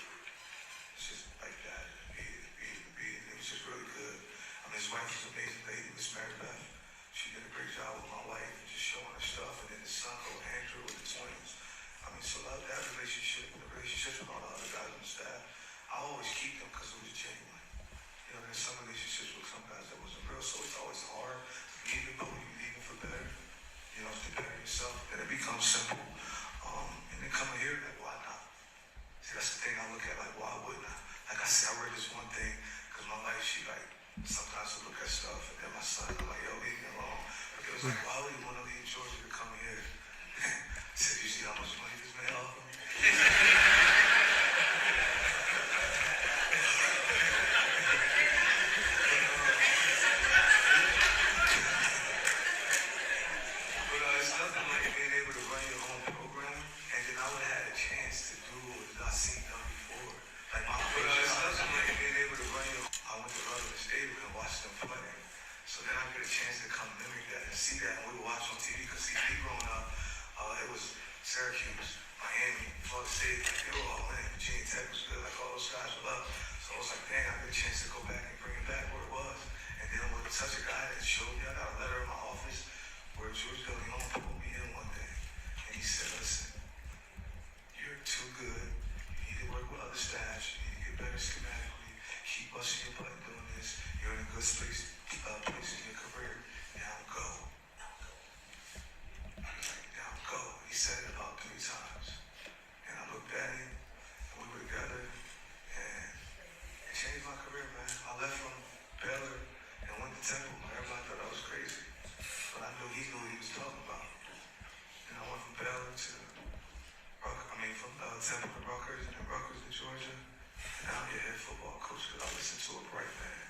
It's just like that. It was just really good. I mean, his wife was an amazing lady, Miss Mary Beth. She did a great job with my wife, just showing her stuff. And then his son, Andrew, with the twins. I mean, so that relationship, the relationships with all the other guys on the staff, I always keep them because it was genuine. You know, there's some relationships with some guys that wasn't real, so it's always hard to leave it, but when you leave it for better, you know, to better yourself, then it becomes simple. And then coming here, like, why not? See, that's the thing I look at, like, why wouldn't I? Like I said, I read this one thing, because my wife, she, like, sometimes will look at stuff, and then my son, I'm like, yo, leave me alone. But it was like, why would you want to leave Georgia to come here? I said, you see how much money this man offered me? It's nothing like being able to run your own program, and then I would have had a chance to do what I seen done before. Like my it's nothing like being able to run your own. I went to Rutherford Stadium and watched them play. So then I get a chance to come mimic that and see that, and we would watch on TV, because see, me growing up, it was Syracuse, Miami, Florida State, like, they were all in. Virginia Tech was good, like all those guys were up. So I was like, man, I get a chance to go back and bring it back where it was. And then with such a guy that showed me, I got a letter in my office where George W. pulled me in one day. And he said, listen, you're too good. You need to work with other staffs. You need to get better schematically. Keep busting your butt doing this. You're in a good place in your career. Now go. Now go. He said it about 3 times. And I looked at him, and we were together, and it changed my career, man. I left from Baylor and went to Temple. Everybody thought I was crazy. But I knew he knew what he was talking about. And I went from Baylor to Temple to Rutgers, and then Rutgers to Georgia. And now I'm your head football coach because I listen to a bright man.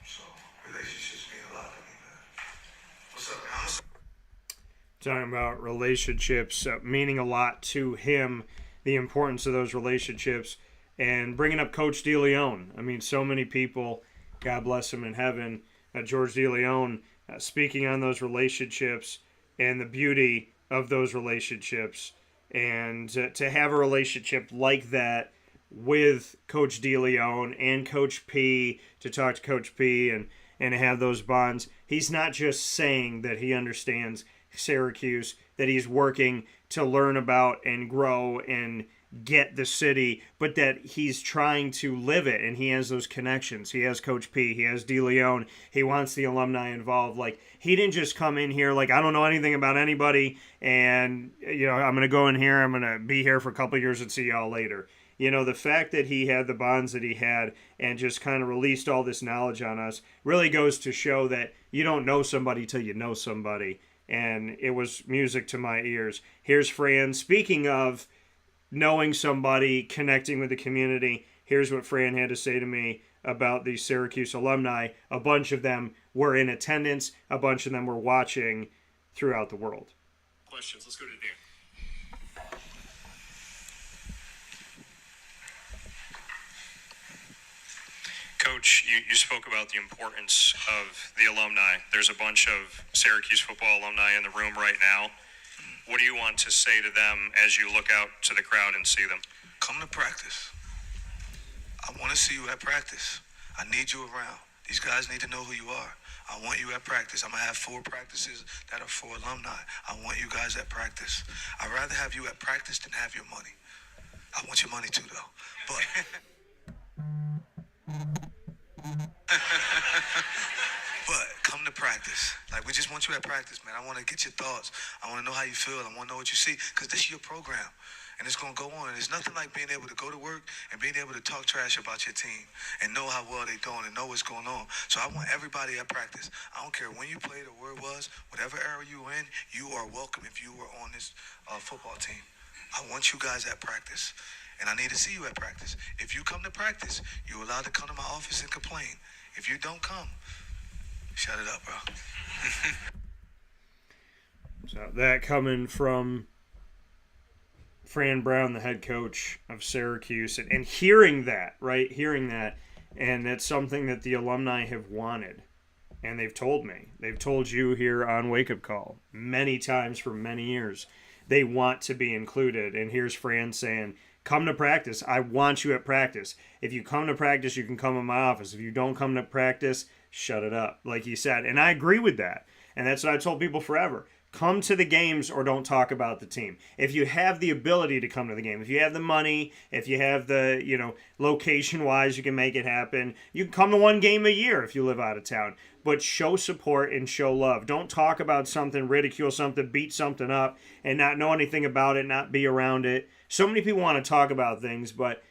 So relationships mean a lot to me, man. What's up, man? Talking about relationships meaning a lot to him, the importance of those relationships, and bringing up Coach DeLeon. I mean, so many people, God bless him in heaven, George DeLeon, speaking on those relationships and the beauty of those relationships. And to have a relationship like that with Coach DeLeon and Coach P, to talk to Coach P and have those bonds, he's not just saying that he understands Syracuse, that he's working to learn about and grow and get the city, but that he's trying to live it, and he has those connections. He has Coach P, he has DeLeon, he wants the alumni involved. Like, he didn't just come in here like, I don't know anything about anybody, and I'm going to go in here, I'm going to be here for a couple of years and see y'all later. The fact that he had the bonds that he had and just kind of released all this knowledge on us really goes to show that you don't know somebody till you know somebody, and it was music to my ears. Here's Fran. Speaking of knowing somebody, connecting with the community, here's what Fran had to say to me about the Syracuse alumni. A bunch of them were in attendance. A bunch of them were watching throughout the world. Questions. Let's go to Dan. Coach, you spoke about the importance of the alumni. There's a bunch of Syracuse football alumni in the room right now. What do you want to say to them as you look out to the crowd and see them? Come to practice. I want to see you at practice. I need you around. These guys need to know who you are. I want you at practice. I'm going to have 4 practices that are for alumni. I want you guys at practice. I'd rather have you at practice than have your money. I want your money too, though. But come to practice. Like, we just want you at practice, man. I want to get your thoughts. I want to know how you feel. I want to know what you see, because this is your program, and it's going to go on. And it's nothing like being able to go to work and being able to talk trash about your team and know how well they're doing and know what's going on. So I want everybody at practice. I don't care when you played or where it was, whatever era you were in, you are welcome if you were on this football team. I want you guys at practice, and I need to see you at practice. If you come to practice, you're allowed to come to my office and complain. If you don't come, shut it up, bro. So that coming from Fran Brown, the head coach of Syracuse, and hearing that, right? Hearing that, and that's something that the alumni have wanted. And they've told me. They've told you here on Wake Up Call many times for many years. They want to be included. And here's Fran saying, come to practice. I want you at practice. If you come to practice, you can come in my office. If you don't come to practice, shut it up, like he said. And I agree with that. And that's what I told people forever. Come to the games or don't talk about the team. If you have the ability to come to the game, if you have the money, if you have the, location-wise, you can make it happen. You can come to one game a year if you live out of town. But show support and show love. Don't talk about something, ridicule something, beat something up, and not know anything about it, not be around it. So many people want to talk about things, but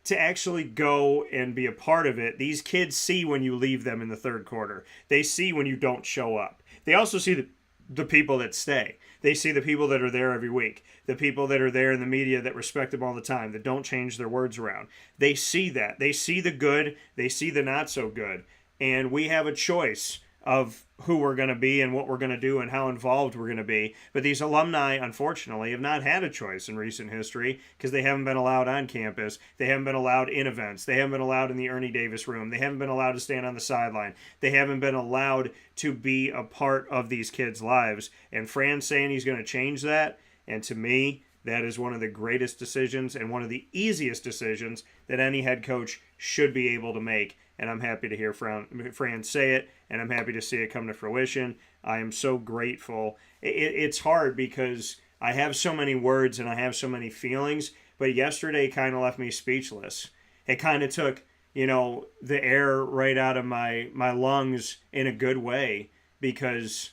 to actually go and be a part of it, these kids see when you leave them in the third quarter. They see when you don't show up. They also see the people that stay. They see the people that are there every week, the people that are there in the media that respect them all the time, that don't change their words around. They see that. They see the good. They see the not so good. And we have a choice of who we're going to be and what we're going to do and how involved we're going to be. But these alumni, unfortunately, have not had a choice in recent history because they haven't been allowed on campus. They haven't been allowed in events. They haven't been allowed in the Ernie Davis room. They haven't been allowed to stand on the sideline. They haven't been allowed to be a part of these kids' lives. And Fran's saying he's going to change that. And to me, that is one of the greatest decisions and one of the easiest decisions that any head coach should be able to make. And I'm happy to hear Fran say it, and I'm happy to see it come to fruition. I am so grateful. It's hard because I have so many words and I have so many feelings, but yesterday kind of left me speechless. It kind of took, the air right out of my lungs in a good way, because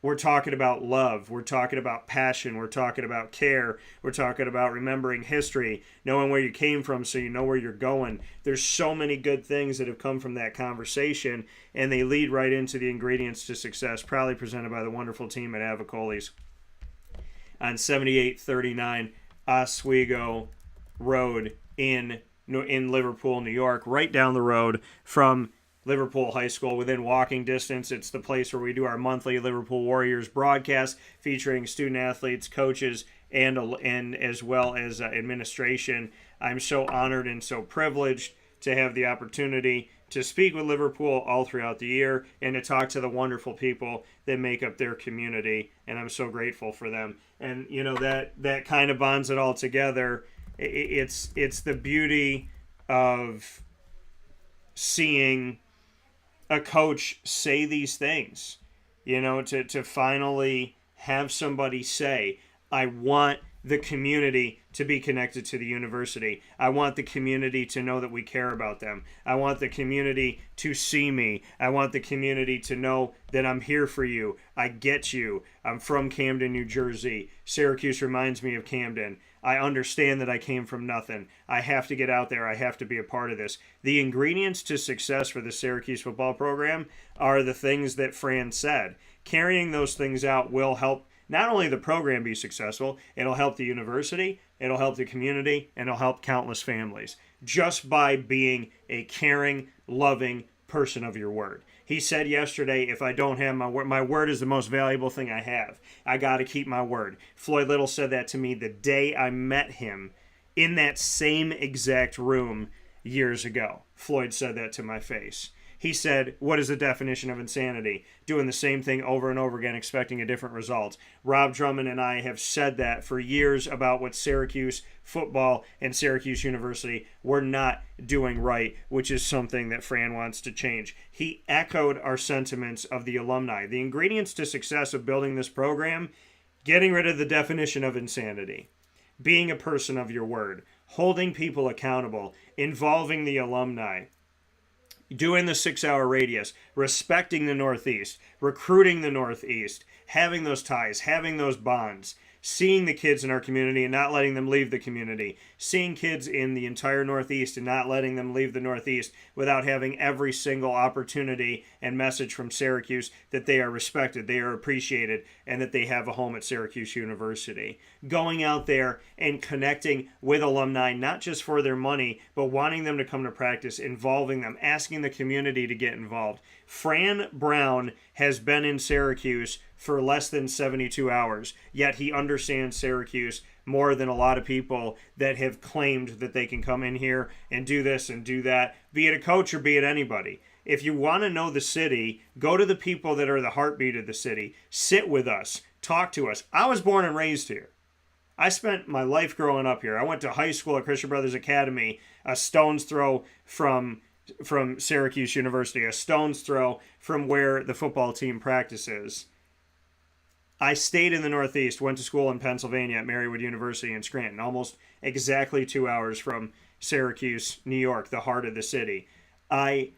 we're talking about love. We're talking about passion. We're talking about care. We're talking about remembering history, knowing where you came from so you know where you're going. There's so many good things that have come from that conversation, and they lead right into the ingredients to success, proudly presented by the wonderful team at Avicolli's on 7839 Oswego Road in Liverpool, New York, right down the road from Liverpool High School, within walking distance. It's the place where we do our monthly Liverpool Warriors broadcast featuring student athletes, coaches, and as well as administration. I'm so honored and so privileged to have the opportunity to speak with Liverpool all throughout the year and to talk to the wonderful people that make up their community, and I'm so grateful for them. And that kind of bonds it all together. It's the beauty of seeing a coach say these things, to finally have somebody say, I want the community to be connected to the university. I want the community to know that we care about them. I want the community to see me. I want the community to know that I'm here for you. I get you. I'm from Camden, New Jersey. Syracuse reminds me of Camden. I understand that I came from nothing. I have to get out there. I have to be a part of this. The ingredients to success for the Syracuse football program are the things that Fran said. Carrying those things out will help not only the program be successful, it'll help the university, it'll help the community, and it'll help countless families just by being a caring, loving person of your word. He said yesterday, if I don't have my word is the most valuable thing I have. I got to keep my word. Floyd Little said that to me the day I met him in that same exact room years ago. Floyd said that to my face. He said, what is the definition of insanity? Doing the same thing over and over again, expecting a different result. Rob Drummond and I have said that for years about what Syracuse football and Syracuse University were not doing right, which is something that Fran wants to change. He echoed our sentiments of the alumni. The ingredients to success of building this program, getting rid of the definition of insanity, being a person of your word, holding people accountable, involving the alumni, doing the 6-hour radius, respecting the Northeast, recruiting the Northeast, having those ties, having those bonds, seeing the kids in our community and not letting them leave the community, seeing kids in the entire Northeast and not letting them leave the Northeast without having every single opportunity and message from Syracuse that they are respected, they are appreciated, and that they have a home at Syracuse University. Going out there and connecting with alumni, not just for their money, but wanting them to come to practice, involving them, asking the community to get involved. Fran Brown has been in Syracuse for less than 72 hours, yet he understands Syracuse more than a lot of people that have claimed that they can come in here and do this and do that, be it a coach or be it anybody. If you want to know the city, go to the people that are the heartbeat of the city. Sit with us. Talk to us. I was born and raised here. I spent my life growing up here. I went to high school at Christian Brothers Academy, a stone's throw from Syracuse University, a stone's throw from where the football team practices. I stayed in the Northeast, went to school in Pennsylvania at Marywood University in Scranton, almost exactly 2 hours from Syracuse, New York, the heart of the city. I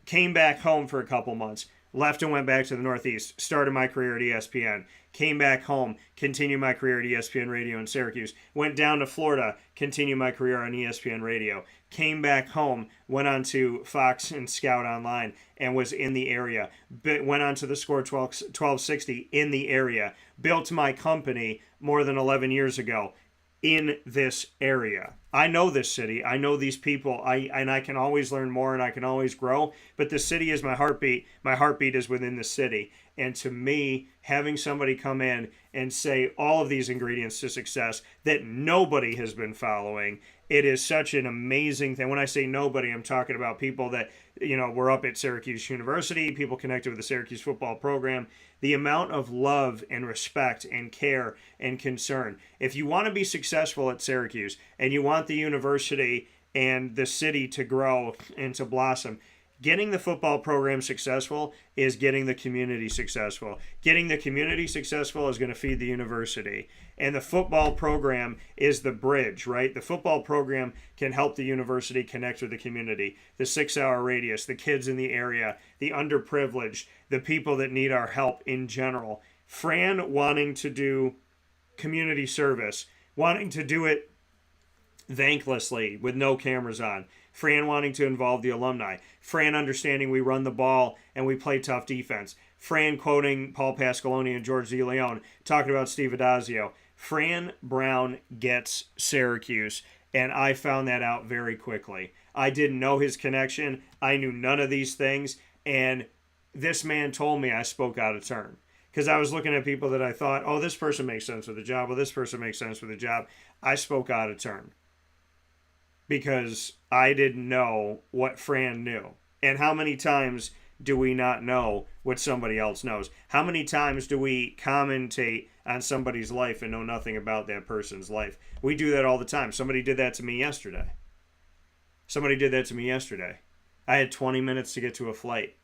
came back home for a couple months, left and went back to the Northeast, started my career at ESPN, came back home, continued my career at ESPN Radio in Syracuse, went down to Florida, continued my career on ESPN Radio, came back home, went on to Fox and Scout Online, and was in the area, went on to the Score 1260 in the area, built my company more than 11 years ago in this area. I know this city. I know these people. I can always learn more and I can always grow. But the city is my heartbeat. My heartbeat is within the city. And to me, having somebody come in and say all of these ingredients to success that nobody has been following, it is such an amazing thing. When I say nobody, I'm talking about people that, were up at Syracuse University, people connected with the Syracuse football program. The amount of love and respect and care and concern. If you want to be successful at Syracuse and you want the university and the city to grow and to blossom, getting the football program successful is getting the community successful. Getting the community successful is going to feed the university. And the football program is the bridge, right? The football program can help the university connect with the community. The 6-hour radius, the kids in the area, the underprivileged, the people that need our help in general. Fran wanting to do community service, wanting to do it thanklessly with no cameras on. Fran wanting to involve the alumni. Fran understanding we run the ball and we play tough defense. Fran quoting Paul Pasqualoni and George DeLeon, talking about Steve Adazio. Fran Brown gets Syracuse, and I found that out very quickly. I didn't know his connection. I knew none of these things, and this man told me I spoke out of turn. Because I was looking at people that I thought, oh, this person makes sense with the job. Well, this person makes sense with the job. I spoke out of turn. Because I didn't know what Fran knew. And how many times do we not know what somebody else knows? How many times do we commentate on somebody's life and know nothing about that person's life? We do that all the time. Somebody did that to me yesterday. I had 20 minutes to get to a flight.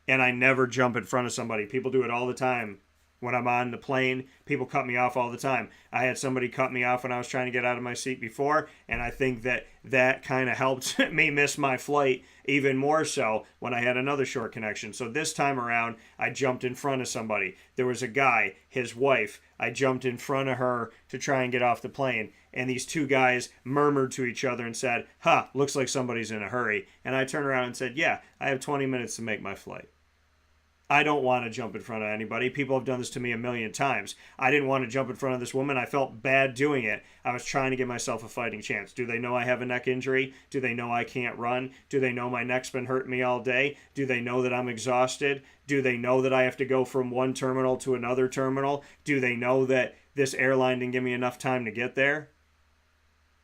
And I never jump in front of somebody. People do it all the time When I'm on the plane, people cut me off all the time. I had somebody cut me off when I was trying to get out of my seat before, and I think that kind of helped me miss my flight even more so when I had another short connection. So this time around, I jumped in front of somebody. There was a guy, his wife, I jumped in front of her to try and get off the plane, and these two guys murmured to each other and said, looks like somebody's in a hurry. And I turned around and said, yeah, I have 20 minutes to make my flight. I don't want to jump in front of anybody. People have done this to me a million times. I didn't want to jump in front of this woman. I felt bad doing it. I was trying to give myself a fighting chance. Do they know I have a neck injury? Do they know I can't run? Do they know my neck's been hurting me all day? Do they know that I'm exhausted? Do they know that I have to go from one terminal to another terminal? Do they know that this airline didn't give me enough time to get there?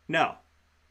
No.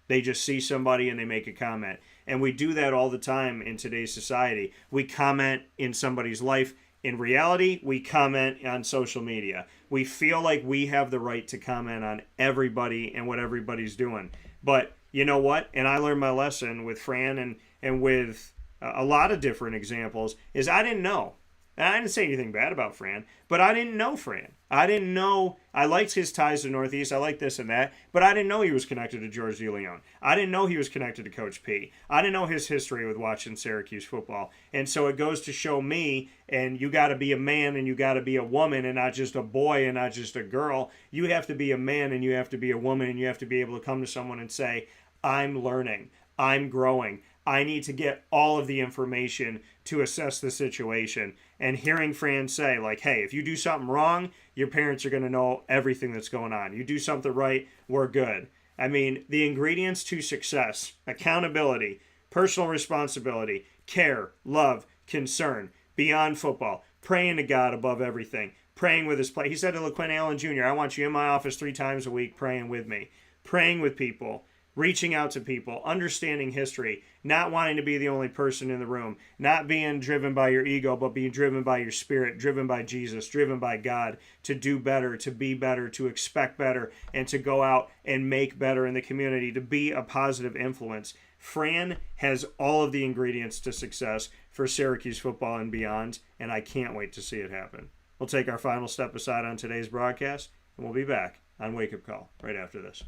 They just see somebody and they make a comment. And we do that all the time in today's society. We comment in somebody's life. In reality, we comment on social media. We feel like we have the right to comment on everybody and what everybody's doing. But you know what? And I learned my lesson with Fran and with a lot of different examples is I didn't know. And I didn't say anything bad about Fran, but I didn't know Fran. I didn't know. I liked his ties to Northeast. I liked this and that, but I didn't know he was connected to George DeLeon. I didn't know he was connected to Coach P. I didn't know his history with watching Syracuse football. And so it goes to show me, and you got to be a man and you got to be a woman and not just a boy and not just a girl. You have to be a man and you have to be a woman and you have to be able to come to someone and say, I'm learning. I'm growing. I need to get all of the information to assess the situation. And hearing Fran say, like, hey, if you do something wrong, your parents are going to know everything that's going on. You do something right, we're good. I mean, the ingredients to success: accountability, personal responsibility, care, love, concern, beyond football, praying to God above everything, praying with his play. He said to LaQuinn Allen Jr., I want you in my office 3 times a week praying with me, praying with people, reaching out to people, understanding history, not wanting to be the only person in the room, not being driven by your ego, but being driven by your spirit, driven by Jesus, driven by God, to do better, to be better, to expect better, and to go out and make better in the community, to be a positive influence. Fran has all of the ingredients to success for Syracuse football and beyond, and I can't wait to see it happen. We'll take our final step aside on today's broadcast, and we'll be back on Wake Up Call right after this.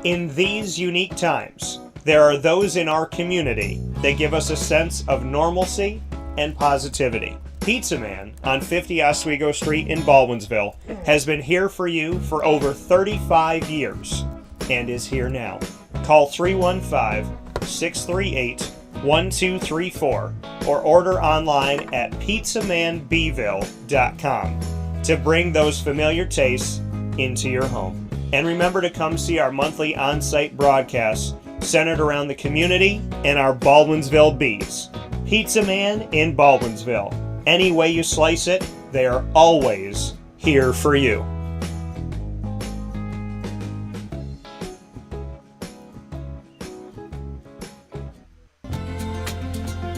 In these unique times, there are those in our community that give us a sense of normalcy and positivity. Pizza Man on 50 Oswego Street in Baldwinsville has been here for you for over 35 years and is here now. Call 315-638-1234 or order online at pizzamanbville.com to bring those familiar tastes into your home. And remember to come see our monthly on-site broadcasts centered around the community and our Baldwinsville Bees. Pizza Man in Baldwinsville. Any way you slice it, they are always here for you.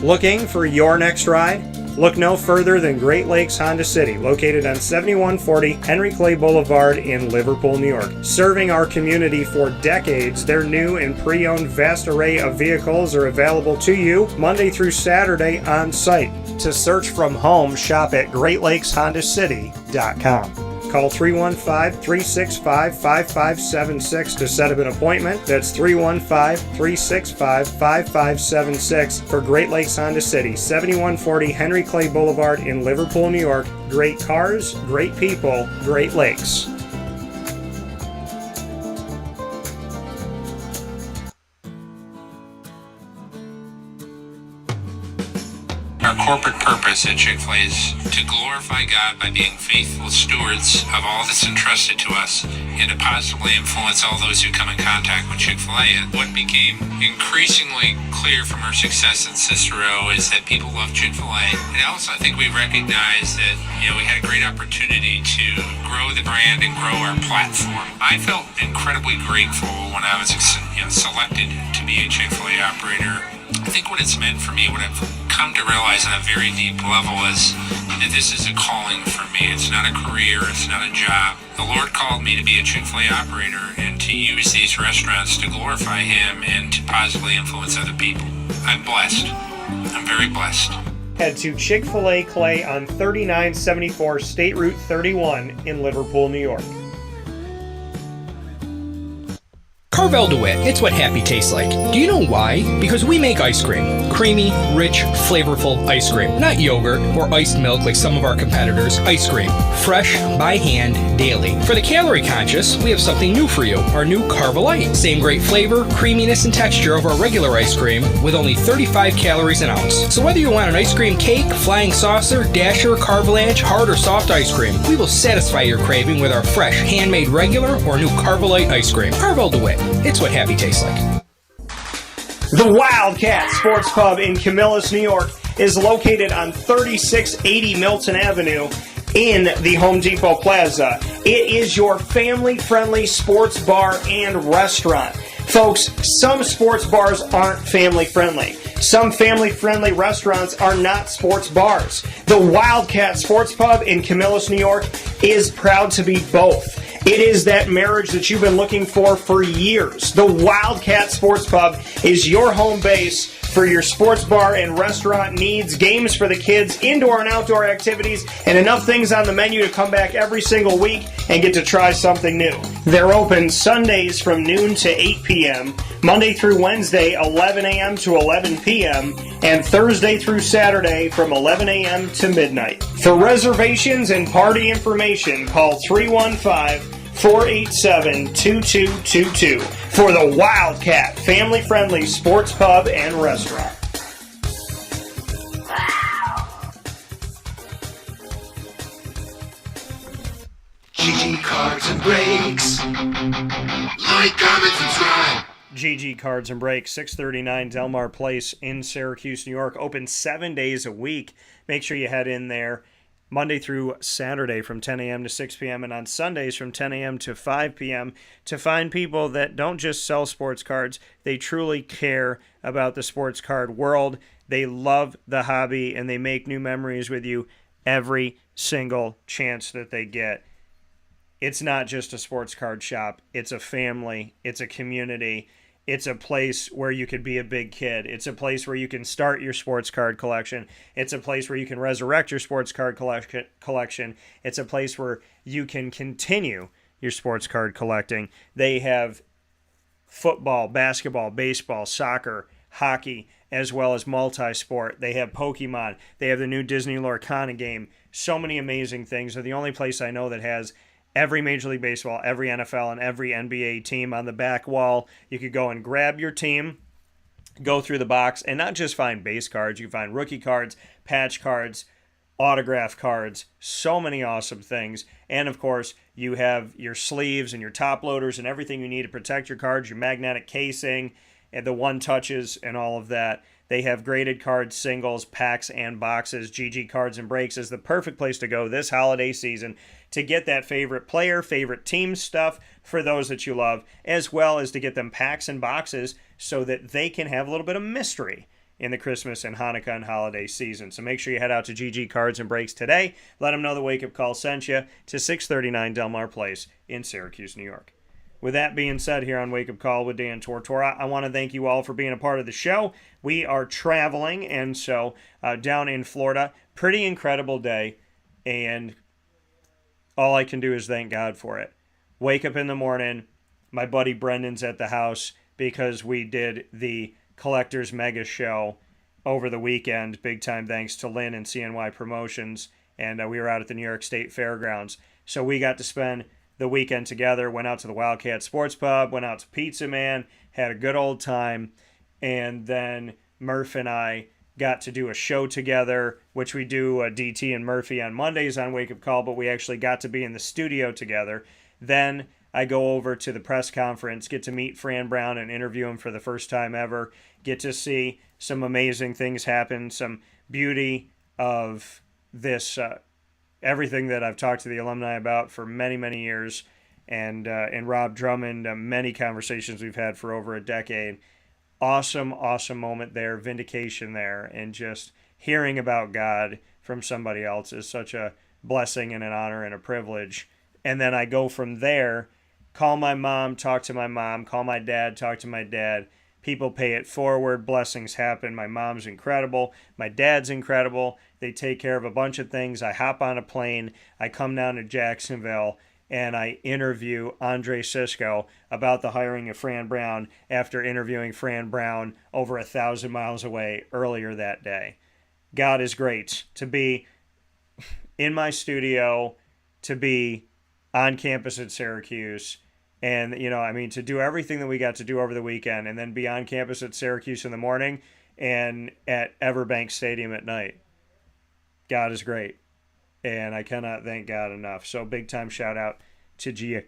Looking for your next ride? Look no further than Great Lakes Honda City, located on 7140 Henry Clay Boulevard in Liverpool, New York. Serving our community for decades, their new and pre-owned vast array of vehicles are available to you Monday through Saturday on site. To search from home, shop at GreatLakesHondaCity.com. Call 315-365-5576 to set up an appointment. That's 315-365-5576 for Great Lakes Honda City, 7140 Henry Clay Boulevard in Liverpool, New York. Great cars, great people, Great Lakes. Our corporate purpose at Chick-fil-A is to glorify God by being faithful stewards of all that's entrusted to us and to positively influence all those who come in contact with Chick-fil-A. And what became increasingly clear from our success in Cicero is that people love Chick-fil-A. And also I think we recognized that, we had a great opportunity to grow the brand and grow our platform. I felt incredibly grateful when I was selected to be a Chick-fil-A operator. I think what it's meant for me, what I've come to realize on a very deep level is that this is a calling for me. It's not a career, it's not a job. The Lord called me to be a Chick-fil-A operator and to use these restaurants to glorify Him and to positively influence other people. I'm blessed. I'm very blessed. Head to Chick-fil-A Clay on 3974 State Route 31 in Liverpool, New York. Carvel DeWitt, it's what happy tastes like. Do you know why? Because we make ice cream. Creamy, rich, flavorful ice cream. Not yogurt or iced milk like some of our competitors. Ice cream. Fresh, by hand, daily. For the calorie conscious, we have something new for you. Our new Carvelite. Same great flavor, creaminess, and texture of our regular ice cream with only 35 calories an ounce. So whether you want an ice cream cake, flying saucer, dasher, carvalanche, hard or soft ice cream, we will satisfy your craving with our fresh, handmade regular or new Carvelite ice cream. Carvel DeWitt. It's what happy tastes like. The Wildcat Sports Pub in Camillus, New York is located on 3680 Milton Avenue in the Home Depot Plaza. It is your family-friendly sports bar and restaurant. Folks, some sports bars aren't family-friendly. Some family-friendly restaurants are not sports bars. The Wildcat Sports Pub in Camillus, New York is proud to be both. It is that marriage that you've been looking for years. The Wildcat Sports Pub is your home base for your sports bar and restaurant needs, games for the kids, indoor and outdoor activities, and enough things on the menu to come back every single week and get to try something new. They're open Sundays from noon to 8 p.m., Monday through Wednesday, 11 a.m. to 11 p.m., and Thursday through Saturday from 11 a.m. to midnight. For reservations and party information, call 315-487-2222 for the Wildcat family-friendly sports pub and restaurant. GG Cards and Breaks. Like, comment, subscribe. GG Cards and Breaks, 639 Delmar Place in Syracuse, New York. Open 7 days a week. Make sure you head in there Monday through Saturday from 10 a.m. to 6 p.m. and on Sundays from 10 a.m. to 5 p.m. to find people that don't just sell sports cards. They truly care about the sports card world. They love the hobby and they make new memories with you every single chance that they get. It's not just a sports card shop. It's a family. It's a community. It's a place where you could be a big kid. It's a place where you can start your sports card collection. It's a place where you can resurrect your sports card collection. It's a place where you can continue your sports card collecting. They have football, basketball, baseball, soccer, hockey, as well as multi-sport. They have Pokemon. They have the new Disney Lorcana game. So many amazing things. They're the only place I know that has every Major League Baseball, every NFL, and every NBA team on the back wall. You could go and grab your team, go through the box, and not just find base cards. You can find rookie cards, patch cards, autograph cards, so many awesome things. And, of course, you have your sleeves and your top loaders and everything you need to protect your cards, your magnetic casing, and the one-touches and all of that. They have graded cards, singles, packs, and boxes. GG Cards and Breaks is the perfect place to go this holiday season to get that favorite player, favorite team stuff for those that you love, as well as to get them packs and boxes so that they can have a little bit of mystery in the Christmas and Hanukkah and holiday season. So make sure you head out to GG Cards and Breaks today. Let them know the Wake Up Call sent you to 639 Delmar Place in Syracuse, New York. With that being said, here on Wake Up Call with Dan Tortora, I want to thank you all for being a part of the show. We are traveling, and so down in Florida, pretty incredible day, and all I can do is thank God for it. Wake up in the morning, my buddy Brendan's at the house because we did the Collectors Mega Show over the weekend. Big time thanks to Lynn and CNY Promotions, and we were out at the New York State Fairgrounds. So we got to spend the weekend together, went out to the Wildcat Sports Pub, went out to Pizza Man, had a good old time, and then Murph and I got to do a show together, which we do DT and Murphy on Mondays on Wake Up Call, but we actually got to be in the studio together. Then I go over to the press conference, get to meet Fran Brown and interview him for the first time ever, get to see some amazing things happen, some beauty of this everything that I've talked to the alumni about for many, many years, and Rob Drummond, many conversations we've had for over a decade. Awesome, awesome moment there, vindication there, and just hearing about God from somebody else is such a blessing and an honor and a privilege. And then I go from there, call my mom, talk to my mom, call my dad, talk to my dad, People pay it forward. Blessings happen. My mom's incredible. My dad's incredible. They take care of a bunch of things. I hop on a plane. I come down to Jacksonville, and I interview Andre Sisco about the hiring of Fran Brown after interviewing Fran Brown over 1,000 miles away earlier that day. God is great. To be in my studio, to be on campus at Syracuse, and, to do everything that we got to do over the weekend and then be on campus at Syracuse in the morning and at Everbank Stadium at night. God is great. And I cannot thank God enough. So big time shout out to the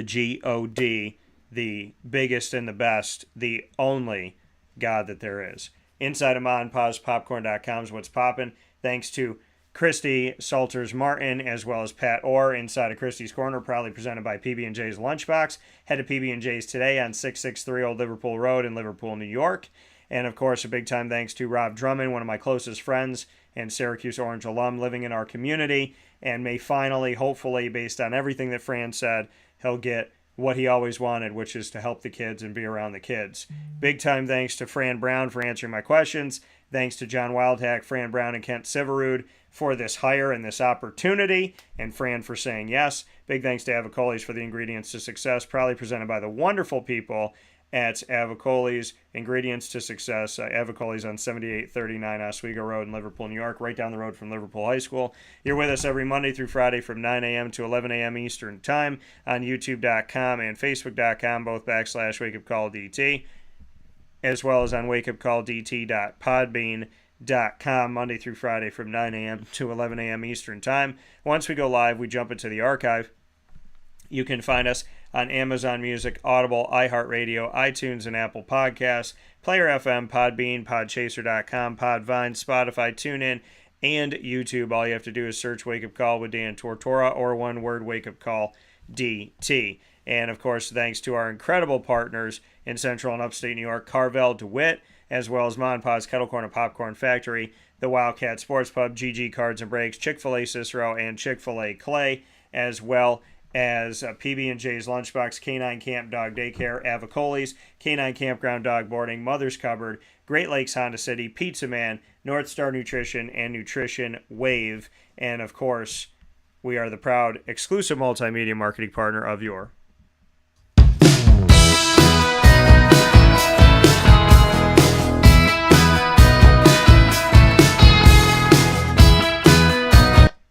GOD, the biggest and the best, the only God that there is. Inside of MonPawsPopcorn.com is what's popping. Thanks to Christy Salters Martin, as well as Pat Orr, inside of Christy's Corner, proudly presented by PB&J's Lunchbox. Head to PB&J's today on 663 Old Liverpool Road in Liverpool, New York. And, of course, a big time thanks to Rob Drummond, one of my closest friends and Syracuse Orange alum living in our community, and may finally, hopefully, based on everything that Fran said, he'll get what he always wanted, which is to help the kids and be around the kids. Big time thanks to Fran Brown for answering my questions. Thanks to John Wildhack, Fran Brown, and Kent Siverud for this hire and this opportunity, and Fran for saying yes. Big thanks to Avicolli's for the ingredients to success, proudly presented by the wonderful people at Avicolli's Ingredients to Success. Avicolli's on 7839 Oswego Road in Liverpool, New York, right down the road from Liverpool High School. You're with us every Monday through Friday from 9 a.m. to 11 a.m. Eastern Time on YouTube.com and Facebook.com, both /WakeUpCallDT, as well as on WakeUpCallDT.podbean.com, Monday through Friday from 9 a.m. to 11 a.m. Eastern Time. Once we go live, we jump into the archive. You can find us on Amazon Music, Audible, iHeartRadio, iTunes, and Apple Podcasts, Player FM, Podbean, Podchaser.com, Podvine, Spotify, TuneIn, and YouTube. All you have to do is search Wake Up Call with Dan Tortora, or one word, Wake Up Call DT. And, of course, thanks to our incredible partners in Central and Upstate New York, Carvel DeWitt, as well as Mon Pa's Kettle Corn and Popcorn Factory, the Wildcat Sports Pub, GG Cards and Breaks, Chick-fil-A Cicero, and Chick-fil-A Clay, as well as PB&J's Lunchbox, Canine Camp Dog Daycare, Avicolli's, Canine Campground Dog Boarding, Mother's Cupboard, Great Lakes Honda City, Pizza Man, North Star Nutrition, and Nutrition Wave. And, of course, we are the proud exclusive multimedia marketing partner of your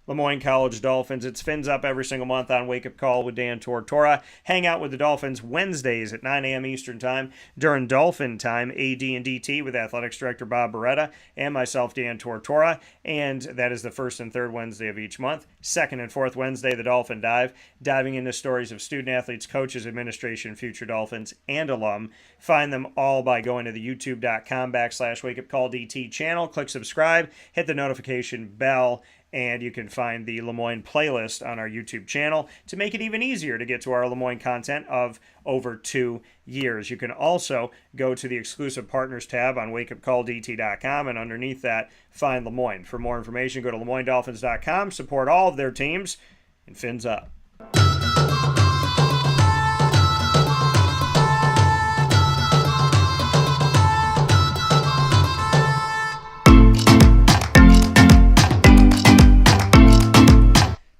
Lemoyne College Dolphins. It's Fins Up every single month on Wake Up Call with Dan Tortora. Hang out with the Dolphins Wednesdays at 9 a.m. Eastern Time during Dolphin Time, AD and DT with Athletics Director Bob Beretta and myself, Dan Tortora. And that is the first and third Wednesday of each month. Second and fourth Wednesday, the Dolphin Dive, diving into stories of student athletes, coaches, administration, future Dolphins, and alum. Find them all by going to the youtube.com /WakeUpCallDT channel. Click subscribe, hit the notification bell, and you can find the Lemoyne playlist on our YouTube channel to make it even easier to get to our Lemoyne content of over 2 years. You can also go to the exclusive partners tab on wakeupcalldt.com, and underneath that, find Lemoyne. For more information, go to LemoyneDolphins.com, support all of their teams, and Fins Up.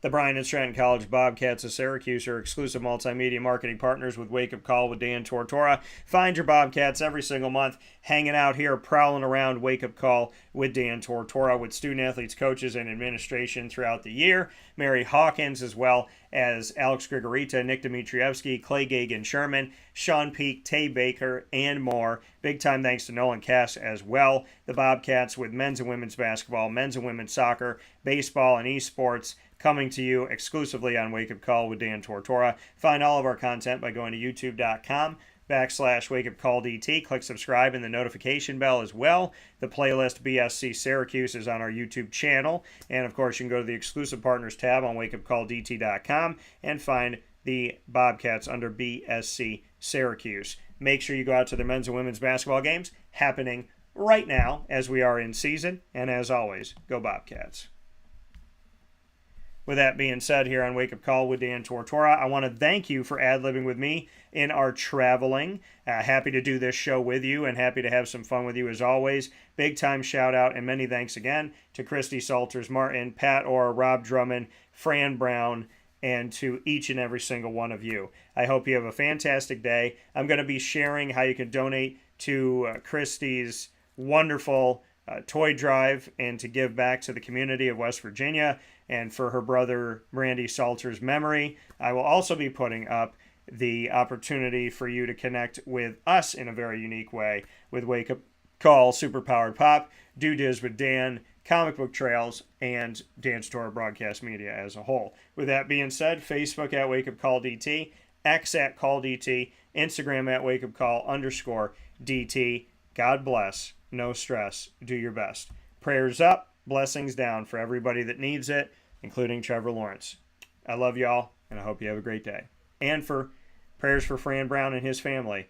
The Bryan and Stratton College Bobcats of Syracuse are exclusive multimedia marketing partners with Wake Up Call with Dan Tortora. Find your Bobcats every single month hanging out here, prowling around Wake Up Call with Dan Tortora with student athletes, coaches, and administration throughout the year. Mary Hawkins, as well as Alex Grigorita, Nick Dmitrievsky, Clay Gagan Sherman, Sean Peak, Tay Baker, and more. Big time thanks to Nolan Cass as well. The Bobcats with men's and women's basketball, men's and women's soccer, baseball, and esports, coming to you exclusively on Wake Up Call with Dan Tortora. Find all of our content by going to youtube.com /WakeUpCallDT. Click subscribe and the notification bell as well. The playlist BSC Syracuse is on our YouTube channel. And, of course, you can go to the exclusive partners tab on wakeupcalldt.com and find the Bobcats under BSC Syracuse. Make sure you go out to the men's and women's basketball games happening right now as we are in season. And, as always, go Bobcats. with that being said, here on Wake Up Call with Dan Tortora, I want to thank you for ad-libbing with me in our traveling. Happy to do this show with you and happy to have some fun with you as always. Big time shout out and many thanks again to Christy Salters Martin, Pat Orr, Rob Drummond, Fran Brown, and to each and every single one of you. I hope you have a fantastic day. I'm going to be sharing how you can donate to Christy's wonderful toy drive and to give back to the community of West Virginia and for her brother Randy Salter's memory. I will also be putting up the opportunity for you to connect with us in a very unique way with Wake Up Call, Superpowered Pop, Do Diz with Dan, Comic Book Trails, and Dan Tortora Broadcast Media as a whole. With that being said, Facebook at Wake Up Call DT, X at Call DT, Instagram at Wake Up Call _DT. God bless. No stress. Do your best. Prayers up, blessings down for everybody that needs it, including Trevor Lawrence. I love y'all, and I hope you have a great day. And for prayers for Fran Brown and his family.